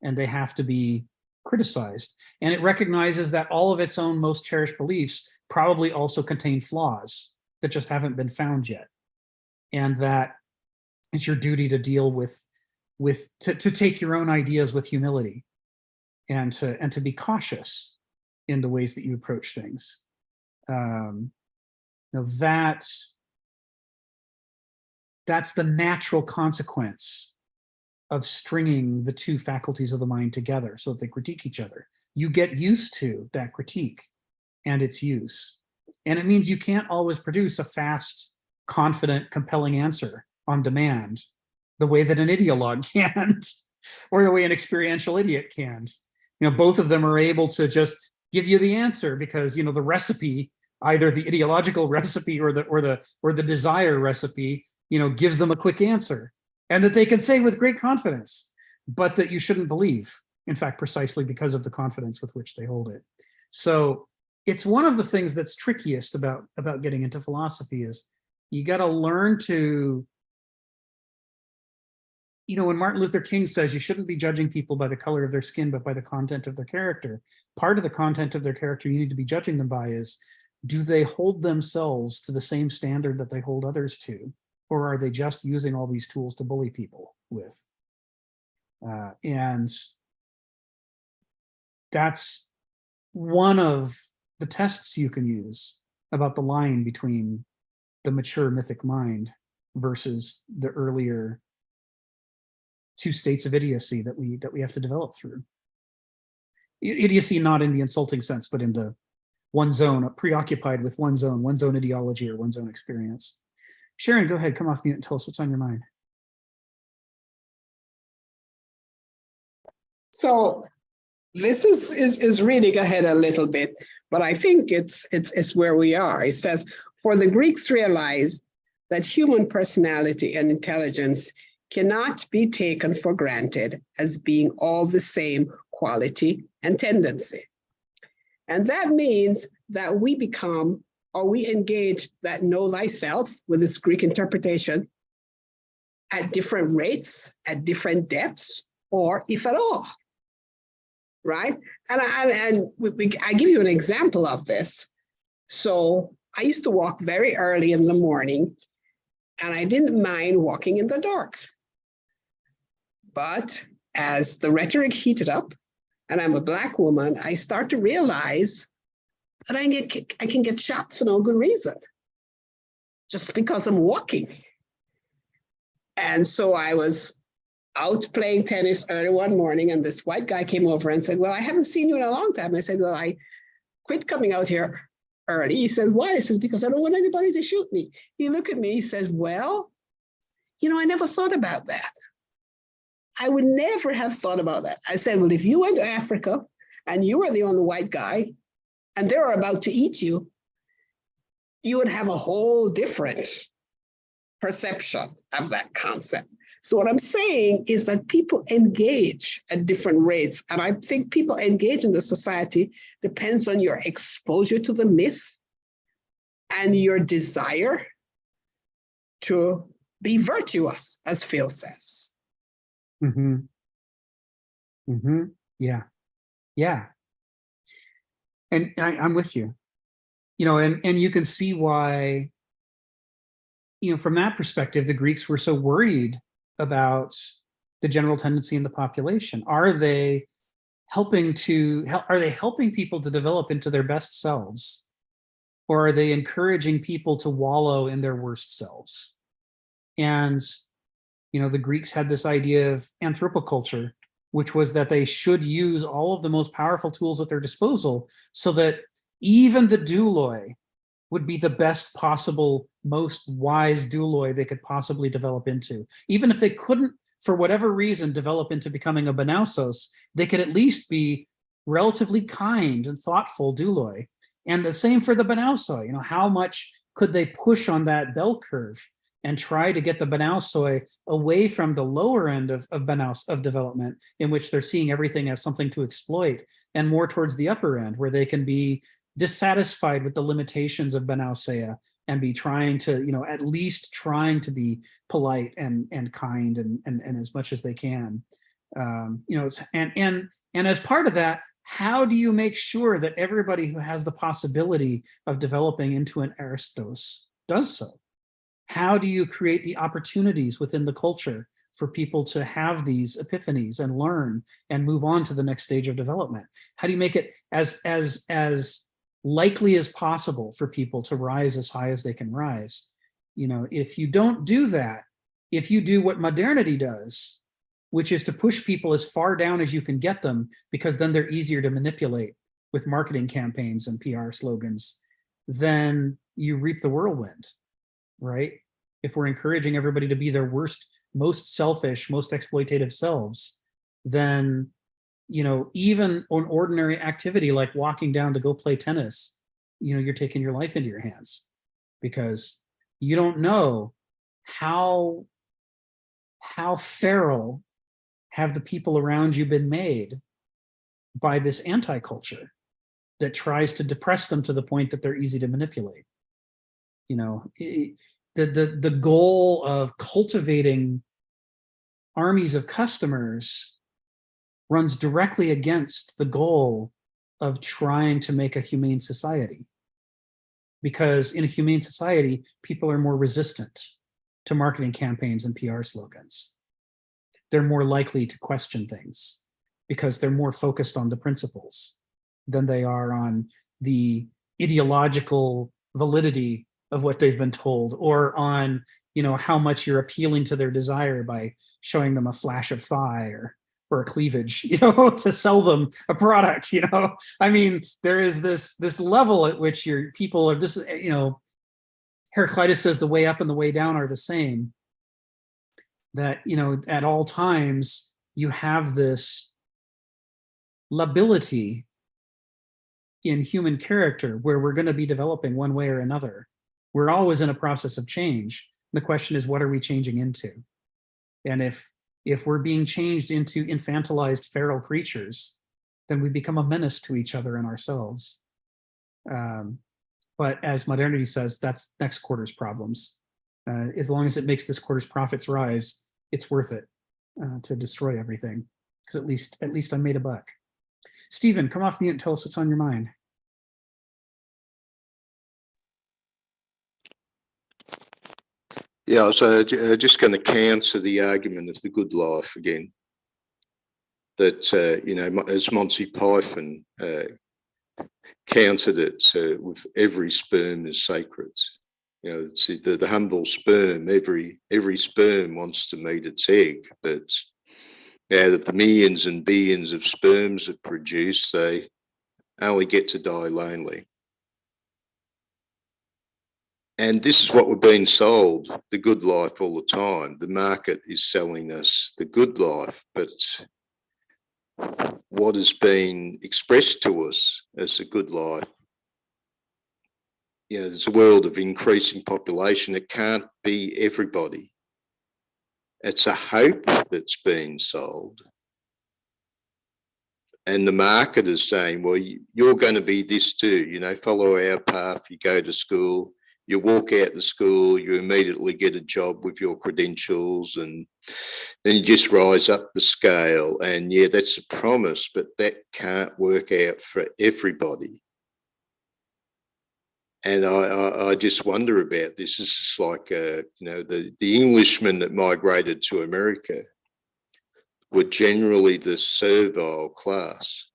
and they have to be criticized. And it recognizes that all of its own most cherished beliefs probably also contain flaws that just haven't been found yet. And that it's your duty to deal to take your own ideas with humility and to be cautious in the ways that you approach things. That's the natural consequence of stringing the two faculties of the mind together so that they critique each other. You get used to that critique and its use. And it means you can't always produce a fast, confident, compelling answer on demand the way that an ideologue can, or the way an experiential idiot can. You know, both of them are able to just give you the answer because, you know, the recipe, either the ideological recipe or the desire recipe, you know, gives them a quick answer, and that they can say with great confidence, but that you shouldn't believe, in fact, precisely because of the confidence with which they hold it. So it's one of the things that's trickiest about getting into philosophy is you got to learn to, you know, when Martin Luther King says you shouldn't be judging people by the color of their skin, but by the content of their character. Part of the content of their character you need to be judging them by is, do they hold themselves to the same standard that they hold others to? Or are they just using all these tools to bully people with? And that's one of the tests you can use about the line between the mature mythic mind versus the earlier two states of idiocy that we have to develop through. Idiocy not in the insulting sense, but in the one's own, preoccupied with one's own ideology or one's own experience. Sharon, go ahead, come off mute and tell us what's on your mind. So this is reading ahead a little bit, but I think it's where we are. It says, for the Greeks realized that human personality and intelligence cannot be taken for granted as being all the same quality and tendency. And that means that we become, or we engage that know thyself with this Greek interpretation at different rates, at different depths, or if at all, right? And I give you an example of this. So I used to walk very early in the morning, and I didn't mind walking in the dark. But as the rhetoric heated up, and I'm a Black woman, I start to realize that I can get shot for no good reason, just because I'm walking. And so I was out playing tennis early one morning, and this white guy came over and said, well, I haven't seen you in a long time. I said, well, I quit coming out here early. He says, why? I says, because I don't want anybody to shoot me. He looked at me, he says, well, you know, I never thought about that. I would never have thought about that. I said, well, if you went to Africa and you were the only white guy and they were about to eat you, you would have a whole different perception of that concept. So what I'm saying is that people engage at different rates. And I think people engage in the society depends on your exposure to the myth and your desire to be virtuous, as Phil says. Mm-hmm. Mm-hmm. Yeah. Yeah. And I'm with you. You know, and you can see why, you know, from that perspective, the Greeks were so worried about the general tendency in the population. Are they helping people to develop into their best selves, or are they encouraging people to wallow in their worst selves? And you know, the Greeks had this idea of anthropoculture, which was that they should use all of the most powerful tools at their disposal so that even the douloi would be the best possible, most wise douloi they could possibly develop into. Even if they couldn't, for whatever reason, develop into becoming a banausos, they could at least be relatively kind and thoughtful douloi. And the same for the banausoi. You know, how much could they push on that bell curve and try to get the banausoi away from the lower end of development, in which they're seeing everything as something to exploit, and more towards the upper end, where they can be dissatisfied with the limitations of banauseia and be trying to, you know, at least trying to be polite and kind and as much as they can. You know, and as part of that, how do you make sure that everybody who has the possibility of developing into an Aristos does so? How do you create the opportunities within the culture for people to have these epiphanies and learn and move on to the next stage of development? How do you make it as likely as possible for people to rise as high as they can rise? You know, if you don't do that, if you do what modernity does, which is to push people as far down as you can get them, because then they're easier to manipulate with marketing campaigns and PR slogans, then you reap the whirlwind, right? If we're encouraging everybody to be their worst, most selfish, most exploitative selves, then, you know, even an ordinary activity like walking down to go play tennis, you know, you're taking your life into your hands, because you don't know how feral have the people around you been made by this anti-culture that tries to depress them to the point that they're easy to manipulate. You know, the goal of cultivating armies of customers runs directly against the goal of trying to make a humane society. Because in a humane society, people are more resistant to marketing campaigns and PR slogans. They're more likely to question things because they're more focused on the principles than they are on the ideological validity of what they've been told, or on, you know, how much you're appealing to their desire by showing them a flash of thigh or a cleavage, you know, to sell them a product. You know, I mean, there is this level at which your people are this, you know, Heraclitus says the way up and the way down are the same. That, you know, at all times you have this lability in human character where we're going to be developing one way or another. We're always in a process of change. The question is, what are we changing into? And if we're being changed into infantilized feral creatures, then we become a menace to each other and ourselves. But as modernity says, that's next quarter's problems. As long as it makes this quarter's profits rise, it's worth it to destroy everything, because at least I made a buck. Stephen, come off mute and tell us what's on your mind. Yeah, so just going to counter the argument of the good life again. That, you know, as Monty Python countered it with every sperm is sacred. You know, it's the humble sperm, every sperm wants to meet its egg, but out of the millions and billions of sperms that produce, they only get to die lonely. And this is what we're being sold, the good life all the time. The market is selling us the good life, but what is being expressed to us as a good life? You know, there's a world of increasing population. It can't be everybody. It's a hope that's being sold. And the market is saying, well, you're going to be this too, you know, follow our path, you go to school, you walk out the school, you immediately get a job with your credentials, and then you just rise up the scale. And yeah, that's a promise, but that can't work out for everybody. And I just wonder about this. It's just like, you know, the Englishmen that migrated to America were generally the servile class.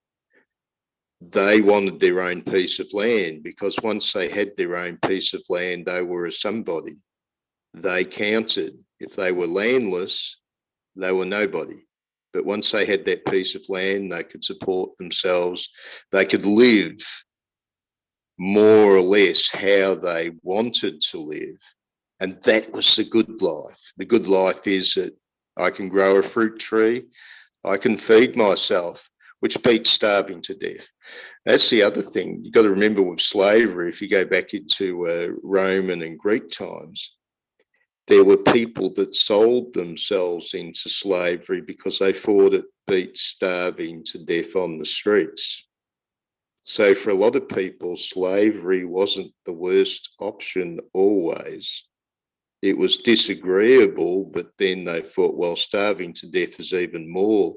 They wanted their own piece of land, because once they had their own piece of land, they were a somebody. They counted. If they were landless, they were nobody. But once they had that piece of land, they could support themselves. They could live more or less how they wanted to live. And that was the good life. The good life is that I can grow a fruit tree, I can feed myself, which beats starving to death. That's the other thing. You've got to remember with slavery, if you go back into Roman and Greek times, there were people that sold themselves into slavery because they thought it beat starving to death on the streets. So for a lot of people, slavery wasn't the worst option always. It was disagreeable, but then they thought, well, starving to death is even more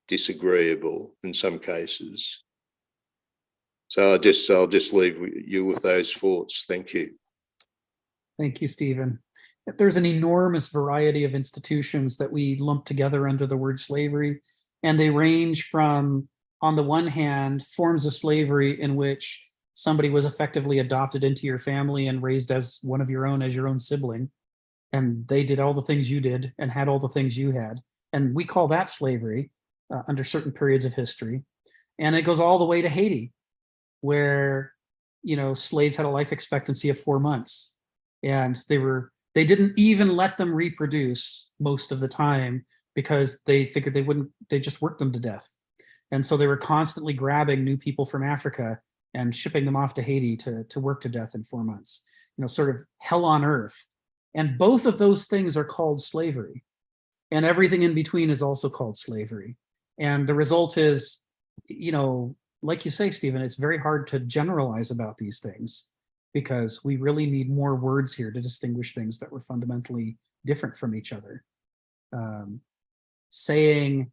disagreeable in some cases. So I'll just leave you with those thoughts. Thank you. Thank you, Stephen. There's an enormous variety of institutions that we lump together under the word slavery, and they range from, on the one hand, forms of slavery in which somebody was effectively adopted into your family and raised as one of your own, as your own sibling, and they did all the things you did and had all the things you had. And we call that slavery under certain periods of history. And it goes all the way to Haiti, where, you know, slaves had a life expectancy of 4 months, and they didn't even let them reproduce most of the time because they figured they just worked them to death. And so they were constantly grabbing new people from Africa and shipping them off to Haiti to work to death in 4 months, you know, sort of hell on earth. And both of those things are called slavery. And everything in between is also called slavery. And the result is, you know, like you say, Stephen, it's very hard to generalize about these things because we really need more words here to distinguish things that were fundamentally different from each other. Saying,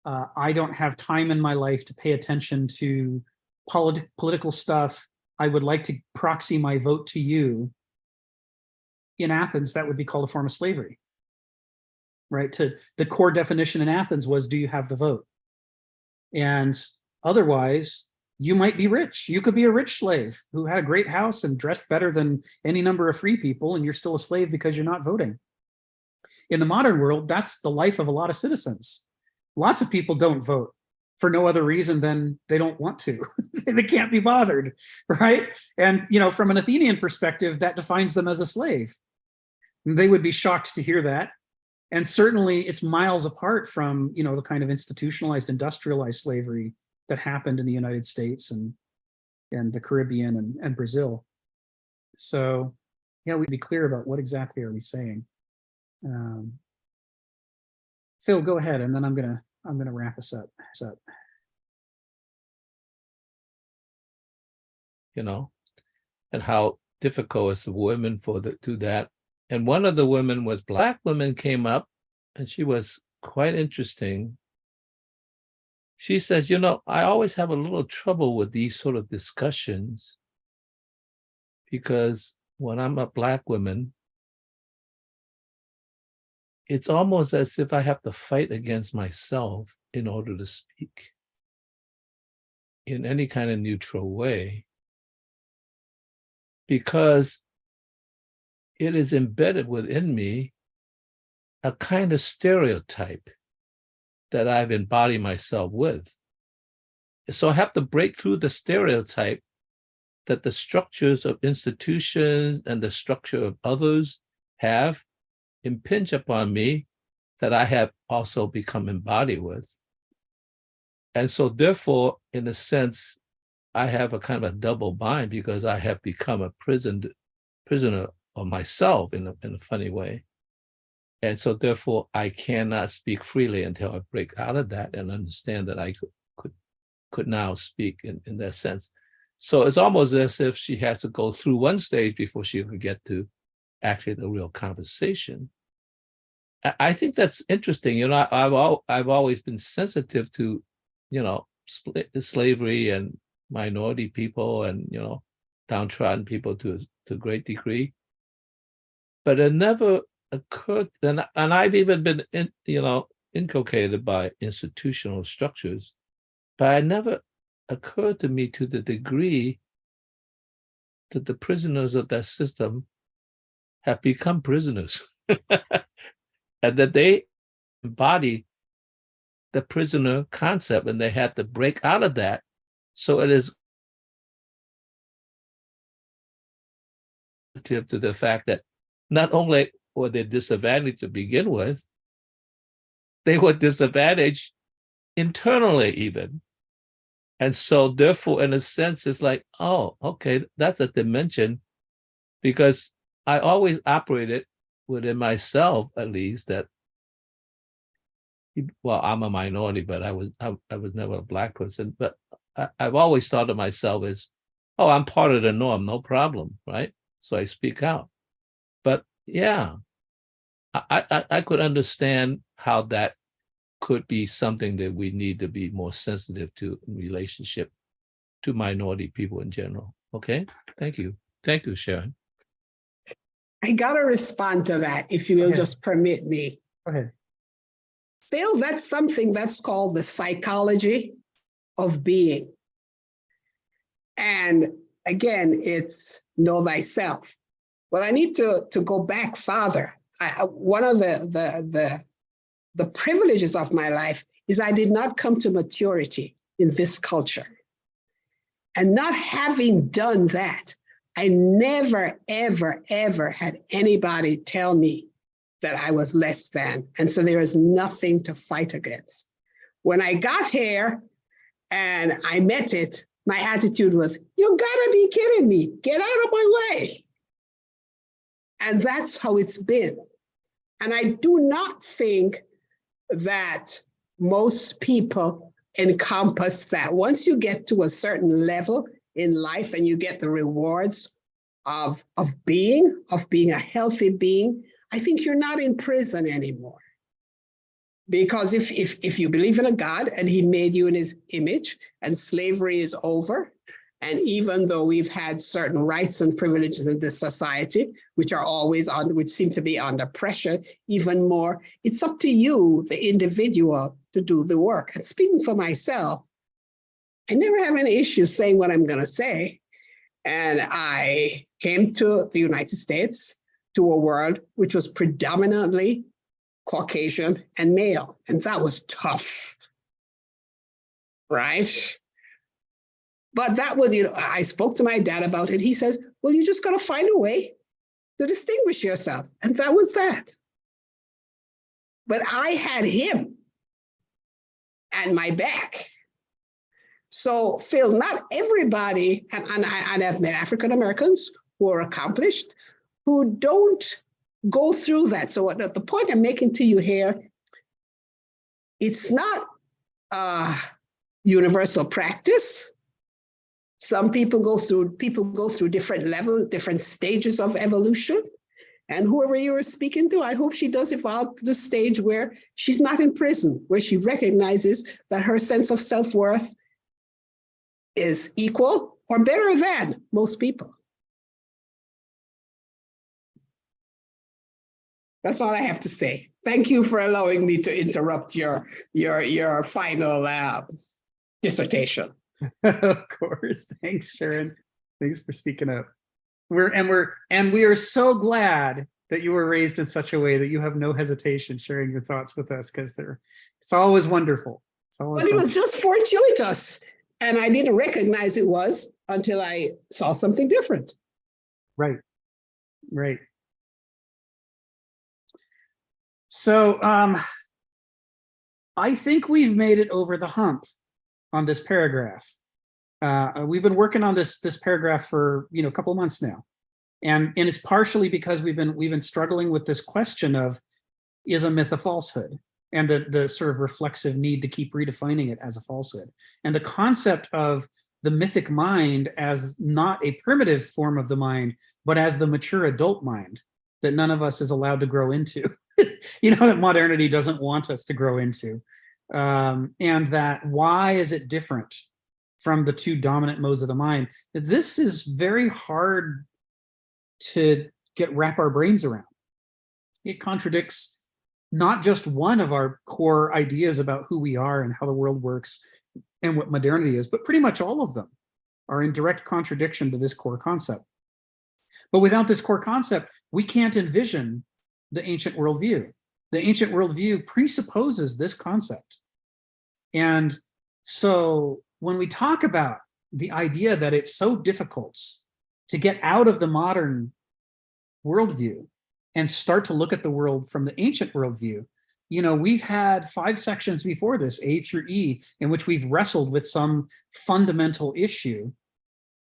I don't have time in my life to pay attention to political stuff, I would like to proxy my vote to you. In Athens, that would be called a form of slavery, right? The core definition in Athens was, do you have the vote? And otherwise, you might be rich. You could be a rich slave who had a great house and dressed better than any number of free people, and you're still a slave because you're not voting. In the modern world, that's the life of a lot of citizens. Lots of people don't vote for no other reason than they don't want to. They can't be bothered, right? And, you know, from an Athenian perspective, that defines them as a slave. And they would be shocked to hear that. And certainly it's miles apart from, you know, the kind of institutionalized, industrialized slavery that happened in the United States and the Caribbean and Brazil. So, yeah, we'd be clear about what exactly are we saying. Phil, go ahead, and then I'm gonna wrap us up. You know, and how difficult it's for women to do that. And one of the women was Black woman came up, and she was quite interesting. She says, you know, I always have a little trouble with these sort of discussions because when I'm a Black woman, it's almost as if I have to fight against myself in order to speak in any kind of neutral way, because it is embedded within me a kind of stereotype that I've embodied myself with. So I have to break through the stereotype that the structures of institutions and the structure of others have impinge upon me that I have also become embodied with. And so therefore, in a sense, I have a kind of a double bind because I have become a prisoner of myself in a funny way. And so therefore, I cannot speak freely until I break out of that and understand that I could now speak in that sense. So it's almost as if she has to go through one stage before she could get to actually the real conversation. I think that's interesting. You know, I've always been sensitive to, you know, slavery and minority people and, you know, downtrodden people to a great degree. But it never occurred, and I've even been, inculcated by institutional structures, but it never occurred to me to the degree that the prisoners of that system have become prisoners and that they embody the prisoner concept and they had to break out of that. So it is to the fact that not only were they disadvantaged to begin with, they were disadvantaged internally even. And so therefore, in a sense, it's like, oh, okay, that's a dimension, because I always operated within myself, at least, that, well, I'm a minority, but I was never a Black person, but I've always thought of myself as, oh, I'm part of the norm, no problem, right? So I speak out. But yeah, I could understand how that could be something that we need to be more sensitive to in relationship to minority people in general. Okay, thank you. Thank you, Sharon. I gotta respond to that, if you will just permit me. Go ahead. Phil, that's something that's called the psychology of being. And again, it's know thyself. Well, I need to go back farther. One of the privileges of my life is I did not come to maturity in this culture. And not having done that, I never, ever, ever had anybody tell me that I was less than. And so there is nothing to fight against. When I got here and I met it, my attitude was, you gotta be kidding me. Get out of my way. And that's how it's been. And I do not think that most people encompass that. Once you get to a certain level in life and you get the rewards of being a healthy being, I think you're not in prison anymore. Because if you believe in a God and he made you in his image and slavery is over, and even though we've had certain rights and privileges in this society, which are always on, which seem to be under pressure even more, it's up to you, the individual, to do the work. And speaking for myself, I never have any issue saying what I'm going to say. And I came to the United States, to a world which was predominantly Caucasian and male. And that was tough, right? But that was, I spoke to my dad about it. He says, well, you just got to find a way to distinguish yourself. And that was that. But I had him at my back. So Phil, not everybody, and I've met African Americans who are accomplished, who don't go through that. So the point I'm making to you here, it's not a universal practice. Some people go through different levels, different stages of evolution. And whoever you are speaking to, I hope she does evolve to the stage where she's not in prison, where she recognizes that her sense of self-worth is equal or better than most people. That's all I have to say. Thank you for allowing me to interrupt your final dissertation. Of course. Thanks, Sharon. Thanks for speaking up. We are so glad that you were raised in such a way that you have no hesitation sharing your thoughts with us, because it's always wonderful. Well, it was just fortuitous, and I didn't recognize it was until I saw something different. Right. Right. So I think we've made it over the hump on this paragraph. We've been working on this paragraph for a couple of months now, and it's partially because we've been struggling with this question of, is a myth a falsehood, and the sort of reflexive need to keep redefining it as a falsehood, and the concept of the mythic mind as not a primitive form of the mind, but as the mature adult mind that none of us is allowed to grow into. That modernity doesn't want us to grow into, and that why is it different from the two dominant modes of the mind? This is very hard to wrap our brains around. It contradicts not just one of our core ideas about who we are and how the world works and what modernity is, but pretty much all of them are in direct contradiction to this core concept. But without this core concept, we can't envision the ancient worldview. The ancient worldview presupposes this concept. And so when we talk about the idea that it's so difficult to get out of the modern worldview and start to look at the world from the ancient worldview. You know, we've had 5 sections before this, A through E, in which we've wrestled with some fundamental issue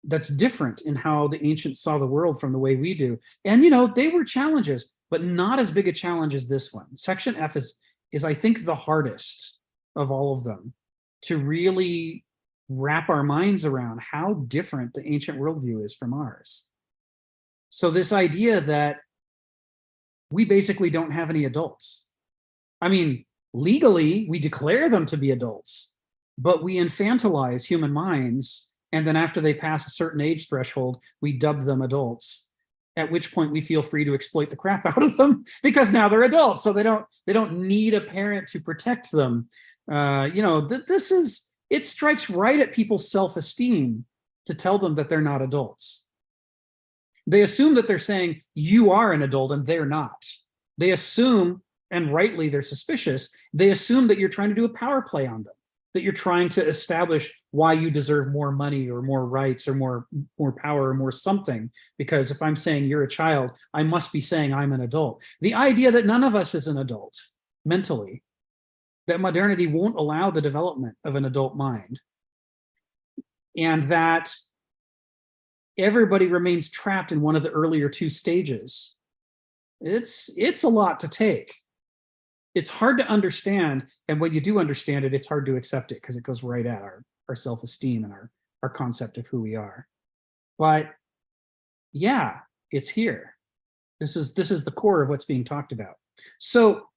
that's different in how the ancients saw the world from the way we do. And, you know, they were challenges, but not as big a challenge as this one. Section F is I think, the hardest of all of them to really wrap our minds around how different the ancient worldview is from ours. So this idea that we basically don't have any adults. I mean, legally, we declare them to be adults, but we infantilize human minds. And then after they pass a certain age threshold, we dub them adults, at which point we feel free to exploit the crap out of them because now they're adults. So they don't need a parent to protect them. You know, it strikes right at people's self-esteem to tell them that they're not adults. They assume that they're saying you are an adult and they're not. They assume, and rightly they're suspicious, they assume that you're trying to do a power play on them, that you're trying to establish why you deserve more money or more rights or more power or more something. Because if I'm saying you're a child, I must be saying I'm an adult. The idea that none of us is an adult mentally, that modernity won't allow the development of an adult mind, and that everybody remains trapped in one of the earlier 2 stages. It's a lot to take. It's hard to understand, and when you do understand it, it's hard to accept it because it goes right at our self-esteem and our concept of who we are. But yeah, it's here. This is the core of what's being talked about. So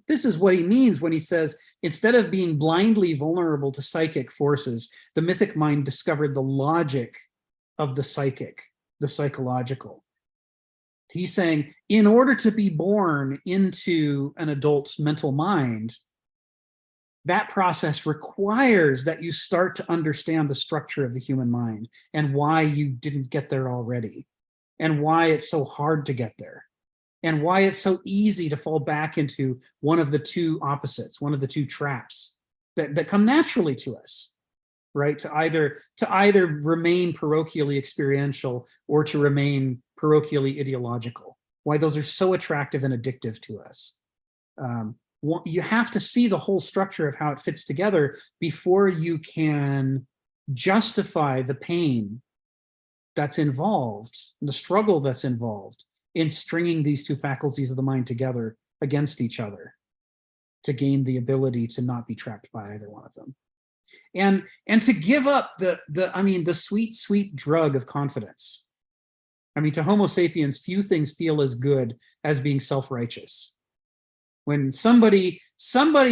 this is what he means when he says, instead of being blindly vulnerable to psychic forces, the mythic mind discovered the logic of the psychic, the psychological. He's saying, in order to be born into an adult's mental mind, that process requires that you start to understand the structure of the human mind and why you didn't get there already, and why it's so hard to get there, and why it's so easy to fall back into one of the 2 opposites, one of the 2 traps that come naturally to us, right? To either remain parochially experiential or to remain parochially ideological. Why those are so attractive and addictive to us. You have to see the whole structure of how it fits together before you can justify the pain that's involved, the struggle that's involved in stringing these 2 faculties of the mind together against each other to gain the ability to not be trapped by either one of them. And to give up the sweet drug of confidence. I mean, to Homo sapiens, few things feel as good as being self-righteous. When somebody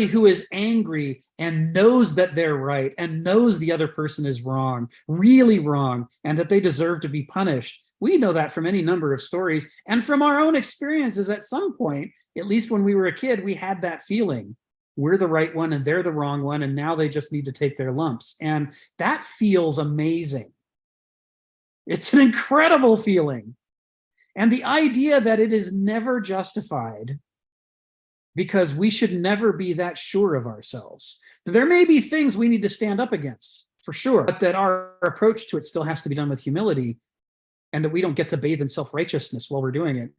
who is angry and knows that they're right and knows the other person is wrong, really wrong, and that they deserve to be punished, we know that from any number of stories and from our own experiences. At some point, at least when we were a kid, we had that feeling. We're the right one and they're the wrong one, and now they just need to take their lumps. And that feels amazing. It's an incredible feeling. And the idea that it is never justified, because we should never be that sure of ourselves. There may be things we need to stand up against, for sure, but that our approach to it still has to be done with humility, and that we don't get to bathe in self-righteousness while we're doing it.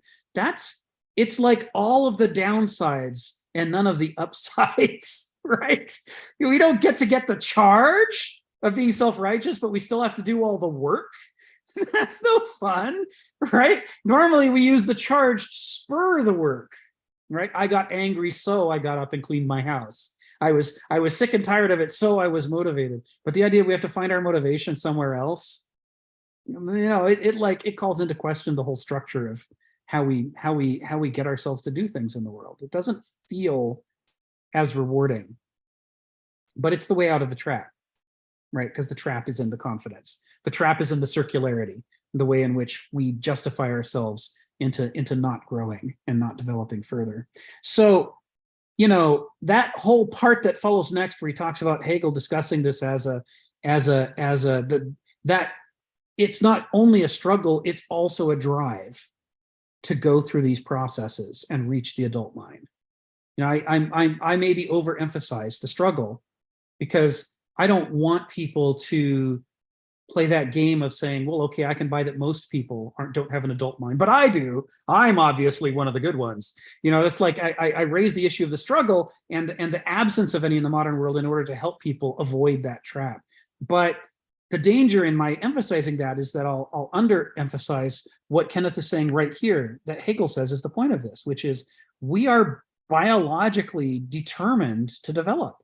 It's like all of the downsides and none of the upsides, right? We don't get the charge of being self-righteous, but we still have to do all the work. That's no fun, right? Normally we use the charge to spur the work, right? I got angry, so I got up and cleaned my house. I was sick and tired of it, so I was motivated. But the idea we have to find our motivation somewhere else, it calls into question the whole structure of how we get ourselves to do things in the world. It doesn't feel as rewarding, but it's the way out of the trap, right? Because the trap is in the confidence. The trap is in the circularity, the way in which we justify ourselves into not growing and not developing further. So, that whole part that follows next, where he talks about Hegel discussing this that it's not only a struggle, it's also a drive to go through these processes and reach the adult mind. I maybe overemphasize the struggle because I don't want people to play that game of saying, well, okay, I can buy that most people don't have an adult mind, but I do. I'm obviously one of the good ones. You know, it's like I raise the issue of the struggle and the absence of any in the modern world in order to help people avoid that trap. But the danger in my emphasizing that is that I'll underemphasize what Kenneth is saying right here, that Hegel says is the point of this, which is we are biologically determined to develop,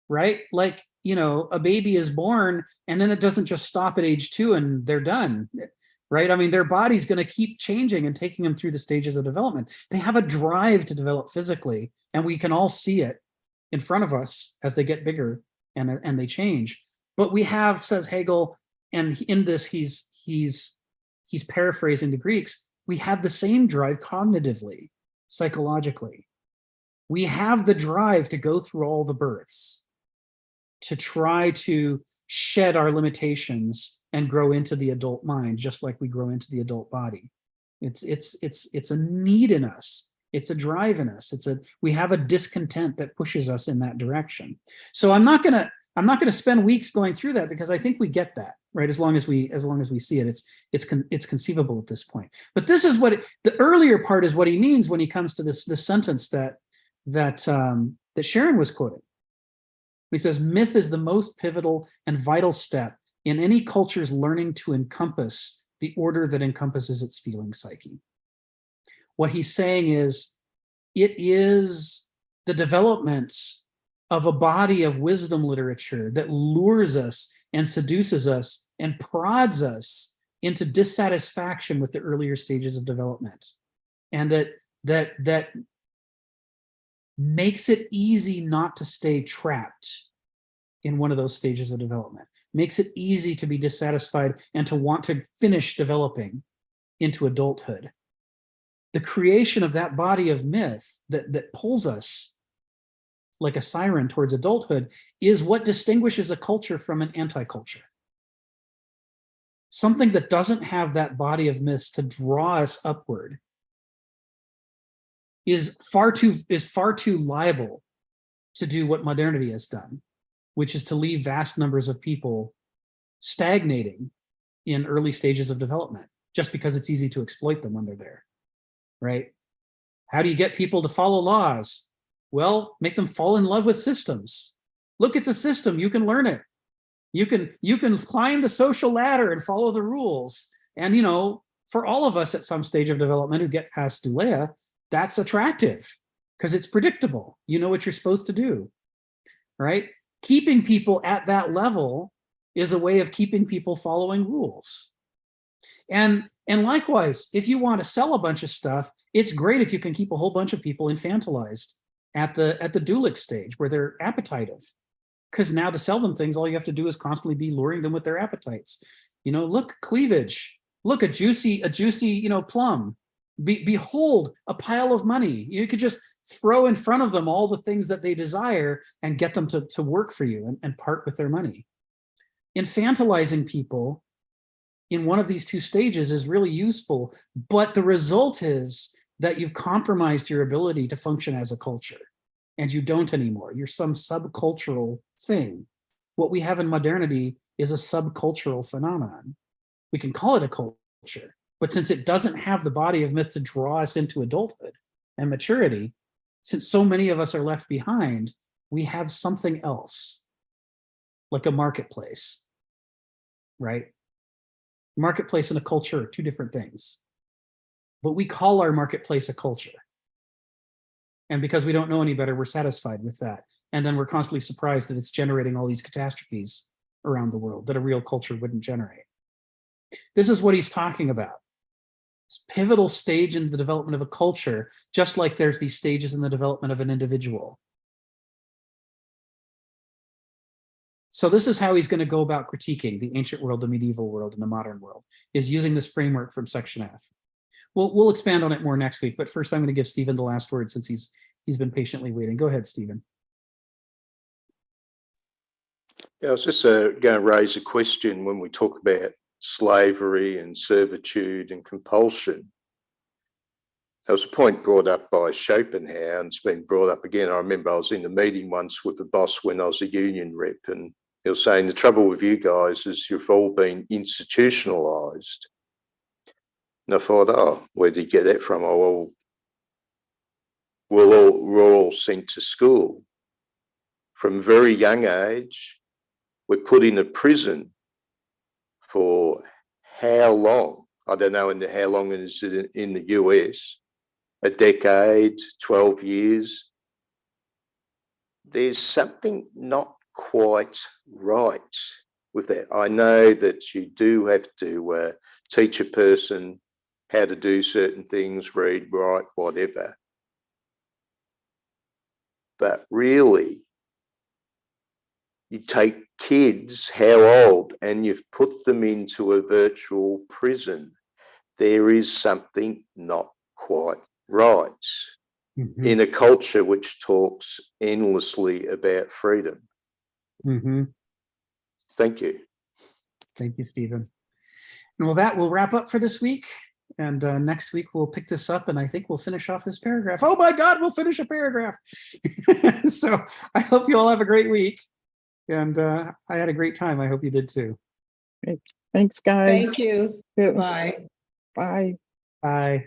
right? Like, you know, a baby is born and then it doesn't just stop at age 2 and they're done, right? I mean, their body's going to keep changing and taking them through the stages of development. They have a drive to develop physically, and we can all see it in front of us as they get bigger and they change. But we have, says Hegel, and in this he's paraphrasing the Greeks, we have the same drive cognitively, psychologically. We have the drive to go through all the births, to try to shed our limitations and grow into the adult mind, just like we grow into the adult body. It's a need in us. It's a drive in us. We have a discontent that pushes us in that direction. So I'm not gonna spend weeks going through that, because I think we get that, right? As long as we see it, it's conceivable at this point. But this is what the earlier part is what he means when he comes to this sentence that Sharon was quoting. He says, myth is the most pivotal and vital step in any culture's learning to encompass the order that encompasses its feeling psyche. What he's saying is, it is the development of a body of wisdom literature that lures us and seduces us and prods us into dissatisfaction with the earlier stages of development. And that makes it easy not to stay trapped in one of those stages of development, makes it easy to be dissatisfied and to want to finish developing into adulthood. The creation of that body of myth that pulls us like a siren towards adulthood is what distinguishes a culture from an anti-culture. Something that doesn't have that body of myths to draw us upward is far too liable to do what modernity has done, which is to leave vast numbers of people stagnating in early stages of development, just because it's easy to exploit them when they're there, right? How do you get people to follow laws? Well, make them fall in love with systems. Look, it's a system, you can learn it. You can climb the social ladder and follow the rules. And, you know, for all of us at some stage of development who get past Dulea, that's attractive because it's predictable. You know what you're supposed to do, right? Keeping people at that level is a way of keeping people following rules. And likewise, if you want to sell a bunch of stuff, it's great if you can keep a whole bunch of people infantilized at the Dulic stage where they're appetitive. Because now to sell them things, all you have to do is constantly be luring them with their appetites. You know, look, cleavage. Look, a juicy, you know, plum. Behold, a pile of money. You could just throw in front of them all the things that they desire and get them to work for you and part with their money. Infantilizing people in one of these two stages is really useful, but the result is that you've compromised your ability to function as a culture, and you don't anymore. You're some subcultural thing. What we have in modernity is a subcultural phenomenon. We can call it a culture, but since it doesn't have the body of myth to draw us into adulthood and maturity, since so many of us are left behind, we have something else, like a marketplace, right? Marketplace and a culture are two different things, but we call our marketplace a culture. And because we don't know any better, we're satisfied with that. And then we're constantly surprised that it's generating all these catastrophes around the world that a real culture wouldn't generate. This is what he's talking about. This pivotal stage in the development of a culture, just like there's these stages in the development of an individual. So this is how he's going to go about critiquing the ancient world, the medieval world, and the modern world, is using this framework from section F. We'll expand on it more next week, but first I'm going to give Stephen the last word since he's been patiently waiting. Go ahead, Stephen. Yeah, I was just going to raise a question when we talk about slavery and servitude and compulsion. There was a point brought up by Schopenhauer, and it's been brought up again. I remember I was in a meeting once with the boss when I was a union rep, and he was saying the trouble with you guys is you've all been institutionalized. And I thought, oh, where did you get that from? Oh, well, we're all sent to school. From a very young age, we're put in a prison for how long? I don't know how long it is in the US, a decade, 12 years. There's something not quite right with that. I know that you do have to teach a person how to do certain things, read, write, whatever. But really, you take kids, how old, and you've put them into a virtual prison. There is something not quite right in a culture which talks endlessly about freedom. Thank you. Thank you, Stephen. And well, that will wrap up for this week. And next week we'll pick this up, and I think we'll finish off this paragraph. Oh my God, we'll finish a paragraph. So I hope you all have a great week. And I had a great time. I hope you did too. Great. Thanks, guys. Thank you. Yeah. Bye. Bye. Bye.